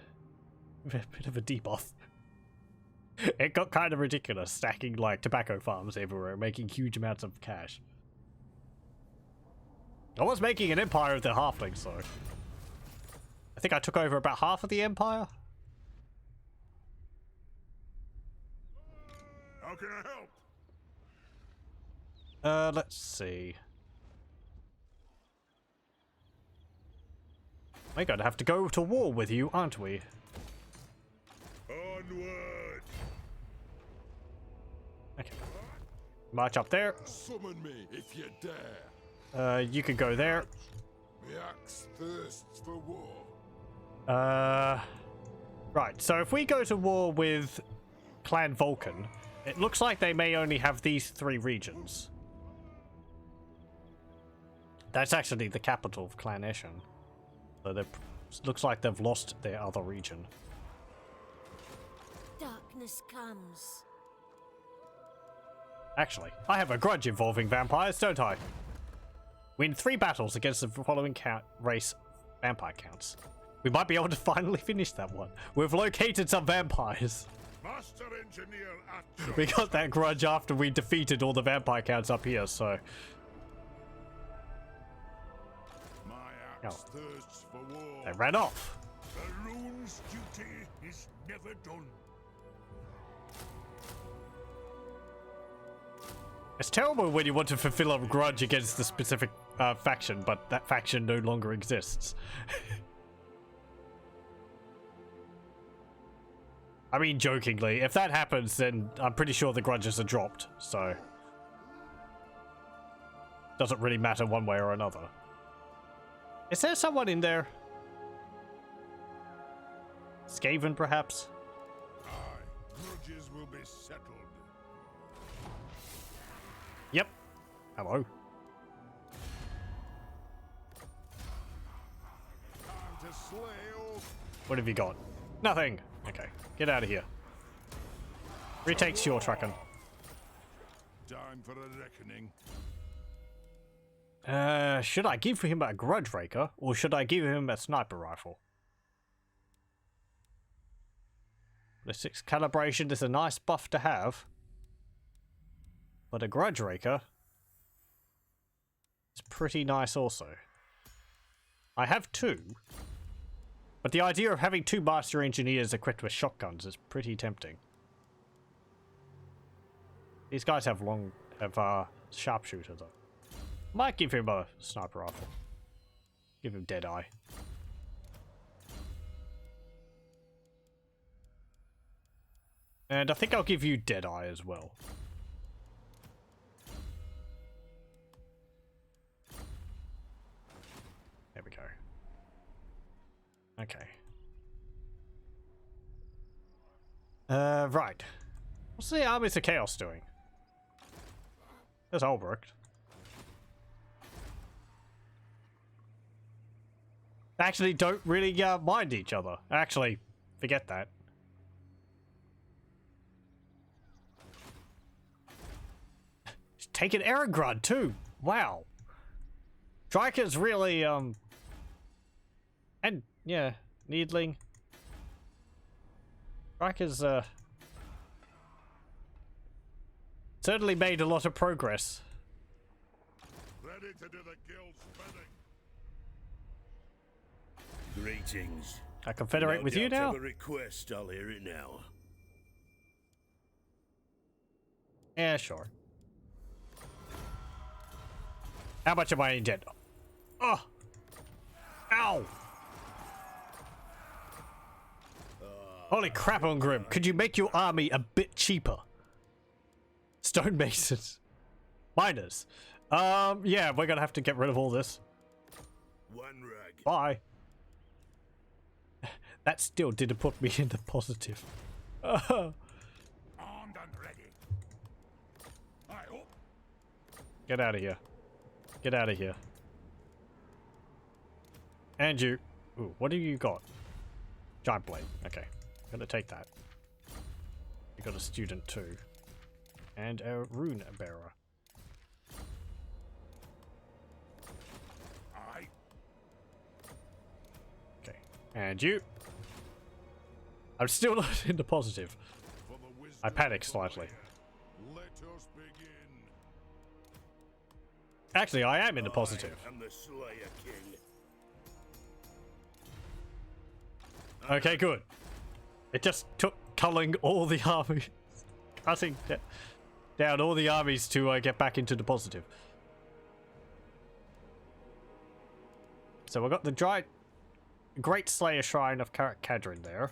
bit of a debuff. It got kind of ridiculous, stacking like tobacco farms everywhere, making huge amounts of cash. I was making an empire of the halflings, though. I think I took over about half of the empire. How can I help? Let's see. We're gonna have to go to war with you, aren't we? Onward. Okay. March up there. Summon me if you dare. You could go there. The axe thirsts for war. Right, so if we go to war with Clan Vulcan, it looks like they may only have these 3 regions. That's actually the capital of Clan Eshen. So looks like they've lost their other region. Darkness comes. Actually, I have a grudge involving vampires, don't I? Win 3 battles against the following race vampire counts. We might be able to finally finish that one. We've located some vampires. Master Engineer at We got that grudge after we defeated all the vampire counts up here, so... my axe thirsts for war. They ran off. The loon's duty is never done. It's terrible when you want to fulfill a grudge against a specific faction, but that faction no longer exists. I mean, jokingly, if that happens, then I'm pretty sure the grudges are dropped, so... Doesn't really matter one way or another. Is there someone in there? Skaven, perhaps? Aye, grudges will be settled. Yep. Hello. Time to slay all. What have you got? Nothing. Okay, get out of here. Retakes your trucking. Time for a reckoning. Should I give him a grudge raker, or should I give him a sniper rifle? The 6 calibration is a nice buff to have, but a grudge raker is pretty nice also. I have 2, but the idea of having 2 master engineers equipped with shotguns is pretty tempting. These guys have sharpshooter though. Might give him a sniper rifle. Give him Deadeye. And I think I'll give you Deadeye as well. There we go. Okay. Right. What's the Armies of Chaos doing? There's Albrecht. They actually don't really mind each other. Actually, forget that. He's taking Erengrad too. Wow. Striker's really, and, yeah, Needling. Striker's, certainly made a lot of progress. Ready to do the guild's bidding. Greetings. I confederate with you now? Have a request, I'll hear it now. Yeah, sure. How much am I in debt? Oh! Ow! Holy crap on Grimm. Could you make your army a bit cheaper? Stonemasons. Miners. Yeah, we're gonna have to get rid of all this. One rag. Bye. That still didn't put me in the positive. Armed and ready. I hope. Get out of here. Get out of here. And you. Ooh, what do you got? Giant blade. Okay. Gonna take that. You got a student too. And a rune bearer. Aye. Okay. And you. I'm still not in the positive. For the wisdom I panicked of the slightly. Slayer, let us begin. Actually, I am in the positive. I'm the Slayer King. Okay, good. It just took culling all the armies. Cutting down all the armies to get back into the positive. So we've got the Great Slayer Shrine of Karak Kadrin there.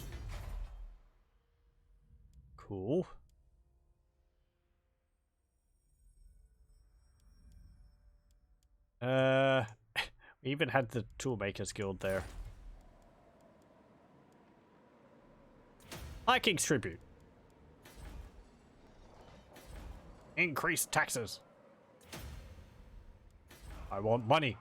Cool. We even had the Toolmakers Guild there. High King's Tribute. Increased taxes. I want money.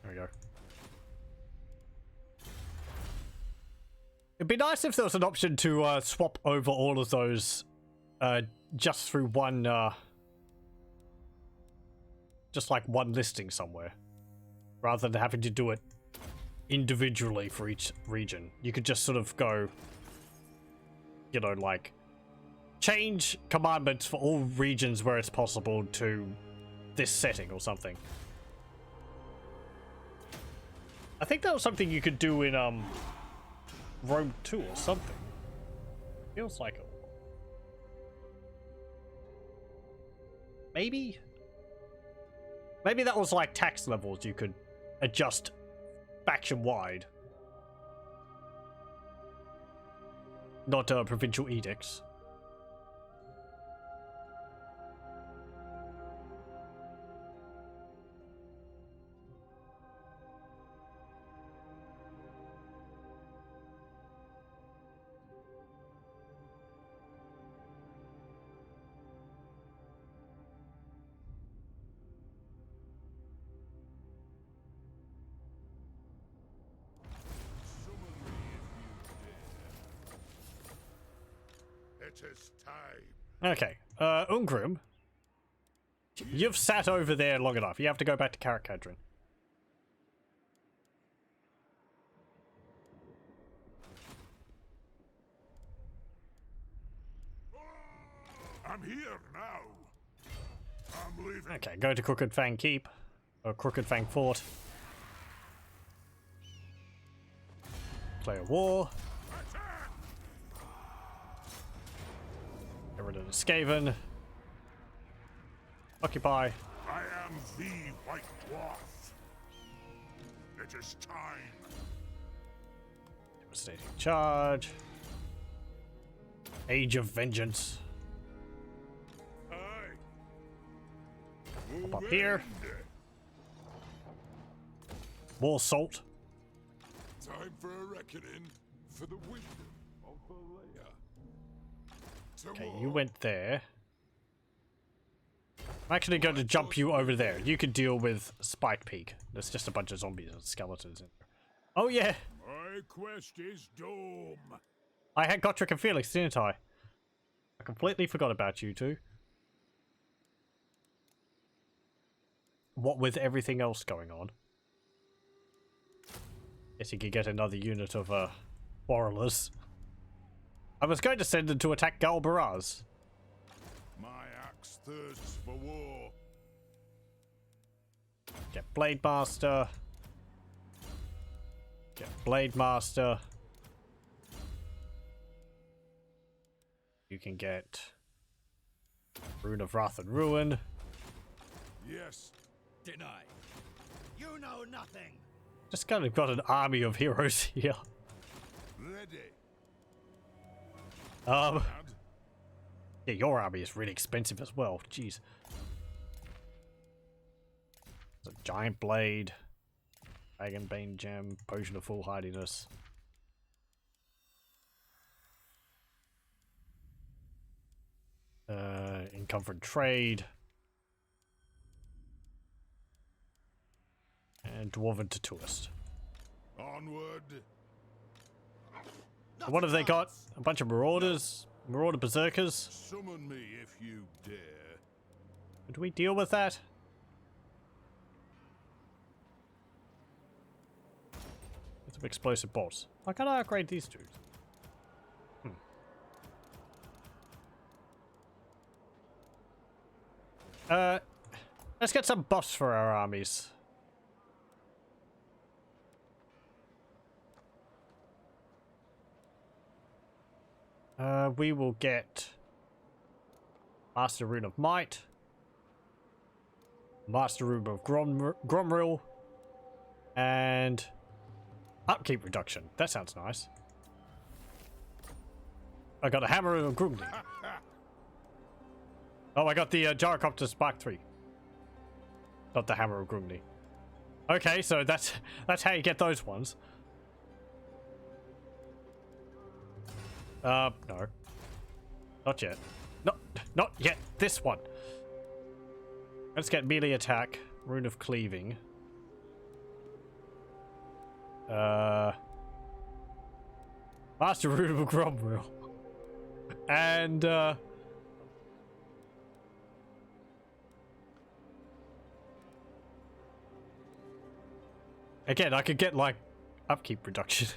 There we go. It'd be nice if there was an option to swap over all of those just through one, just like one listing somewhere, rather than having to do it individually for each region. You could just sort of go, you know, like change commandments for all regions where it's possible to this setting or something. I think that was something you could do in Rome 2 or something. Feels like it. Maybe that was like tax levels you could adjust faction wide, not provincial edicts. It is time. Okay, Ungrim, you've sat over there long enough. You have to go back to Karakadrin. I'm here now. I'm leaving. Okay, go to Crooked Fang Keep, or Crooked Fang Fort. Declare war. Get rid of the Skaven. Occupy. I am the White Dwarf. It is time. Devastating charge. Age of Vengeance. Aye. Up here. War Salt. Time for a reckoning for the wisdom of Valea. Okay, you went there. I'm actually going to jump you over there. You can deal with Spike Peak. There's just a bunch of zombies and skeletons in there. Oh yeah! My quest is done. I had Gotrek and Felix, didn't I? I completely forgot about you two. What with everything else going on. Guess you could get another unit of warriors. I was going to send them to attack Galbaraz. My axe thirsts for war. Get Blade Master. Get Blade Master. You can get Rune of Wrath and Ruin. Yes. Deny. You know nothing. Just kind of got an army of heroes here. Ready. Yeah, your army is really expensive as well. Jeez. There's a giant blade, Dragonbane gem, potion of foolhardiness. Encumbered trade. And Dwarven Tattooist. Onward. What have they got? A bunch of marauders? Marauder berserkers? Summon me if you dare. Do we deal with that? With some explosive bolts. Why can't I upgrade these dudes? Let's get some buffs for our armies. We will get Master Rune of Might. Master Rune of Gromril. And upkeep reduction. That sounds nice. I got a Hammer of Grungni. Oh, I got the Gyrocopter Spark 3. Not the Hammer of Grungni. Okay, so that's how you get those ones. No. Not yet. Not yet. This one. Let's get melee attack. Rune of Cleaving. Master Rune of Gromril. And, again, I could get, like, upkeep reduction.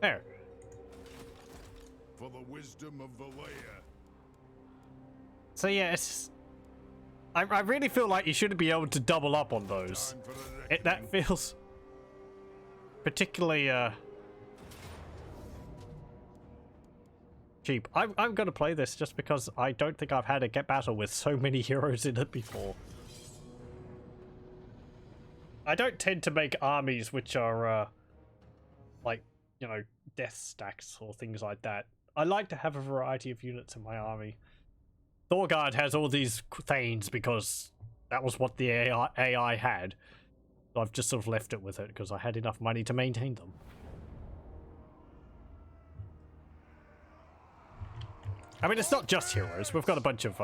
There. For the wisdom of Valea. So yeah, it's... I really feel like you shouldn't be able to double up on those. That feels particularly cheap. I'm gonna play this just because I don't think I've had a get battle with so many heroes in it before. I don't tend to make armies which are like, you know, death stacks or things like that. I like to have a variety of units in my army. Thorgard has all these Thanes because that was what the AI had. So I've just sort of left it with it because I had enough money to maintain them. I mean, it's not just heroes. We've got a bunch of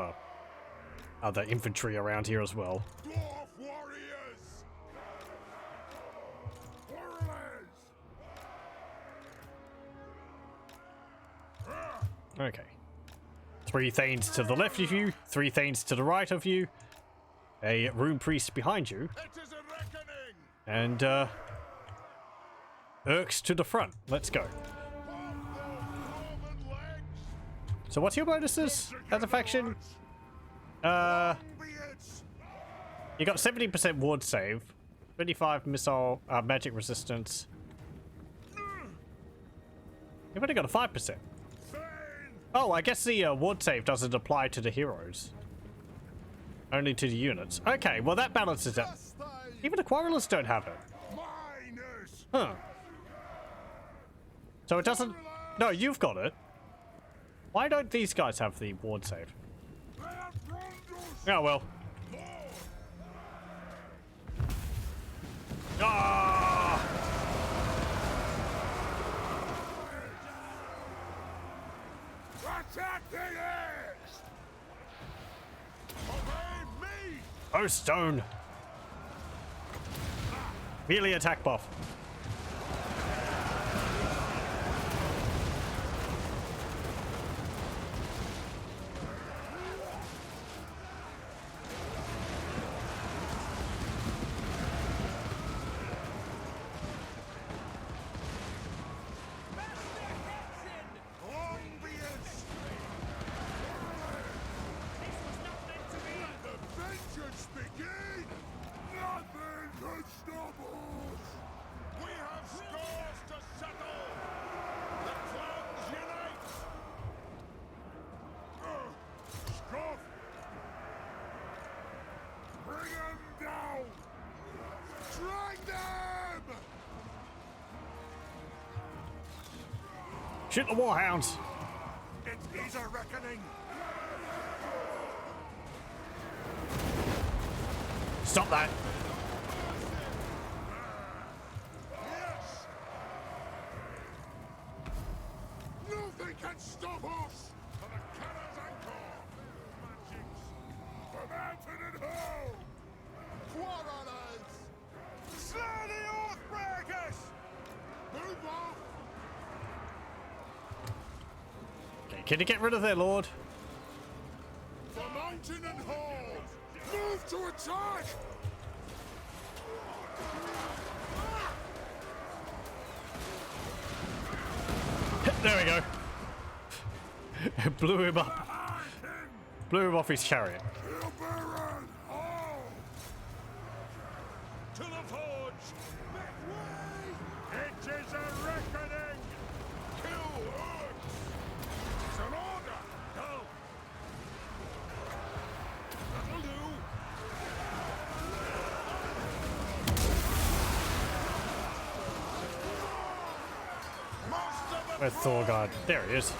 other infantry around here as well. Dwarf warriors! Warriors! Okay. 3 Thanes to the left of you, 3 Thanes to the right of you, a Rune Priest behind you, It is a reckoning! and Urks to the front. Let's go. So what's your bonuses as a faction? You got 70% ward save, 25 missile magic resistance. You've only got a 5%. Oh, I guess the ward save doesn't apply to the heroes. Only to the units. Okay, well that balances out. Even the Quarrelers don't have it. Huh. So it doesn't... No, you've got it. Why don't these guys have the ward save? Oh, well. Ah! Attack the ears! Obey me! Oh, stone. Melee attack buff. Shoot the warhounds! It is a reckoning! Stop that! Yes! Nothing can stop us! For the cannons anchor! Magics! For mountain and home! Quarrelers! Slay the Oathbreakers! Move off! Can you get rid of their lord? For mountain and hold! Move to attack! There we go. Blew him up. Blew him off his chariot. Kill Baron! All! To the forge! Make way! It is a reckoning! Kill Urks! Where's Thorgard? There he is.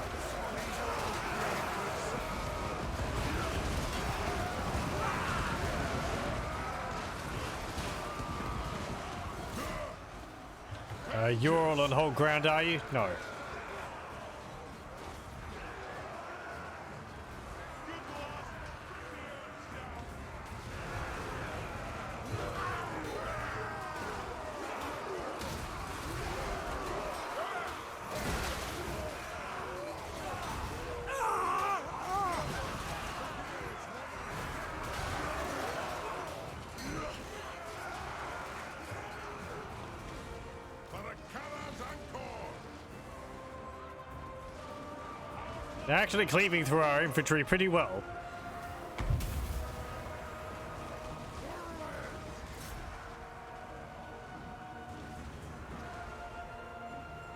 You're all on whole ground, are you? No. They're actually cleaving through our infantry pretty well.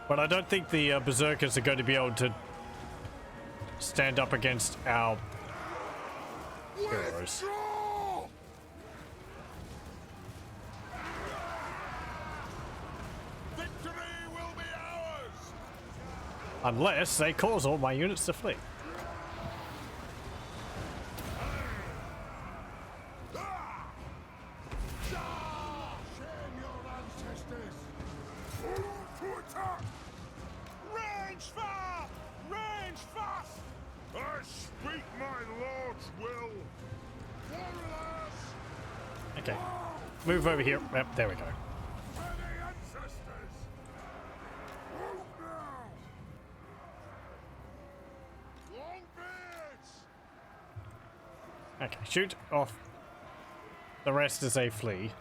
But I don't think the berserkers are going to be able to stand up against our heroes. Unless they cause all my units to flee. Range far! Range fast! I speak my lord's will. Warriors! Okay. Move over here. Yep, there we go. For the ancestors! Move now! Longbeards! Okay, shoot off the rest as they flee.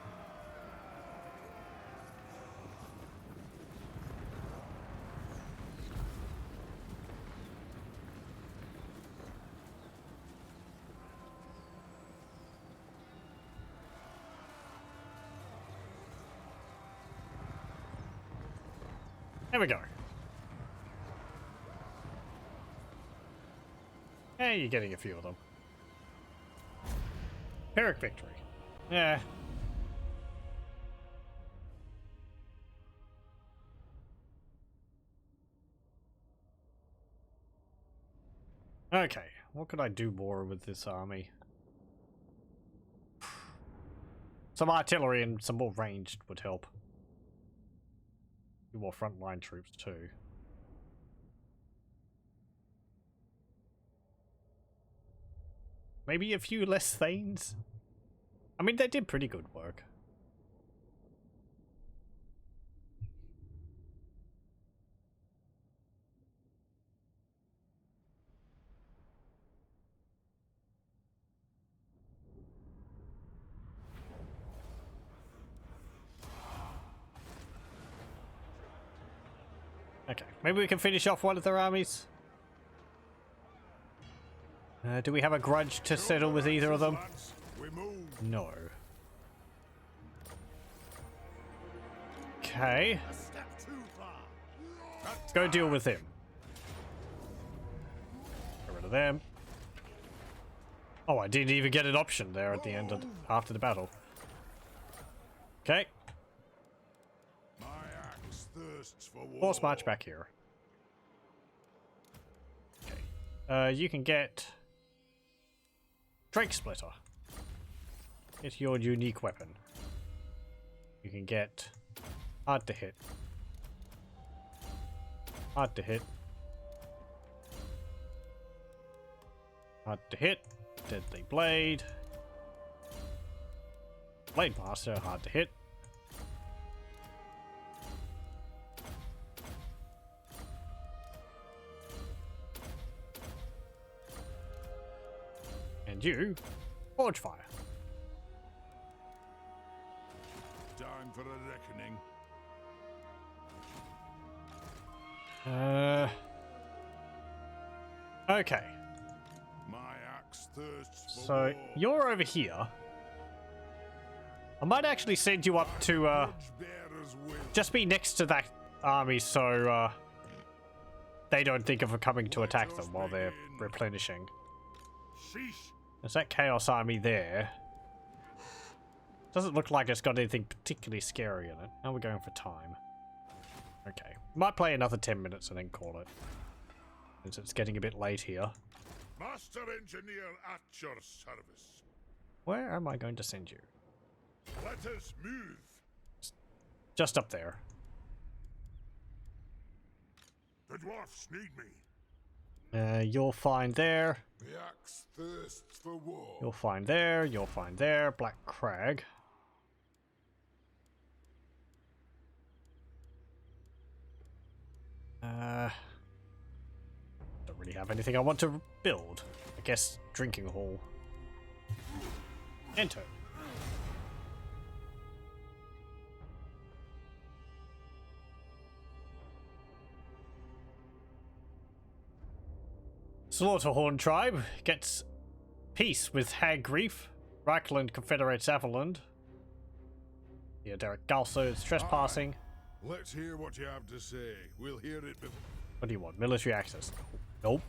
There we go. Hey, you're getting a few of them. Pyrrhic victory. Yeah. Okay, what could I do more with this army? Some artillery and some more ranged would help. More frontline troops too. Maybe a few less Thanes? I mean, they did pretty good work. Okay, maybe we can finish off one of their armies. Do we have a grudge to settle with either of them? No. Okay. Go deal with him. Get rid of them. Oh, I didn't even get an option there at the end of after the battle. Okay. Force march back here. Okay. You can get Drake Splitter. It's your unique weapon. You can get hard to hit. Hard to hit. Hard to hit. Deadly Blade. Blade Master, hard to hit. And you, Forge Fire. Time for a reckoning. Okay. My axe thirsts for So war. you're over here. I might actually send you up to Bearers will. just be next to that army so they don't think of coming to attack them while they're replenishing. Sheesh. There's that Chaos army there. Doesn't look like it's got anything particularly scary in it. Now we're going for time. Okay. Might play another 10 minutes and then call it. Since it's getting a bit late here. Master Engineer at your service. Where am I going to send you? Let us move. Just up there. The dwarfs need me. You'll find there. The axe thirsts for war. You'll find there. You'll find there. Black Crag. Don't really have anything I want to build. I guess drinking hall. Enter. Slaughterhorn tribe gets peace with Hag Grief. Reichland confederates Averland. Yeah, Derek Galso is trespassing. Let's hear what you have to say. We'll hear it before. What do you want? Military access? Nope.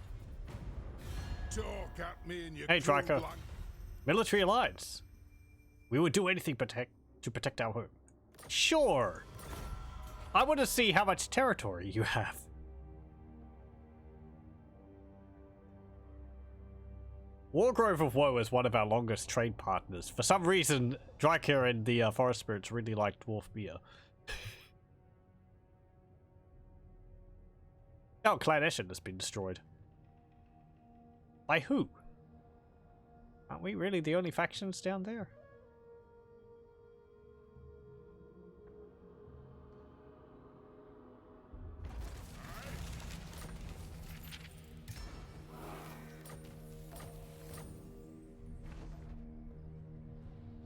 Talk at me and you. Hey, Draco. Military alliance. We would do anything to protect our home. Sure. I want to see how much territory you have. Wargrove of Woe is one of our longest trade partners. For some reason, Draco and the Forest Spirits really like dwarf beer. Oh, Clan Eshin has been destroyed. By who? Aren't we really the only factions down there?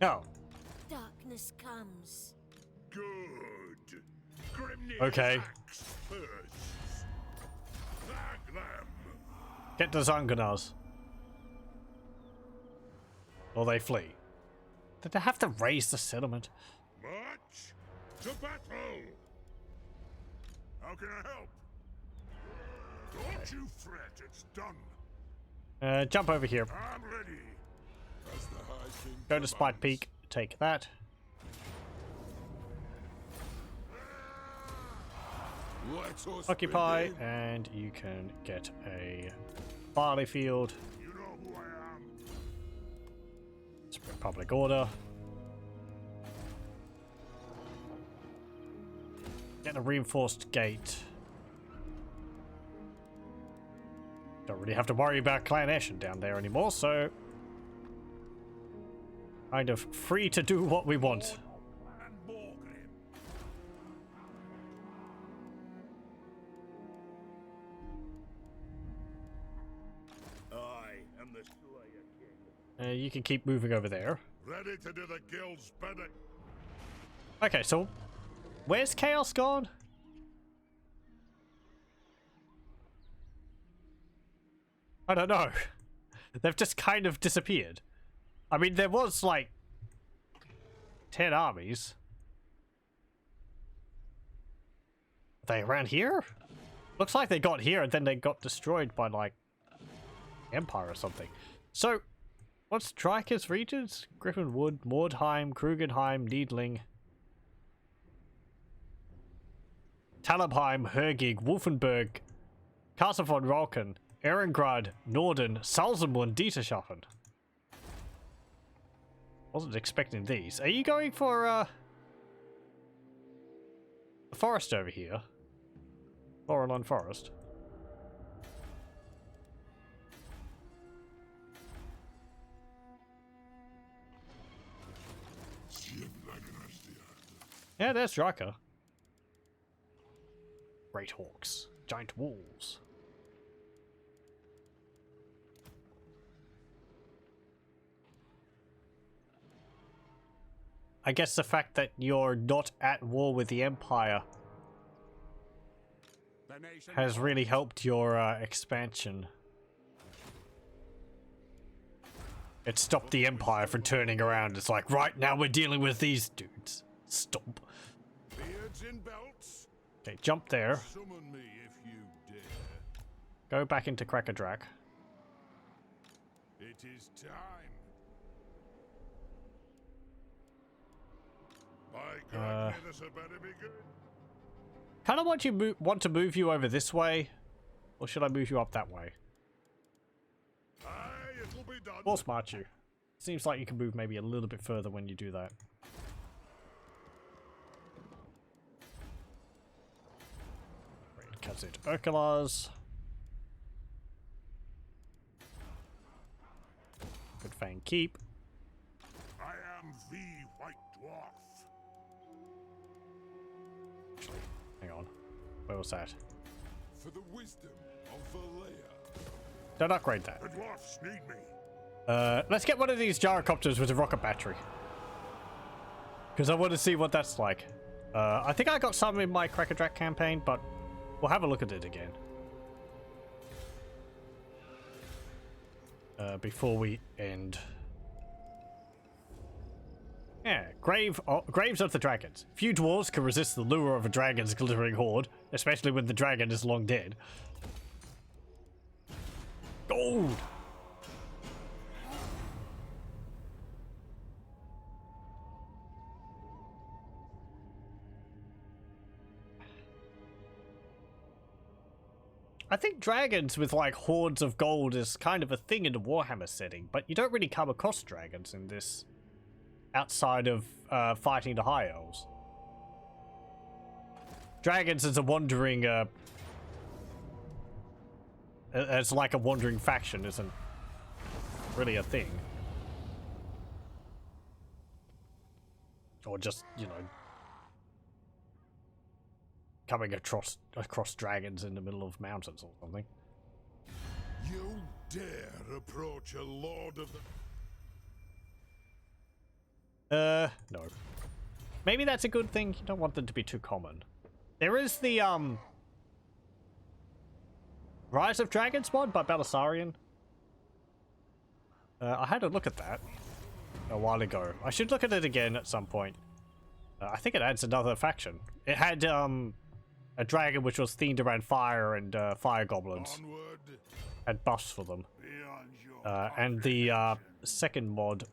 No. Darkness comes. Good. Grimney Okay. axe first. Bag them. Get the Zanganas. Or they flee. Did they have to raise the settlement? March to battle. How can I help? Don't you fret, it's done. Jump over here. I'm ready. As the High King Go to Spite Peak. Take that. Let us Occupy, begin. and you can get a barley field. You know who I am. Spread public order. Get a reinforced gate. Don't really have to worry about Clan Eshin down there anymore, so kind of free to do what we want. And Borgrim. I am the Slayer King. You can keep moving over there. Ready to do the guild's bidding. Okay, so where's Chaos gone? I don't know. They've just kind of disappeared. I mean, there was like 10 armies. Are they around here? Looks like they got here and then they got destroyed by like Empire or something. So, what's Drika's regions? Griffinwood, Mordheim, Krugenheim, Needling, Talabheim, Hergig, Wolfenburg, Castle von Rolken, Ehrengrad, Norden, Salzemund, Dieterschaffen. Wasn't expecting these. Are you going for the forest over here? Laurelon Forest. Yeah, there's Draka. Great hawks. Giant wolves. I guess the fact that you're not at war with the Empire has really helped your expansion. It stopped the Empire from turning around. It's like, right now we're dealing with these dudes. Stop. Beards in belts. Okay, jump there. Summon me if you dare. Go back into Crackerdrak. It is time. By God, this had better be good. kind of want to move you over this way, or should I move you up that way? Aye, it'll be done. Or smart you. Seems like you can move maybe a little bit further when you do that. Cuts it Urkulars. Good Fang Keep. I am the White Dwarf. Actually, hang on. Where was that? For the wisdom of Valea. Don't upgrade that. The dwarfs need me. Let's get one of these gyrocopters with a rocket battery. Because I want to see what that's like. I think I got some in my Crackerjack campaign, but we'll have a look at it again. Before we end. Yeah, Graves of the Dragons. Few dwarves can resist the lure of a dragon's glittering hoard, especially when the dragon is long dead. Gold! I think dragons with like hordes of gold is kind of a thing in the Warhammer setting, but you don't really come across dragons in this outside of fighting the High Elves. Dragons as a wandering, as like a wandering faction isn't really a thing. Or just, you know, coming across dragons in the middle of mountains or something. You dare approach a lord of the... No. Maybe that's a good thing. You don't want them to be too common. There is the, Rise of Dragons mod by Belisarian. I had a look at that a while ago. I should look at it again at some point. I think it adds another faction. It had, a dragon which was themed around fire and fire goblins. Onward, Had buffs for them. beyond your And the second mod,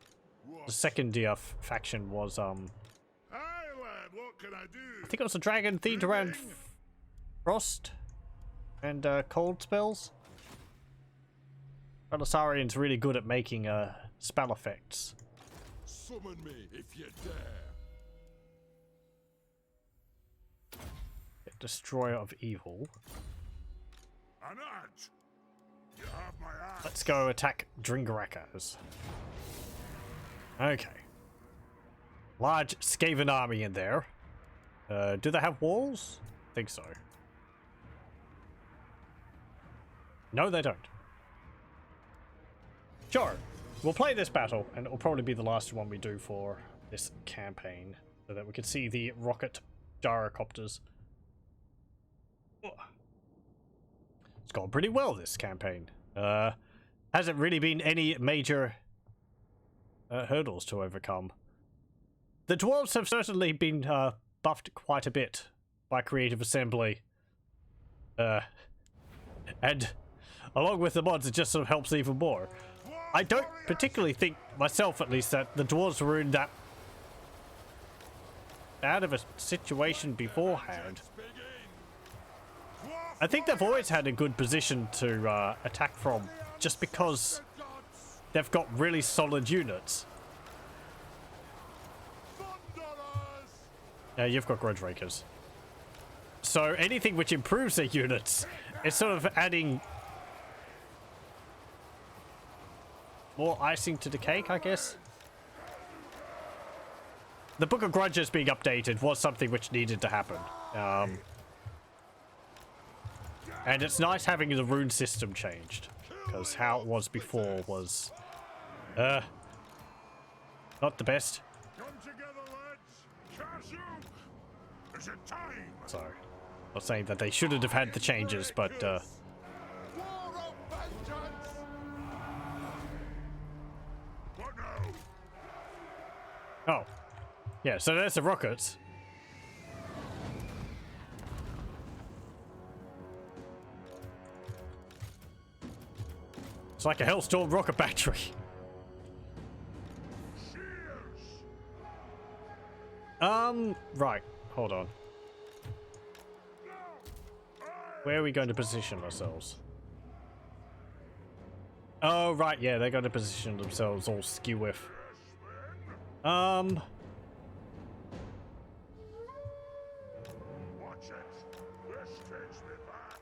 the second faction was Aye, lad, what can I do? I think it was a dragon themed around frost and cold spells. Belisarian's really good at making spell effects. Summon me if you dare. Destroyer of Evil. An art. You have my axe. Let's go attack Dringarakas. Okay. Large Skaven army in there. Do they have walls? I think so. No, they don't. Sure. We'll play this battle, and it will probably be the last one we do for this campaign, so that we can see the rocket gyrocopters. It's gone pretty well, this campaign. Hasn't really been any major hurdles to overcome. The dwarves have certainly been buffed quite a bit by Creative Assembly. And along with the mods, it just sort of helps even more. I don't particularly think, myself at least, that the dwarves were in that bad of a situation beforehand. I think they've always had a good position to attack from, just because they've got really solid units. Yeah, you've got Grudge Rakers. So anything which improves their units is sort of adding more icing to the cake, I guess. The Book of Grudges being updated was something which needed to happen. And it's nice having the rune system changed, because how it was before was not the best. Come together, lads. Cashew. Is it time? So, not saying that they shouldn't have had the changes, but War of vengeance. What now? oh, yeah. So there's the rockets. It's like a Hellstorm rocket battery. Right. Hold on. Where are we going to position ourselves? Oh, right, yeah, they're going to position themselves all skew with. Watch it. This takes me back.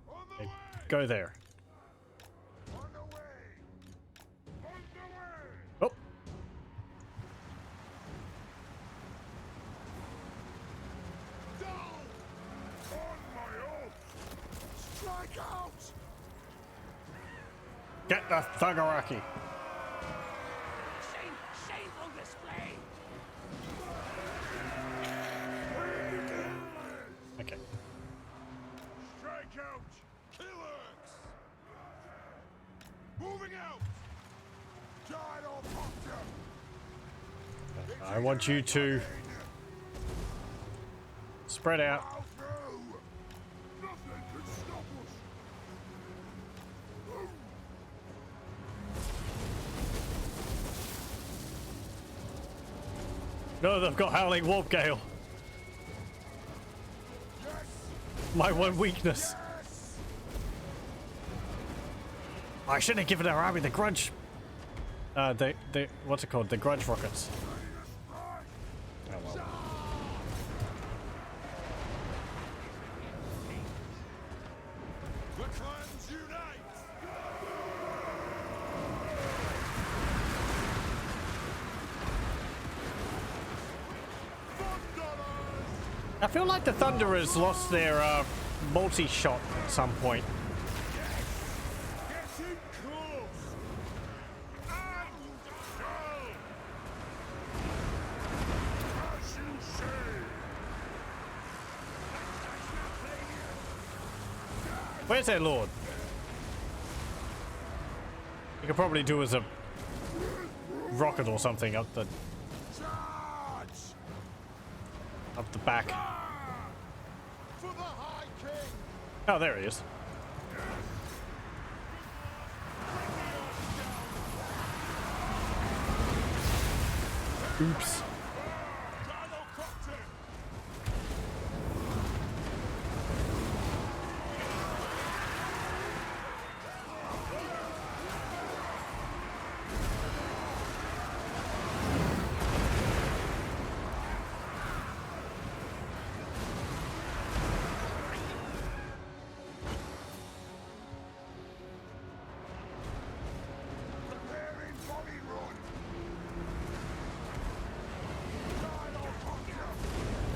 On the way. Go there. On the way. On the way. Oh. Down. On my oath. Strike out. Get the Thugaraki. Shameful display! Okay. Strike out. Killers. Moving out. I want you to spread out. Nothing can stop us. No, they've got Howling Warp Gale. My one weakness. I should have given our army the grudge. What's it called? The grudge rockets. Oh well. The clans unite. I feel like the Thunderers lost their multi-shot at some point. Getting close. And go. As you say. Where's their lord? You could probably do as a rocket or something up the back. For the High King. Oh, there he is. Oops.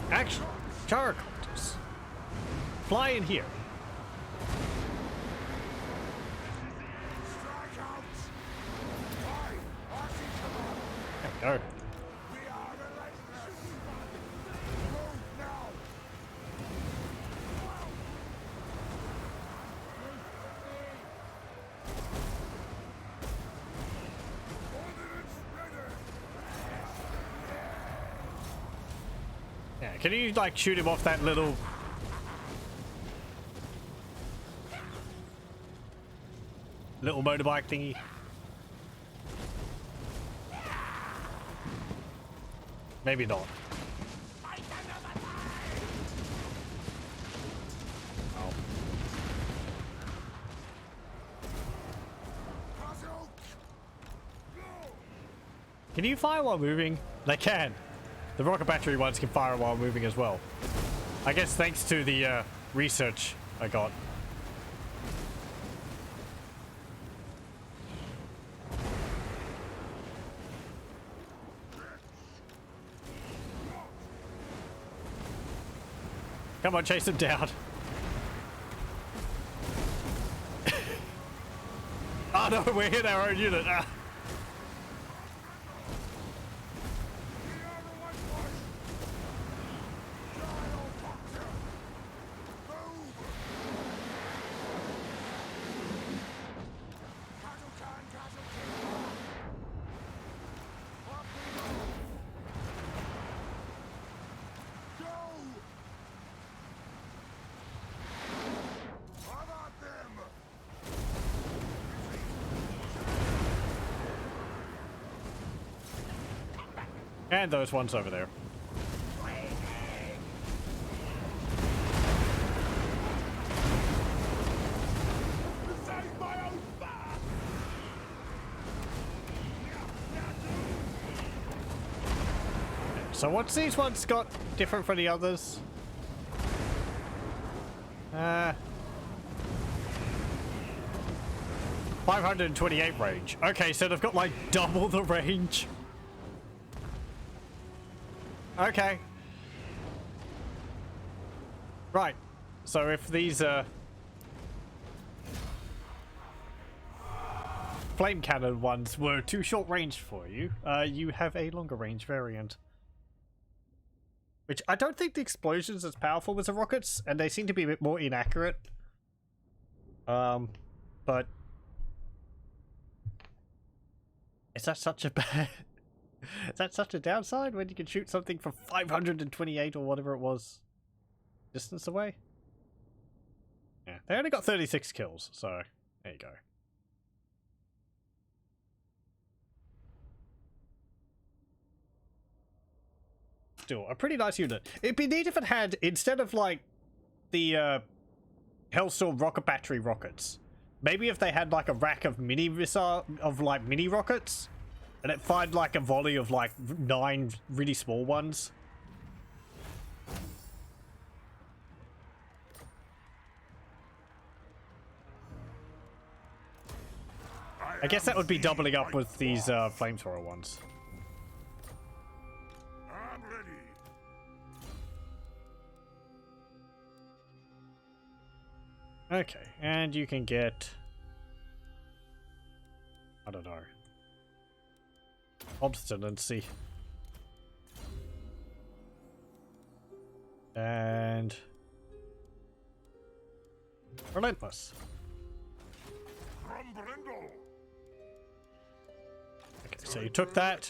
Action! Characters! Fly in here. There we go. Yeah, can you like shoot him off that little motorbike thingy? Maybe not. Oh. Can you fire while moving? They can. The rocket battery ones can fire while moving as well. I guess thanks to the research I got. Come on, chase him down. Oh no, we're in our own unit. Ah. And those ones over there. so what's these ones got different from the others? 528 range. Okay, so they've got like double the range. Okay. Right. So if these flame cannon ones were too short range for you, you have a longer range variant. Which I don't think the explosions as powerful as the rockets, and they seem to be a bit more inaccurate. But is that such a bad... is that such a downside when you can shoot something from 528 or whatever it was distance away? Yeah, they only got 36 kills, so there you go. Still, a pretty nice unit. It'd be neat if it had, instead of like the Hellstorm rocket battery rockets, maybe if they had like a rack of mini rockets, and it fired like a volley of like 9 really small ones. I guess that would be doubling up with these flamethrower ones. I'm ready. Okay, and you can get... I don't know. Obstinacy. And... Relentless. From Brindle. Okay, so you took that.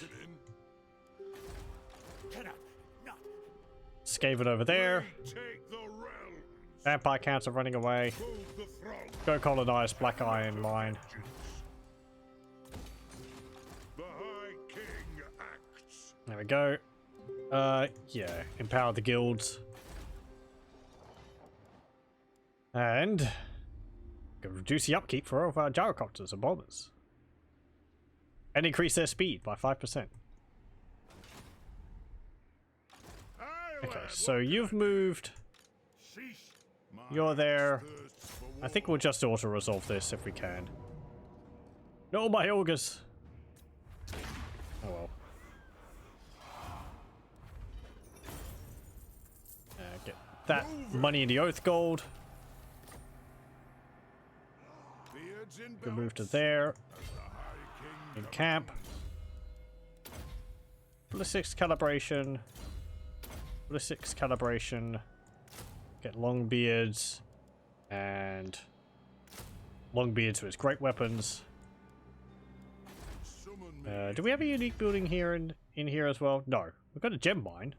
Skaven over there. Take the realms. Vampire counts are running away. Move the throne. Go colonize Black Iron Line. The High King acts. There we go. Yeah, empower the guilds. And go reduce the upkeep for all of our gyrocopters and bombers. And increase their speed by 5%. Okay, so you've moved. You're there. I think we'll just auto-resolve this if we can. No, my ogres! Oh well. Get that money in the oath gold. We'll move to there. In camp. Ballistics calibration. Ballistics calibration. Get long beards. And long beards with great weapons. Do we have a unique building here in here as well? No. We've got a gem mine.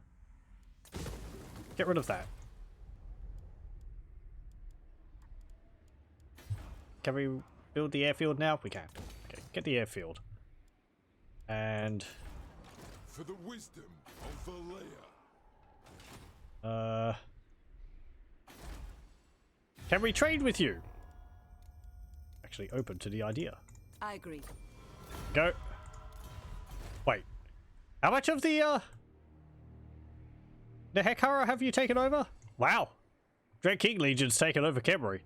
Get rid of that. Can we build the airfield now? We can. Okay, get the airfield. And for the wisdom of Valea. Can we trade with you? Actually open to the idea. I agree. Go. Wait. How much of the Hekara have you taken over? Wow. Dread King Legion's taken over Kemri.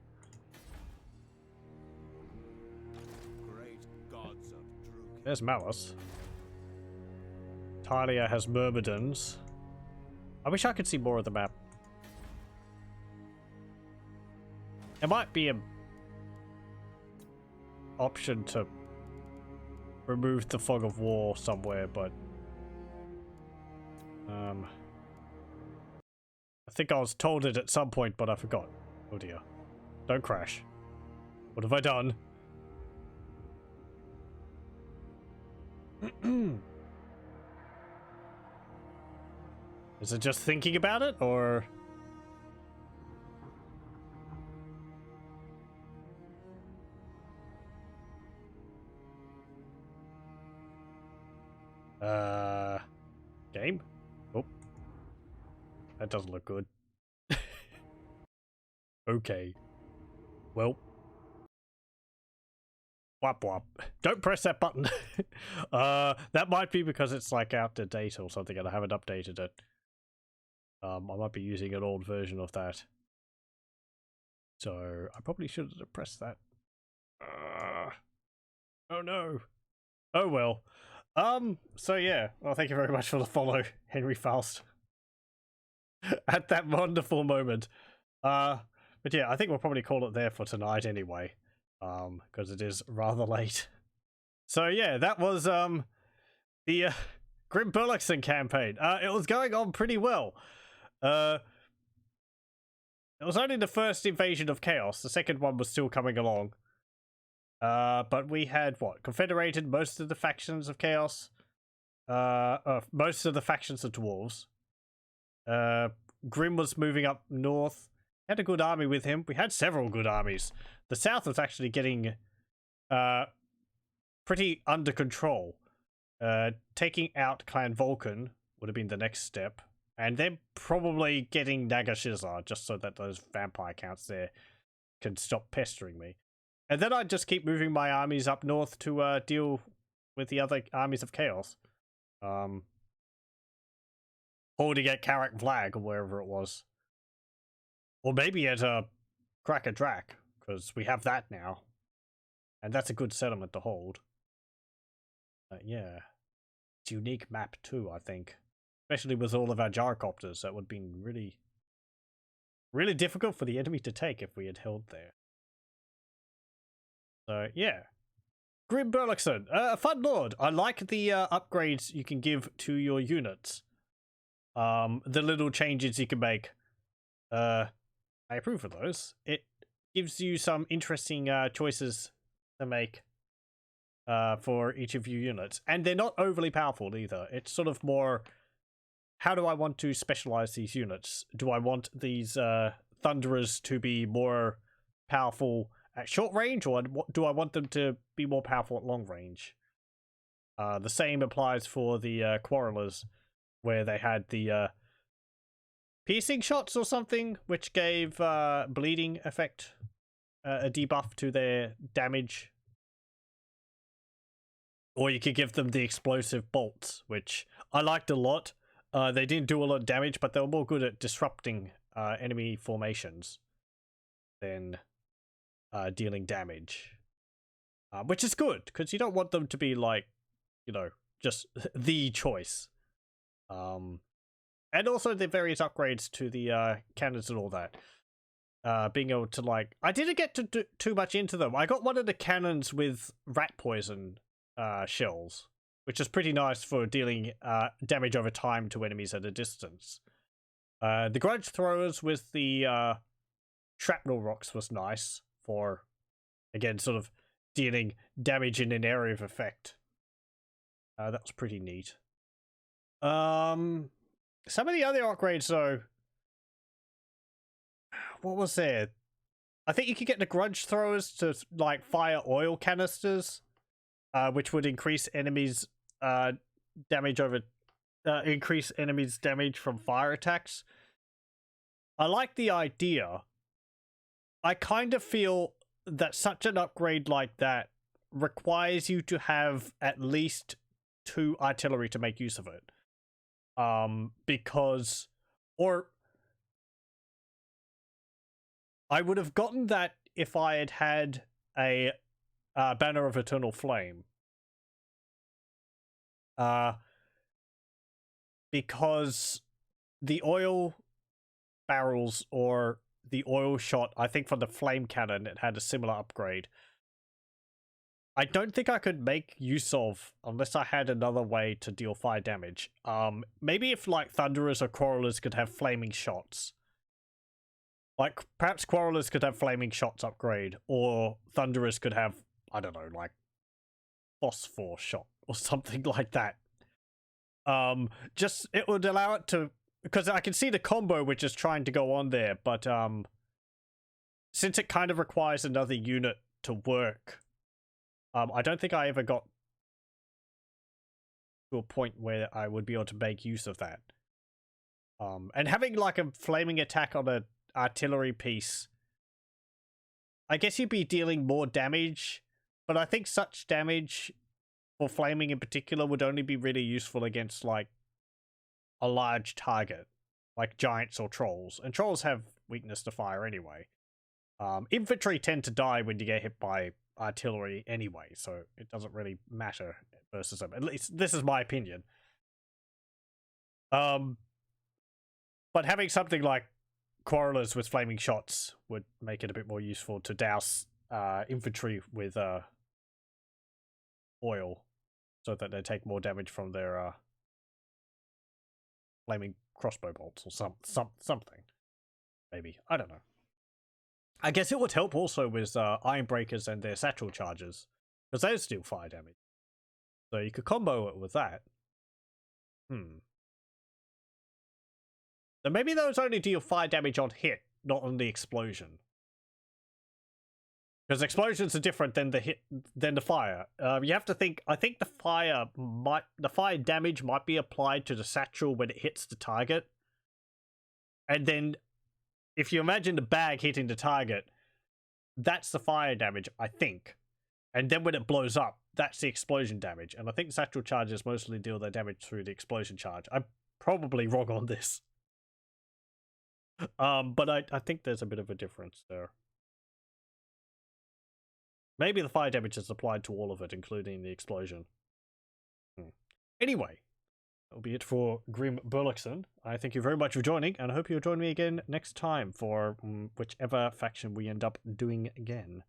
There's Malice. Talia has Myrmidons. I wish I could see more of the map. There might be an option to remove the fog of war somewhere, but I think I was told it at some point, but I forgot. Oh dear. Don't crash. What have I done? Is it just thinking about it, or... Game? Oh. That doesn't look good. Okay. Well... Wop wop. Don't press that button. That might be because it's like out of date or something and I haven't updated it. I might be using an old version of that. So I probably shouldn't have pressed that. Oh no. Oh well. So yeah. Well, thank you very much for the follow, Henry Faust. At that wonderful moment. But yeah, I think we'll probably call it there for tonight anyway. Because it is rather late. So yeah, that was the Grimm Burloksson campaign. It was going on pretty well. It was only the first invasion of chaos. The second one was still coming along. But we had what? Confederated most of the factions of chaos. Most of the factions of dwarves. Grimm was moving up north. Had a good army with him. We had several good armies. The south was actually getting pretty under control. Taking out Clan Vulcan would have been the next step. And then probably getting Nagashizar, just so that those vampire counts there can stop pestering me. And then I'd just keep moving my armies up north to deal with the other armies of chaos. Holding at Karak Vlag or wherever it was. Or maybe at Cracker Drac, because we have that now. And that's a good settlement to hold. Yeah. It's a unique map too, I think. Especially with all of our gyrocopters. That would have been really, really difficult for the enemy to take if we had held there. So, yeah. Grimm Burloksson, a fun lord. I like the upgrades you can give to your units. The little changes you can make. I approve of those. It gives you some interesting choices to make for each of your units. And they're not overly powerful either. It's sort of more, how do I want to specialize these units? Do I want these Thunderers to be more powerful at short range, or do I want them to be more powerful at long range? The same applies for the Quarrelers, where they had the piercing shots or something, which gave bleeding effect, a debuff to their damage. Or you could give them the explosive bolts, which I liked a lot. They didn't do a lot of damage, but they were more good at disrupting enemy formations than dealing damage. Which is good, because you don't want them to be like, you know, just the choice. And also the various upgrades to the cannons and all that. Being able to, like, I didn't get to do too much into them. I got one of the cannons with rat poison shells, which is pretty nice for dealing damage over time to enemies at a distance. The grudge throwers with the shrapnel rocks was nice for, again, sort of dealing damage in an area of effect. That was pretty neat. Some of the other upgrades, though, what was there? I think you could get the grudge throwers to, like, fire oil canisters, which would increase enemies' damage over, increase enemies' damage from fire attacks. I like the idea. I kind of feel that such an upgrade like that requires you to have at least 2 artillery to make use of it. Because, or I would have gotten that if I had had a Banner of Eternal Flame. Because the oil barrels or the oil shot, I think for the flame cannon, it had a similar upgrade. I don't think I could make use of unless I had another way to deal fire damage. Maybe if, like, Thunderers or Quarrelers could have flaming shots. Like, perhaps Quarrelers could have flaming shots upgrade, or Thunderers could have, I don't know, like, phosphor shot or something like that. Just, it would allow it to, because I can see the combo which is trying to go on there, but since it kind of requires another unit to work, I don't think I ever got to a point where I would be able to make use of that. And having, like, a flaming attack on an artillery piece, I guess you'd be dealing more damage But I think such damage for flaming in particular would only be really useful against like a large target, like giants or trolls. And trolls have weakness to fire anyway. Infantry tend to die when you get hit by artillery anyway, so it doesn't really matter versus them. At least this is my opinion. But having something like Quarrelers with flaming shots would make it a bit more useful to douse infantry with oil, so that they take more damage from their flaming crossbow bolts or something. Maybe, I don't know. I guess it would help also with iron breakers and their satchel charges, because those deal fire damage. So you could combo it with that. So maybe those only deal fire damage on hit, not on the explosion. Because explosions are different than the fire. You have to think. I think the fire damage might be applied to the satchel when it hits the target, and then if you imagine the bag hitting the target, that's the fire damage, I think. And then when it blows up, that's the explosion damage. And I think satchel charges mostly deal their damage through the explosion charge. I'm probably wrong on this. But I think there's a bit of a difference there. Maybe the fire damage is applied to all of it, including the explosion. Anyway, that'll be it for Grimm Burloksson. I thank you very much for joining, and I hope you'll join me again next time for whichever faction we end up doing again.